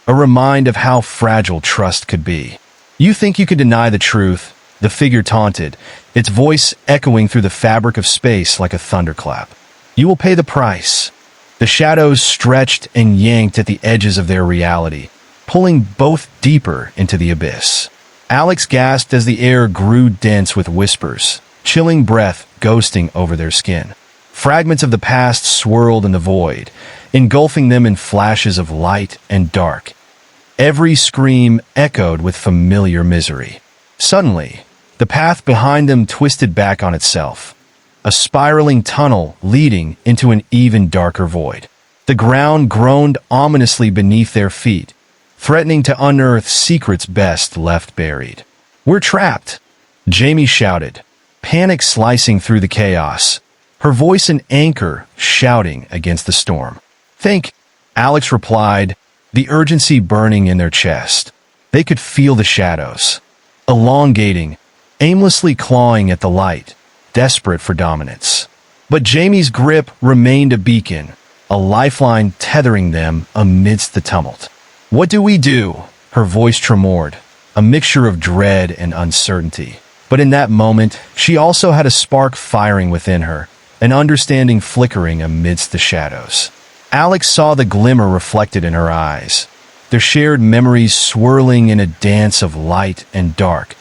a reminder of how fragile trust could be. "You think you can deny the truth?" the figure taunted, its voice echoing through the fabric of space like a thunderclap. "You will pay the price." The shadows stretched and yanked at the edges of their reality, pulling both deeper into the abyss. Alex gasped as the air grew dense with whispers, chilling breath ghosting over their skin. Fragments of the past swirled in the void, engulfing them in flashes of light and dark. Every scream echoed with familiar misery. Suddenly, the path behind them twisted back on itself, a spiraling tunnel leading into an even darker void. The ground groaned ominously beneath their feet, threatening to unearth secrets best left buried. "We're trapped," Jamie shouted, panic slicing through the chaos, her voice an anchor shouting against the storm. "Think," Alex replied, the urgency burning in their chest. They could feel the shadows, elongating, aimlessly clawing at the light, desperate for dominance. But Jamie's grip remained a beacon, a lifeline tethering them amidst the tumult. "What do we do?" Her voice tremored, a mixture of dread and uncertainty. But in that moment, she also had a spark firing within her, an understanding flickering amidst the shadows. Alex saw the glimmer reflected in her eyes, their shared memories swirling in a dance of light and dark,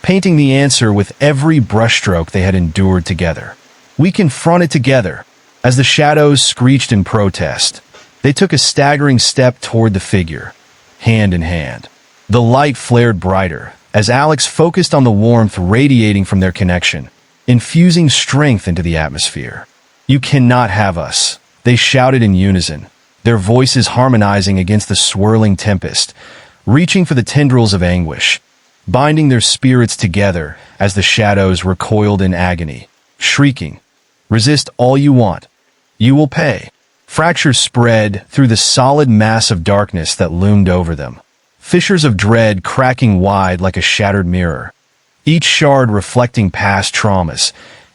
painting the answer with every brushstroke they had endured together. We confront it together. As the shadows screeched in protest, they took a staggering step toward the figure, hand in hand. The light flared brighter as Alex focused on the warmth radiating from their connection, infusing strength into the atmosphere. "You cannot have us," they shouted in unison, their voices harmonizing against the swirling tempest, reaching for the tendrils of anguish, binding their spirits together as the shadows recoiled in agony, shrieking, "Resist all you want. You will pay." Fractures spread through the solid mass of darkness that loomed over them, fissures of dread cracking wide like a shattered mirror, each shard reflecting past traumas,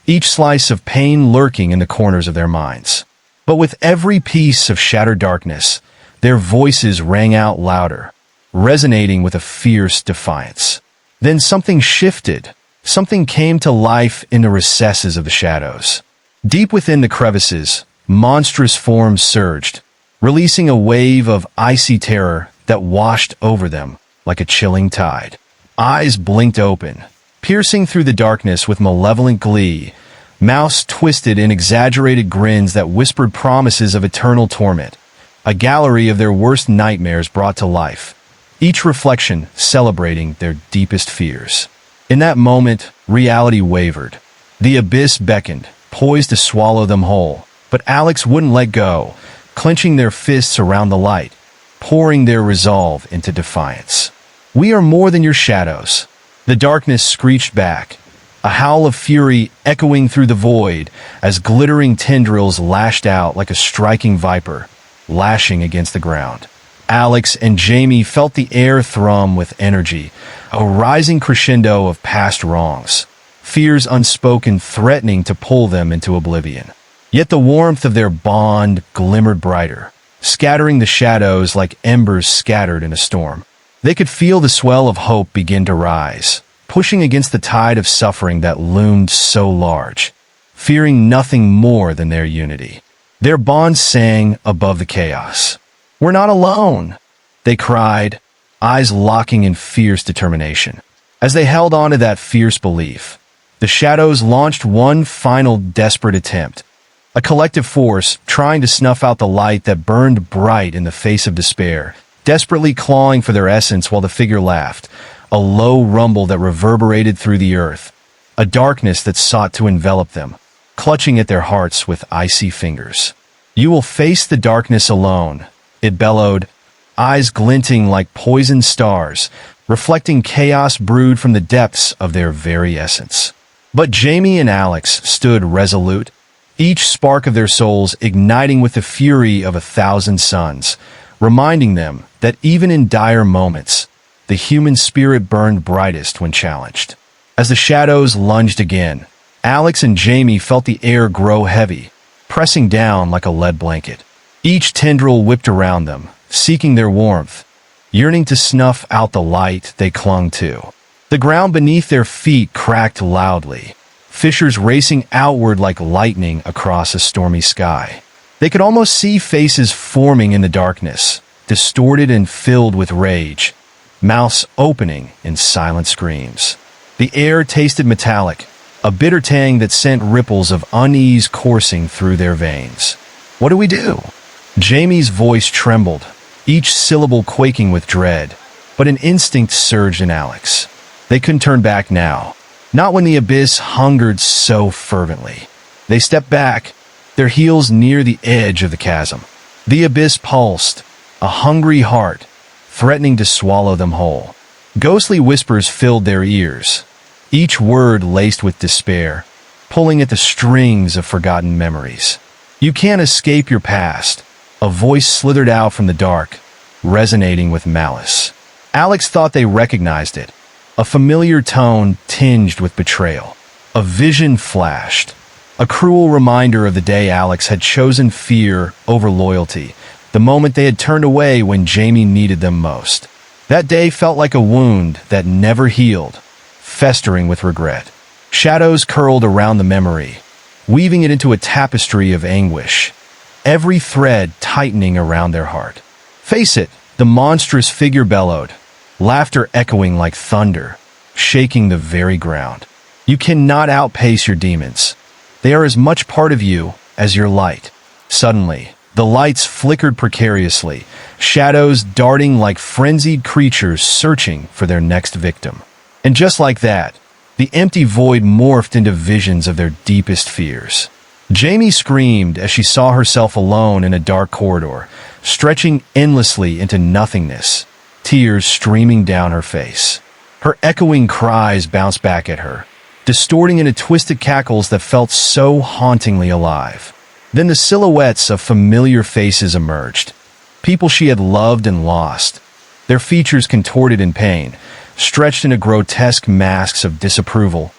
each slice of pain lurking in the corners of their minds. But with every piece of shattered darkness, their voices rang out louder, resonating with a fierce defiance. Then something shifted. Something came to life in the recesses of the shadows. Deep within the crevices, monstrous forms surged, releasing a wave of icy terror that washed over them like a chilling tide. Eyes blinked open, piercing through the darkness with malevolent glee, mouths twisted in exaggerated grins that whispered promises of eternal torment, a gallery of their worst nightmares brought to life, each reflection celebrating their deepest fears. In that moment, reality wavered. The abyss beckoned, poised to swallow them whole, but Alex wouldn't let go, clenching their fists around the light, pouring their resolve into defiance. "We are more than your shadows." The darkness screeched back, a howl of fury echoing through the void as glittering tendrils lashed out like a striking viper, lashing against the ground. Alex and Jamie felt the air thrum with energy, a rising crescendo of past wrongs, fears unspoken threatening to pull them into oblivion. Yet the warmth of their bond glimmered brighter, scattering the shadows like embers scattered in a storm. They could feel the swell of hope begin to rise, pushing against the tide of suffering that loomed so large, fearing nothing more than their unity. Their bond sang above the chaos. "We're not alone," they cried, eyes locking in fierce determination. As they held on to that fierce belief, the shadows launched one final desperate attempt, a collective force trying to snuff out the light that burned bright in the face of despair, desperately clawing for their essence while the figure laughed, a low rumble that reverberated through the earth, a darkness that sought to envelop them, clutching at their hearts with icy fingers. "You will face the darkness alone," it bellowed, eyes glinting like poisoned stars, reflecting chaos brewed from the depths of their very essence. But Jamie and Alex stood resolute, each spark of their souls igniting with the fury of 1,000 suns, reminding them that even in dire moments, the human spirit burned brightest when challenged. As the shadows lunged again, Alex and Jamie felt the air grow heavy, pressing down like a lead blanket. Each tendril whipped around them, seeking their warmth, yearning to snuff out the light they clung to. The ground beneath their feet cracked loudly, fissures racing outward like lightning across a stormy sky. They could almost see faces forming in the darkness, distorted and filled with rage, mouths opening in silent screams. The air tasted metallic, a bitter tang that sent ripples of unease coursing through their veins. "What do we do?" Jamie's voice trembled, each syllable quaking with dread, but an instinct surged in Alex. They couldn't turn back now, not when the abyss hungered so fervently. They stepped back, their heels near the edge of the chasm. The abyss pulsed, a hungry heart, threatening to swallow them whole. Ghostly whispers filled their ears, each word laced with despair, pulling at the strings of forgotten memories. "You can't escape your past," a voice slithered out from the dark, resonating with malice. Alex thought they recognized it, a familiar tone tinged with betrayal. A vision flashed, a cruel reminder of the day Alex had chosen fear over loyalty, the moment they had turned away when Jamie needed them most. That day felt like a wound that never healed, festering with regret. Shadows curled around the memory, weaving it into a tapestry of anguish, every thread tightening around their heart. "Face it," the monstrous figure bellowed, laughter echoing like thunder, shaking the very ground. You cannot outpace your demons. They are as much part of you as your light. Suddenly, the lights flickered precariously, shadows darting like frenzied creatures searching for their next victim. And just like that, the empty void morphed into visions of their deepest fears. Jamie screamed as she saw herself alone in a dark corridor, stretching endlessly into nothingness, tears streaming down her face. Her echoing cries bounced back at her, distorting into twisted cackles that felt so hauntingly alive. Then the silhouettes of familiar faces emerged, people she had loved and lost, their features contorted in pain, stretched into grotesque masks of disapproval,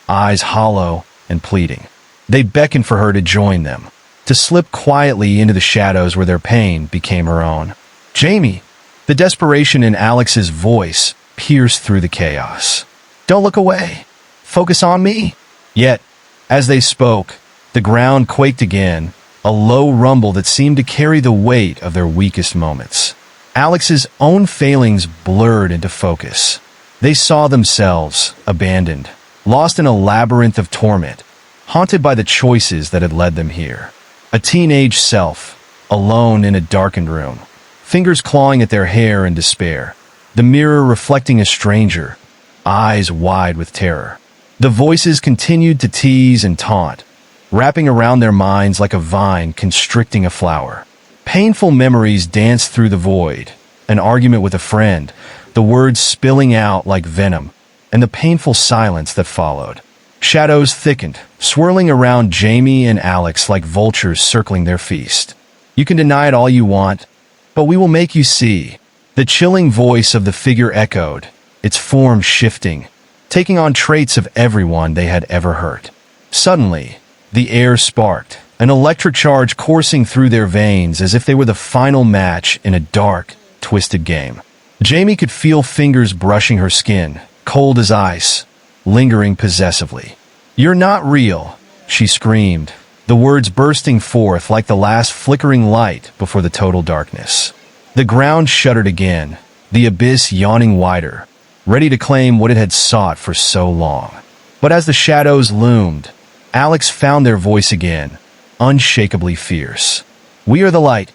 eyes hollow and pleading. They beckoned for her to join them, to slip quietly into the shadows where their pain became her own. "Jamie!" The desperation in Alex's voice pierced through the chaos. "Don't look away. Focus on me." Yet, as they spoke, the ground quaked again, a low rumble that seemed to carry the weight of their weakest moments. Alex's own failings blurred into focus. They saw themselves, abandoned, lost in a labyrinth of torment, haunted by the choices that had led them here. A teenage self, alone in a darkened room, fingers clawing at their hair in despair, the mirror reflecting a stranger, eyes wide with terror. The voices continued to tease and taunt, wrapping around their minds like a vine constricting a flower. Painful memories danced through the void, an argument with a friend, the words spilling out like venom, and the painful silence that followed. Shadows thickened, swirling around Jamie and Alex like vultures circling their feast. "You can deny it all you want, but we will make you see." The chilling voice of the figure echoed, its form shifting, taking on traits of everyone they had ever hurt. Suddenly, the air sparked, an electric charge coursing through their veins as if they were the final match in a dark, twisted game. Jamie could feel fingers brushing her skin, cold as ice, lingering possessively. "You're not real," she screamed, the words bursting forth like the last flickering light before the total darkness. The ground shuddered again, the abyss yawning wider, ready to claim what it had sought for so long. But as the shadows loomed, Alex found their voice again, unshakably fierce. "We are the light.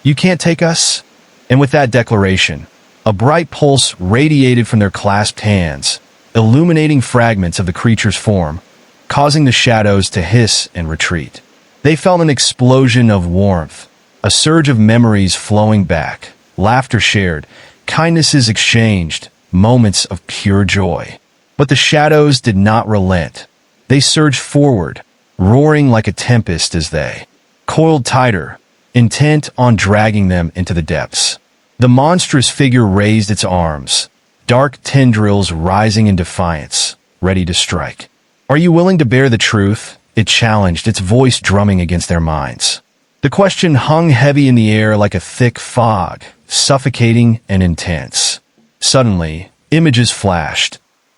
You can't take us?" And with that declaration, a bright pulse radiated from their clasped hands, illuminating fragments of the creature's form, causing the shadows to hiss and retreat. They felt an explosion of warmth, a surge of memories flowing back, laughter shared, kindnesses exchanged, moments of pure joy. But the shadows did not relent. They surged forward, roaring like a tempest as they coiled tighter, intent on dragging them into the depths. The monstrous figure raised its arms, dark tendrils rising in defiance, ready to strike. "Are you willing to bear the truth?" it challenged, its voice drumming against their minds. The question hung heavy in the air like a thick fog, suffocating and intense. Suddenly, images flashed,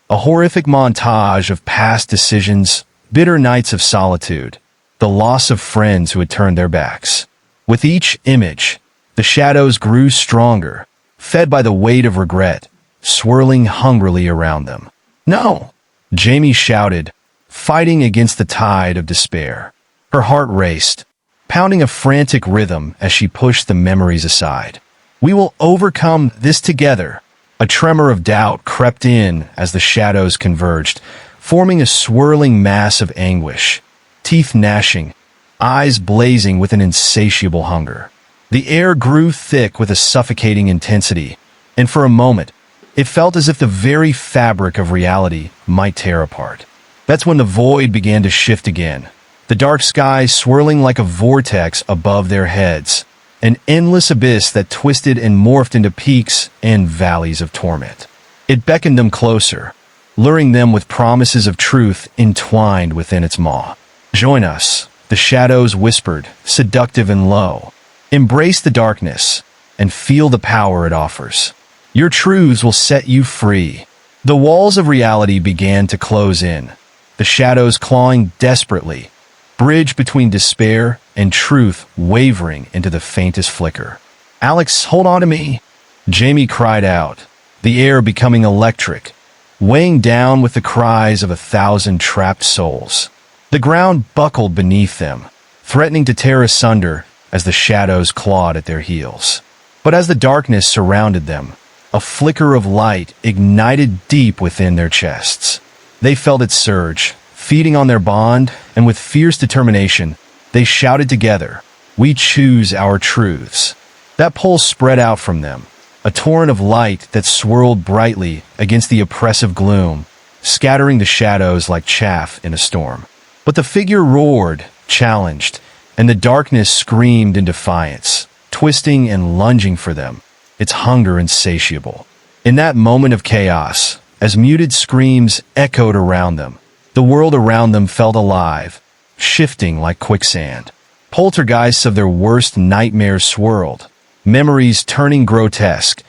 a horrific montage of past decisions, bitter nights of solitude, the loss of friends who had turned their backs. With each image, the shadows grew stronger, fed by the weight of regret, swirling hungrily around them. "No!" Jamie shouted, fighting against the tide of despair. Her heart raced, pounding a frantic rhythm as she pushed the memories aside. "We will overcome this together." A tremor of doubt crept in as the shadows converged, forming a swirling mass of anguish, teeth gnashing, eyes blazing with an insatiable hunger. The air grew thick with a suffocating intensity, and for a moment, it felt as if the very fabric of reality might tear apart. That's when the void began to shift again, the dark sky swirling like a vortex above their heads, an endless abyss that twisted and morphed into peaks and valleys of torment. It beckoned them closer, luring them with promises of truth entwined within its maw. "Join us," the shadows whispered, seductive and low. "Embrace the darkness and feel the power it offers. Your truths will set you free." The walls of reality began to close in, the shadows clawing desperately, bridge between despair and truth wavering into the faintest flicker. "Alex, hold on to me," Jamie cried out, the air becoming electric, weighing down with the cries of 1,000 trapped souls. The ground buckled beneath them, threatening to tear asunder as the shadows clawed at their heels. But as the darkness surrounded them, a flicker of light ignited deep within their chests. They felt it surge, feeding on their bond, and with fierce determination, they shouted together, "We choose our truths." That pulse spread out from them, a torrent of light that swirled brightly against the oppressive gloom, scattering the shadows like chaff in a storm. But the figure roared, challenged, and the darkness screamed in defiance, twisting and lunging for them, its hunger insatiable. In that moment of chaos, as muted screams echoed around them, the world around them felt alive, shifting like quicksand. Poltergeists of their worst nightmares swirled, memories turning grotesque,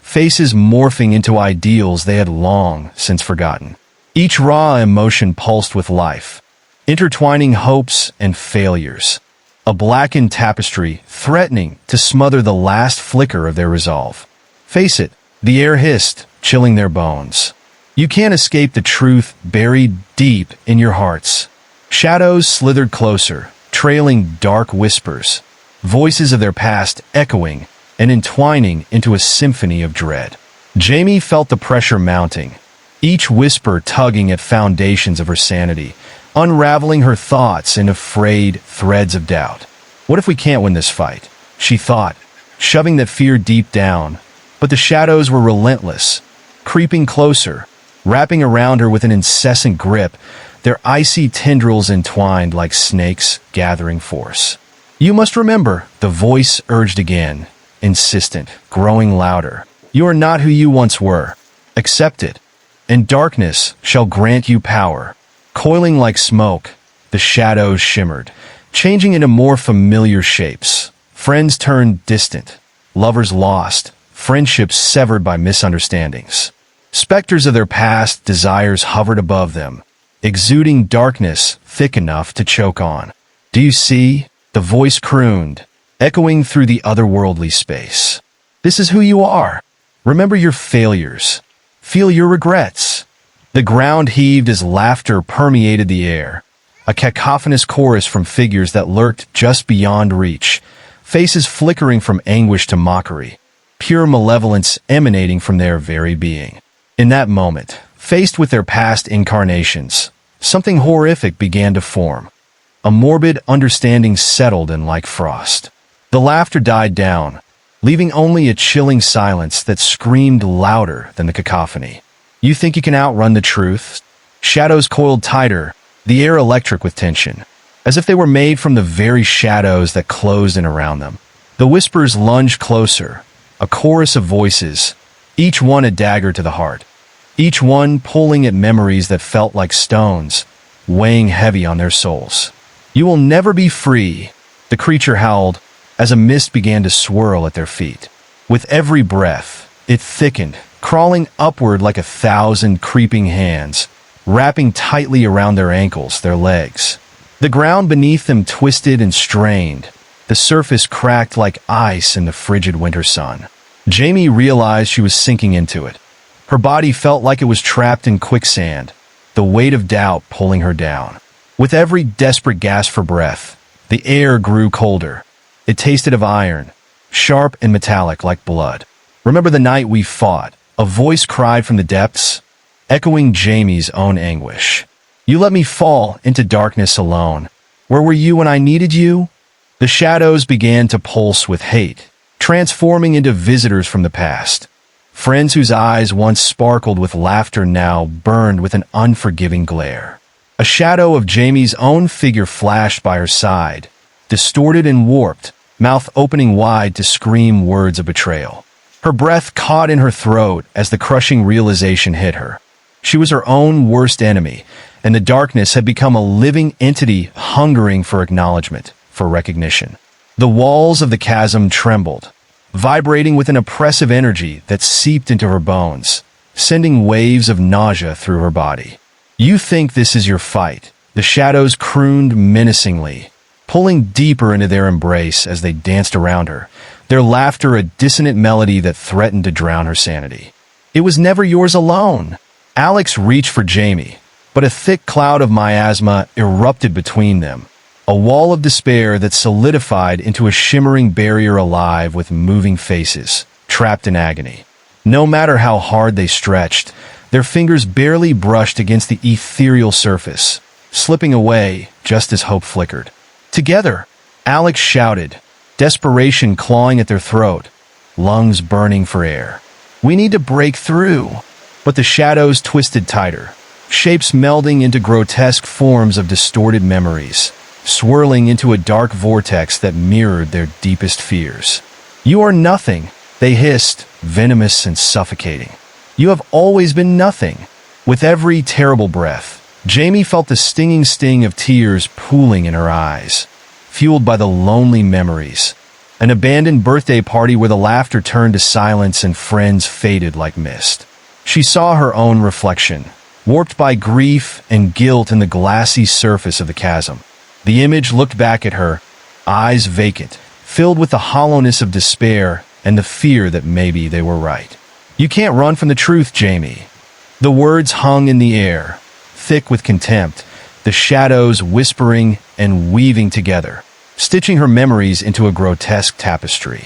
faces morphing into ideals they had long since forgotten. Each raw emotion pulsed with life, intertwining hopes and failures, a blackened tapestry threatening to smother the last flicker of their resolve. Face it, the air hissed, chilling their bones. You can't escape the truth buried deep in your hearts. Shadows slithered closer, trailing dark whispers, voices of their past echoing and entwining into a symphony of dread. Jamie felt the pressure mounting, each whisper tugging at foundations of her sanity, unraveling her thoughts into frayed threads of doubt. What if we can't win this fight? She thought, shoving that fear deep down. But the shadows were relentless, creeping closer, wrapping around her with an incessant grip, their icy tendrils entwined like snakes gathering force. "You must remember," the voice urged again, insistent, growing louder. "You are not who you once were. Accept it, and darkness shall grant you power." Coiling like smoke, the shadows shimmered, changing into more familiar shapes. Friends turned distant, lovers lost, friendships severed by misunderstandings. Specters of their past desires hovered above them, exuding darkness thick enough to choke on. "Do you see?" the voice crooned, echoing through the otherworldly space. "This is who you are. Remember your failures. Feel your regrets." The ground heaved as laughter permeated the air, a cacophonous chorus from figures that lurked just beyond reach, faces flickering from anguish to mockery, pure malevolence emanating from their very being. In that moment, faced with their past incarnations, something horrific began to form. A morbid understanding settled in like frost. The laughter died down, leaving only a chilling silence that screamed louder than the cacophony. "You think you can outrun the truth?" Shadows coiled tighter, the air electric with tension, as if they were made from the very shadows that closed in around them. The whispers lunged closer, a chorus of voices, each one a dagger to the heart, each one pulling at memories that felt like stones, weighing heavy on their souls. "You will never be free," the creature howled, as a mist began to swirl at their feet. With every breath, it thickened, crawling upward like 1,000 creeping hands, wrapping tightly around their ankles, their legs. The ground beneath them twisted and strained, the surface cracked like ice in the frigid winter sun. Jamie realized she was sinking into it. Her body felt like it was trapped in quicksand, the weight of doubt pulling her down. With every desperate gasp for breath, the air grew colder. It tasted of iron, sharp and metallic like blood. "Remember the night we fought?" a voice cried from the depths, echoing Jamie's own anguish. "You let me fall into darkness alone. Where were you when I needed you?" The shadows began to pulse with hate, transforming into visitors from the past. Friends whose eyes once sparkled with laughter now burned with an unforgiving glare. A shadow of Jamie's own figure flashed by her side, distorted and warped, mouth opening wide to scream words of betrayal. Her breath caught in her throat as the crushing realization hit her. She was her own worst enemy, and the darkness had become a living entity hungering for acknowledgement, for recognition. The walls of the chasm trembled, vibrating with an oppressive energy that seeped into her bones, sending waves of nausea through her body. "You think this is your fight?" The shadows crooned menacingly, pulling deeper into their embrace as they danced around her, their laughter a dissonant melody that threatened to drown her sanity. "It was never yours alone." Alex reached for Jamie, but a thick cloud of miasma erupted between them, a wall of despair that solidified into a shimmering barrier alive with moving faces, trapped in agony. No matter how hard they stretched, their fingers barely brushed against the ethereal surface, slipping away just as hope flickered. Together, Alex shouted, desperation clawing at their throat, lungs burning for air. "We need to break through." But the shadows twisted tighter, shapes melding into grotesque forms of distorted memories, swirling into a dark vortex that mirrored their deepest fears. "You are nothing," they hissed, venomous and suffocating. "You have always been nothing." With every terrible breath, Jamie felt the stinging sting of tears pooling in her eyes, fueled by the lonely memories. An abandoned birthday party where the laughter turned to silence and friends faded like mist. She saw her own reflection, warped by grief and guilt in the glassy surface of the chasm. The image looked back at her, eyes vacant, filled with the hollowness of despair and the fear that maybe they were right. "You can't run from the truth, Jamie." The words hung in the air, thick with contempt, the shadows whispering and weaving together, stitching her memories into a grotesque tapestry.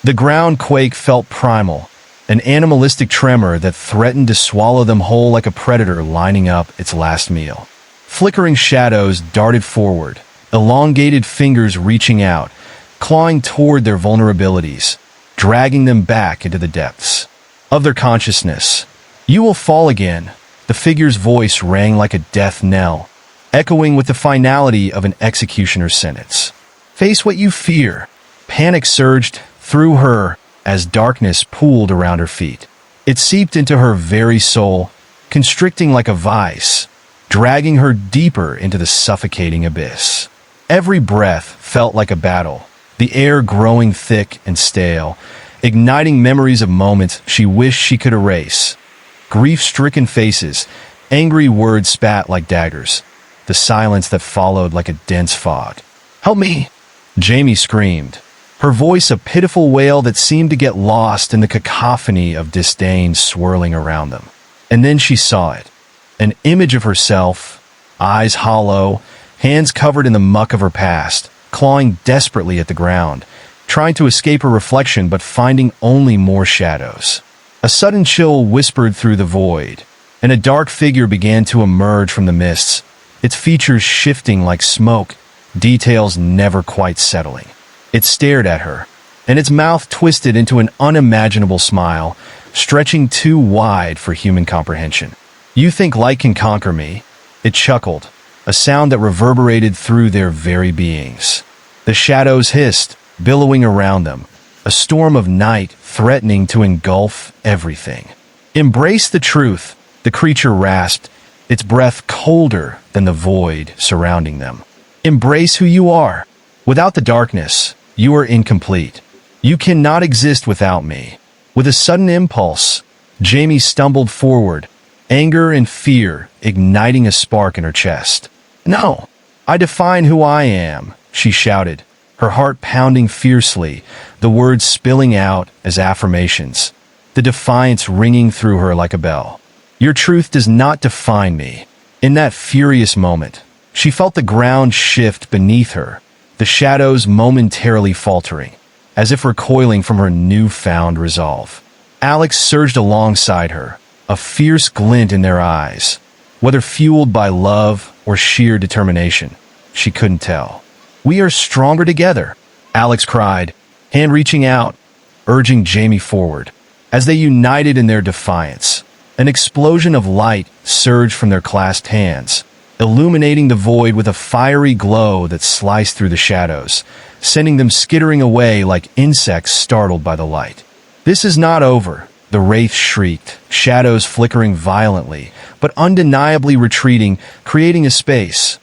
The ground quake felt primal, an animalistic tremor that threatened to swallow them whole like a predator lining up its last meal. Flickering shadows darted forward, elongated fingers reaching out, clawing toward their vulnerabilities, dragging them back into the depths of their consciousness. "You will fall again," the figure's voice rang like a death knell, echoing with the finality of an executioner's sentence. "Face what you fear." Panic surged through her as darkness pooled around her feet. It seeped into her very soul, constricting like a vice, dragging her deeper into the suffocating abyss. Every breath felt like a battle, the air growing thick and stale, igniting memories of moments she wished she could erase. Grief-stricken faces, angry words spat like daggers, the silence that followed like a dense fog. "Help me!" Jamie screamed, her voice a pitiful wail that seemed to get lost in the cacophony of disdain swirling around them. And then she saw it, an image of herself, eyes hollow, hands covered in the muck of her past, clawing desperately at the ground, trying to escape her reflection but finding only more shadows. A sudden chill whispered through the void, and a dark figure began to emerge from the mists, its features shifting like smoke, details never quite settling. It stared at her, and its mouth twisted into an unimaginable smile, stretching too wide for human comprehension. "You think light can conquer me?" It chuckled, a sound that reverberated through their very beings. The shadows hissed, billowing around them, a storm of night threatening to engulf everything. "Embrace the truth," the creature rasped, its breath colder than the void surrounding them. "Embrace who you are. Without the darkness, you are incomplete. You cannot exist without me." With a sudden impulse, Jamie stumbled forward, anger and fear igniting a spark in her chest. "No, I define who I am," she shouted, her heart pounding fiercely, the words spilling out as affirmations, the defiance ringing through her like a bell. "Your truth does not define me." In that furious moment, she felt the ground shift beneath her, the shadows momentarily faltering, as if recoiling from her newfound resolve. Alex surged alongside her, a fierce glint in their eyes. Whether fueled by love or sheer determination, she couldn't tell. "We are stronger together," Alex cried, hand reaching out, urging Jamie forward. As they united in their defiance, an explosion of light surged from their clasped hands, illuminating the void with a fiery glow that sliced through the shadows, sending them skittering away like insects startled by the light. "This is not over," the wraith shrieked, shadows flickering violently, but undeniably retreating, creating a space,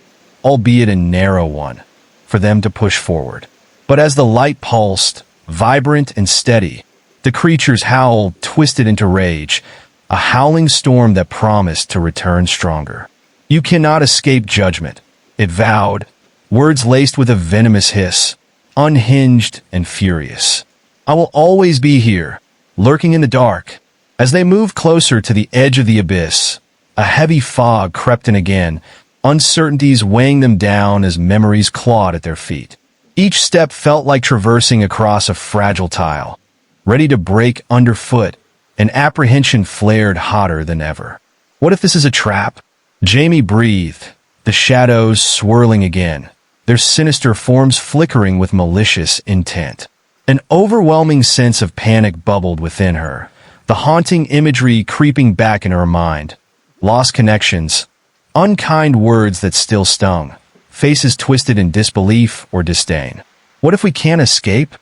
albeit a narrow one, for them to push forward. But as the light pulsed, vibrant and steady, the creature's howl twisted into rage, a howling storm that promised to return stronger. "You cannot escape judgment," it vowed, words laced with a venomous hiss, unhinged and furious. "I will always be here, lurking in the dark." As they moved closer to the edge of the abyss, A heavy fog crept in again, uncertainties weighing them down as memories clawed at their feet. Each step felt like traversing across a fragile tile, ready to break underfoot, and apprehension flared hotter than ever. What if this is a trap? Jamie breathed, the shadows swirling again, their sinister forms flickering with malicious intent. An overwhelming sense of panic bubbled within her, the haunting imagery creeping back in her mind. Lost connections, unkind words that still stung, faces twisted in disbelief or disdain. What if we can't escape?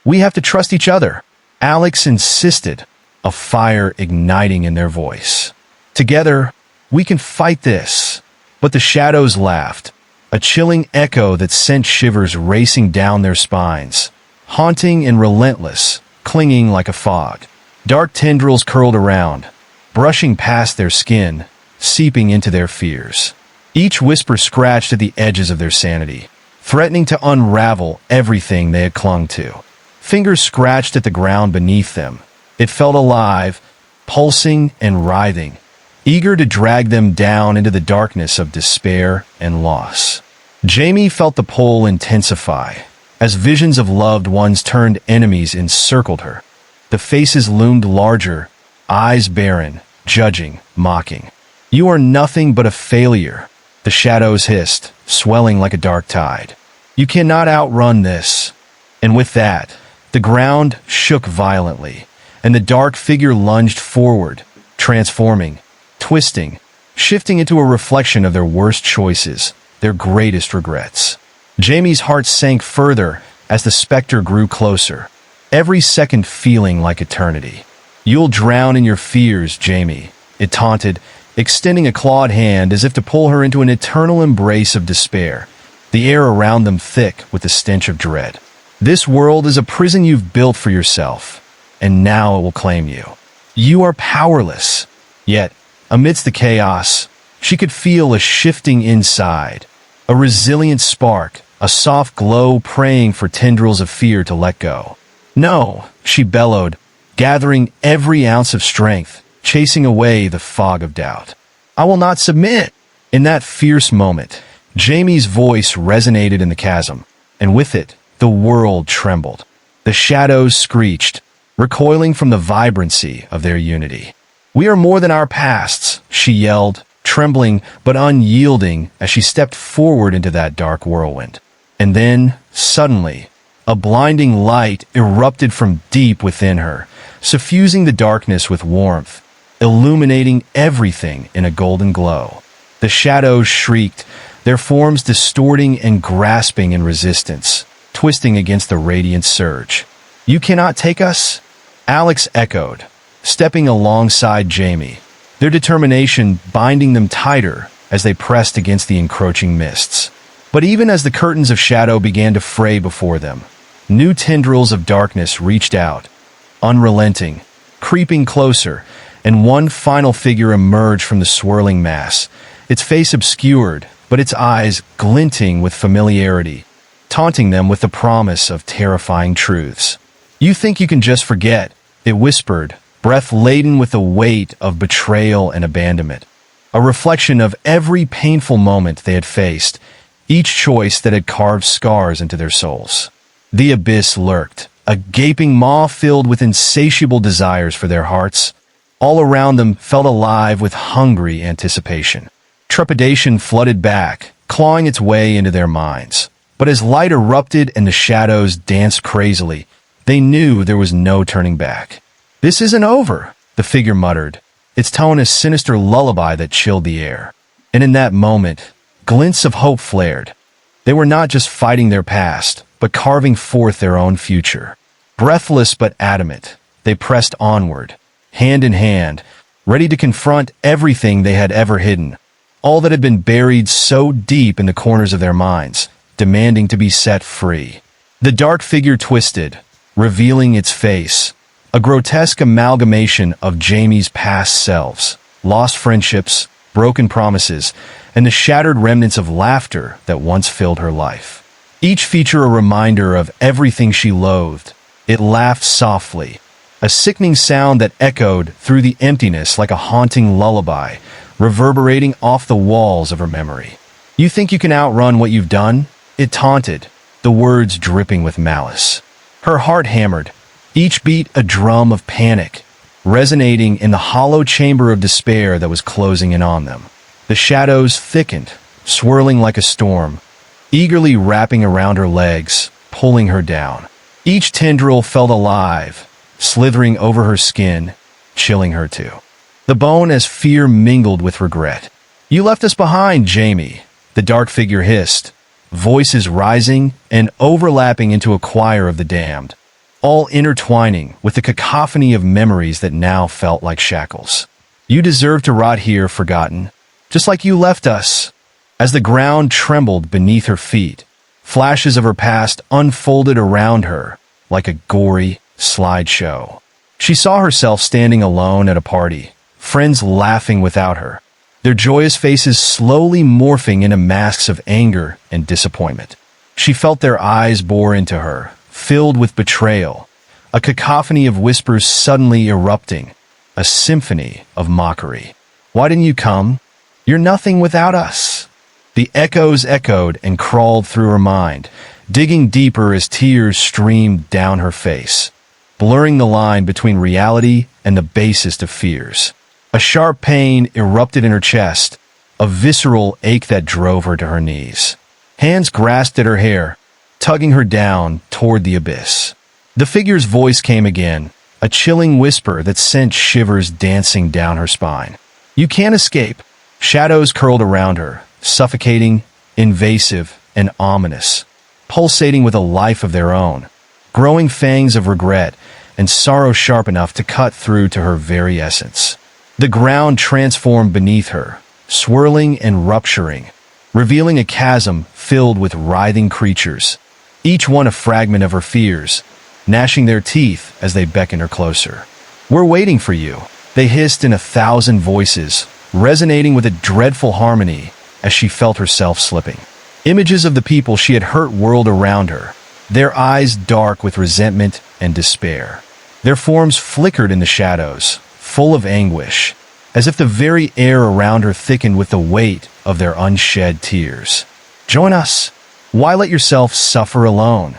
We have to trust each other, Alex insisted, a fire igniting in their voice. Together, we can fight this. But the shadows laughed, a chilling echo that sent shivers racing down their spines, haunting and relentless, clinging like a fog. Dark tendrils curled around, brushing past their skin, seeping into their fears. Each whisper scratched at the edges of their sanity, threatening to unravel everything they had clung to. Fingers scratched at the ground beneath them. It felt alive, pulsing and writhing, eager to drag them down into the darkness of despair and loss. Jamie felt the pull intensify, as visions of loved ones turned enemies encircled her. The faces loomed larger, eyes barren, judging, mocking. You are nothing but a failure, the shadows hissed, swelling like a dark tide. You cannot outrun this. And with that, the ground shook violently, and the dark figure lunged forward, transforming, twisting, shifting into a reflection of their worst choices, their greatest regrets. Jamie's heart sank further as the specter grew closer, every second feeling like eternity. You'll drown in your fears, Jamie, it taunted, extending a clawed hand as if to pull her into an eternal embrace of despair, the air around them thick with the stench of dread. This world is a prison you've built for yourself, and now it will claim you. You are powerless. Yet, amidst the chaos, she could feel a shifting inside, a resilient spark, a soft glow praying for tendrils of fear to let go. No, she bellowed, gathering every ounce of strength, chasing away the fog of doubt. I will not submit. In that fierce moment, Jamie's voice resonated in the chasm, and with it, the world trembled. The shadows screeched, recoiling from the vibrancy of their unity. We are more than our pasts, she yelled, trembling but unyielding as she stepped forward into that dark whirlwind. And then, suddenly, a blinding light erupted from deep within her, suffusing the darkness with warmth, illuminating everything in a golden glow. The shadows shrieked, their forms distorting and grasping in resistance, twisting against the radiant surge. You cannot take us? Alex echoed, stepping alongside Jamie, their determination binding them tighter as they pressed against the encroaching mists. But even as the curtains of shadow began to fray before them, new tendrils of darkness reached out, unrelenting, creeping closer, and one final figure emerged from the swirling mass, its face obscured, but its eyes glinting with familiarity, taunting them with the promise of terrifying truths. You think you can just forget, it whispered, breath laden with the weight of betrayal and abandonment, a reflection of every painful moment they had faced, each choice that had carved scars into their souls. The abyss lurked, a gaping maw filled with insatiable desires for their hearts. All around them felt alive with hungry anticipation. Trepidation flooded back, clawing its way into their minds. But as light erupted and the shadows danced crazily, they knew there was no turning back. This isn't over, the figure muttered, its tone a sinister lullaby that chilled the air. And in that moment, glints of hope flared. They were not just fighting their past, but carving forth their own future. Breathless but adamant, they pressed onward, hand in hand, ready to confront everything they had ever hidden, all that had been buried so deep in the corners of their minds, demanding to be set free. The dark figure twisted, revealing its face, a grotesque amalgamation of Jamie's past selves, lost friendships, broken promises, and the shattered remnants of laughter that once filled her life. Each feature a reminder of everything she loathed. It laughed softly, a sickening sound that echoed through the emptiness like a haunting lullaby, reverberating off the walls of her memory. "You think you can outrun what you've done?" it taunted, the words dripping with malice. Her heart hammered, each beat a drum of panic, resonating in the hollow chamber of despair that was closing in on them. The shadows thickened, swirling like a storm, eagerly wrapping around her legs, pulling her down. Each tendril felt alive, slithering over her skin, chilling her too. The bone as fear mingled with regret. "You left us behind, Jamie," the dark figure hissed, voices rising and overlapping into a choir of the damned, all intertwining with the cacophony of memories that now felt like shackles. "You deserve to rot here, forgotten, just like you left us." As the ground trembled beneath her feet, flashes of her past unfolded around her like a gory slideshow. She saw herself standing alone at a party, friends laughing without her, their joyous faces slowly morphing into masks of anger and disappointment. She felt their eyes bore into her, filled with betrayal, a cacophony of whispers suddenly erupting, a symphony of mockery. "Why didn't you come? You're nothing without us." The echoes echoed and crawled through her mind, digging deeper as tears streamed down her face, blurring the line between reality and the basest of fears. A sharp pain erupted in her chest, a visceral ache that drove her to her knees. Hands grasped at her hair, tugging her down toward the abyss. The figure's voice came again, a chilling whisper that sent shivers dancing down her spine. "You can't escape." Shadows curled around her, suffocating, invasive, and ominous, pulsating with a life of their own, growing fangs of regret and sorrow sharp enough to cut through to her very essence. The ground transformed beneath her, swirling and rupturing, revealing a chasm filled with writhing creatures, each one a fragment of her fears, gnashing their teeth as they beckoned her closer. "We're waiting for you," they hissed in 1,000 voices, resonating with a dreadful harmony as she felt herself slipping. Images of the people she had hurt whirled around her, their eyes dark with resentment and despair. Their forms flickered in the shadows, full of anguish, as if the very air around her thickened with the weight of their unshed tears. "Join us. Why let yourself suffer alone?"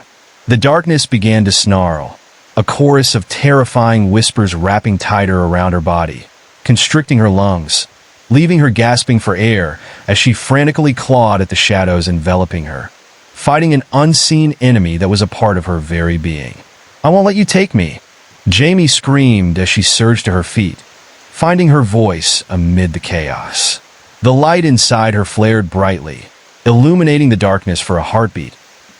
The darkness began to snarl, a chorus of terrifying whispers wrapping tighter around her body, constricting her lungs, leaving her gasping for air as she frantically clawed at the shadows enveloping her, fighting an unseen enemy that was a part of her very being. "I won't let you take me," Jamie screamed as she surged to her feet, finding her voice amid the chaos. The light inside her flared brightly, illuminating the darkness for a heartbeat,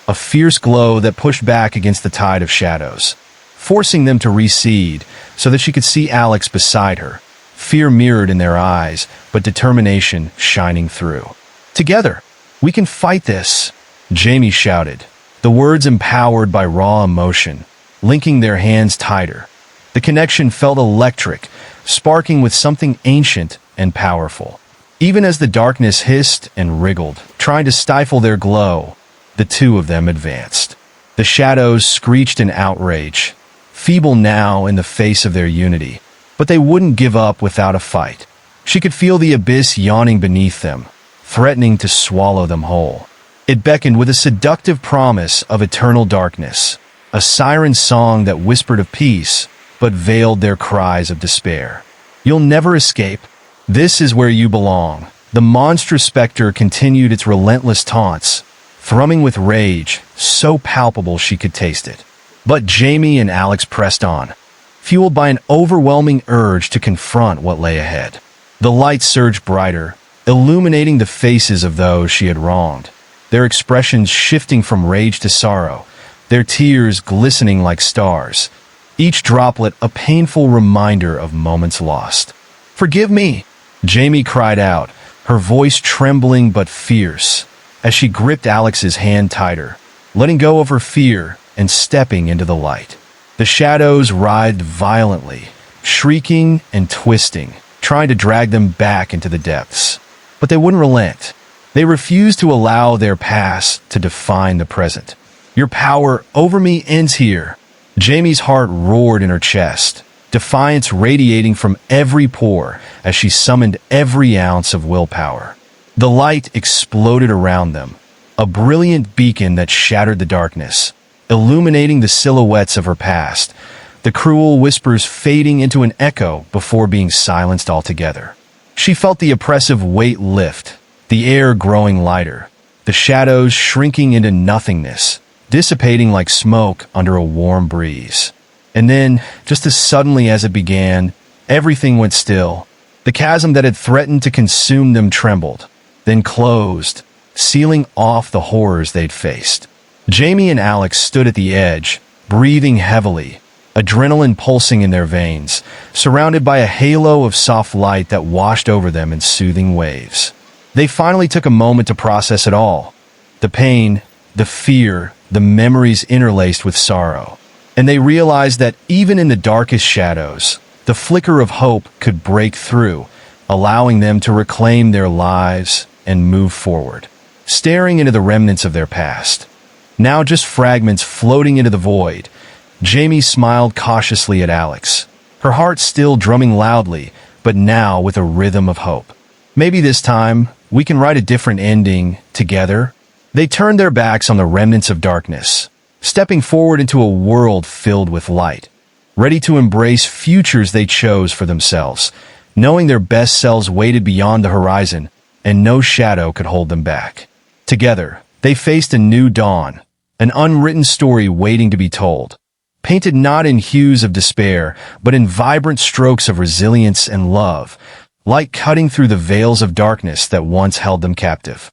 a fierce glow that pushed back against the tide of shadows, forcing them to recede so that she could see Alex beside her, fear mirrored in their eyes, but determination shining through. "Together, we can fight this," Jamie shouted, the words empowered by raw emotion, linking their hands tighter. The connection felt electric, sparking with something ancient and powerful. Even as the darkness hissed and wriggled, trying to stifle their glow, the two of them advanced. The shadows screeched in outrage, feeble now in the face of their unity, but they wouldn't give up without a fight. She could feel the abyss yawning beneath them, threatening to swallow them whole. It beckoned with a seductive promise of eternal darkness, a siren song that whispered of peace, but veiled their cries of despair. "You'll never escape. This is where you belong." The monstrous specter continued its relentless taunts, thrumming with rage, so palpable she could taste it. But Jamie and Alex pressed on, fueled by an overwhelming urge to confront what lay ahead. The light surged brighter, illuminating the faces of those she had wronged, their expressions shifting from rage to sorrow, their tears glistening like stars, each droplet a painful reminder of moments lost. "Forgive me," Jamie cried out, her voice trembling but fierce, as she gripped Alex's hand tighter, letting go of her fear and stepping into the light. The shadows writhed violently, shrieking and twisting, trying to drag them back into the depths. But they wouldn't relent. They refused to allow their past to define the present. "Your power over me ends here." Jamie's heart roared in her chest, defiance radiating from every pore as she summoned every ounce of willpower. The light exploded around them, a brilliant beacon that shattered the darkness, illuminating the silhouettes of her past, the cruel whispers fading into an echo before being silenced altogether. She felt the oppressive weight lift, the air growing lighter, the shadows shrinking into nothingness, dissipating like smoke under a warm breeze. And then, just as suddenly as it began, everything went still. The chasm that had threatened to consume them trembled, then closed, sealing off the horrors they'd faced. Jamie and Alex stood at the edge, breathing heavily, adrenaline pulsing in their veins, surrounded by a halo of soft light that washed over them in soothing waves. They finally took a moment to process it all. The pain, the fear, the memories interlaced with sorrow. And they realized that even in the darkest shadows, the flicker of hope could break through, allowing them to reclaim their lives and move forward. Staring into the remnants of their past, now just fragments floating into the void, Jamie smiled cautiously at Alex, her heart still drumming loudly, but now with a rhythm of hope. Maybe this time, we can write a different ending together. They turned their backs on the remnants of darkness, stepping forward into a world filled with light, ready to embrace futures they chose for themselves, knowing their best selves waited beyond the horizon, and no shadow could hold them back. Together, they faced a new dawn, an unwritten story waiting to be told, painted not in hues of despair, but in vibrant strokes of resilience and love, light cutting through the veils of darkness that once held them captive.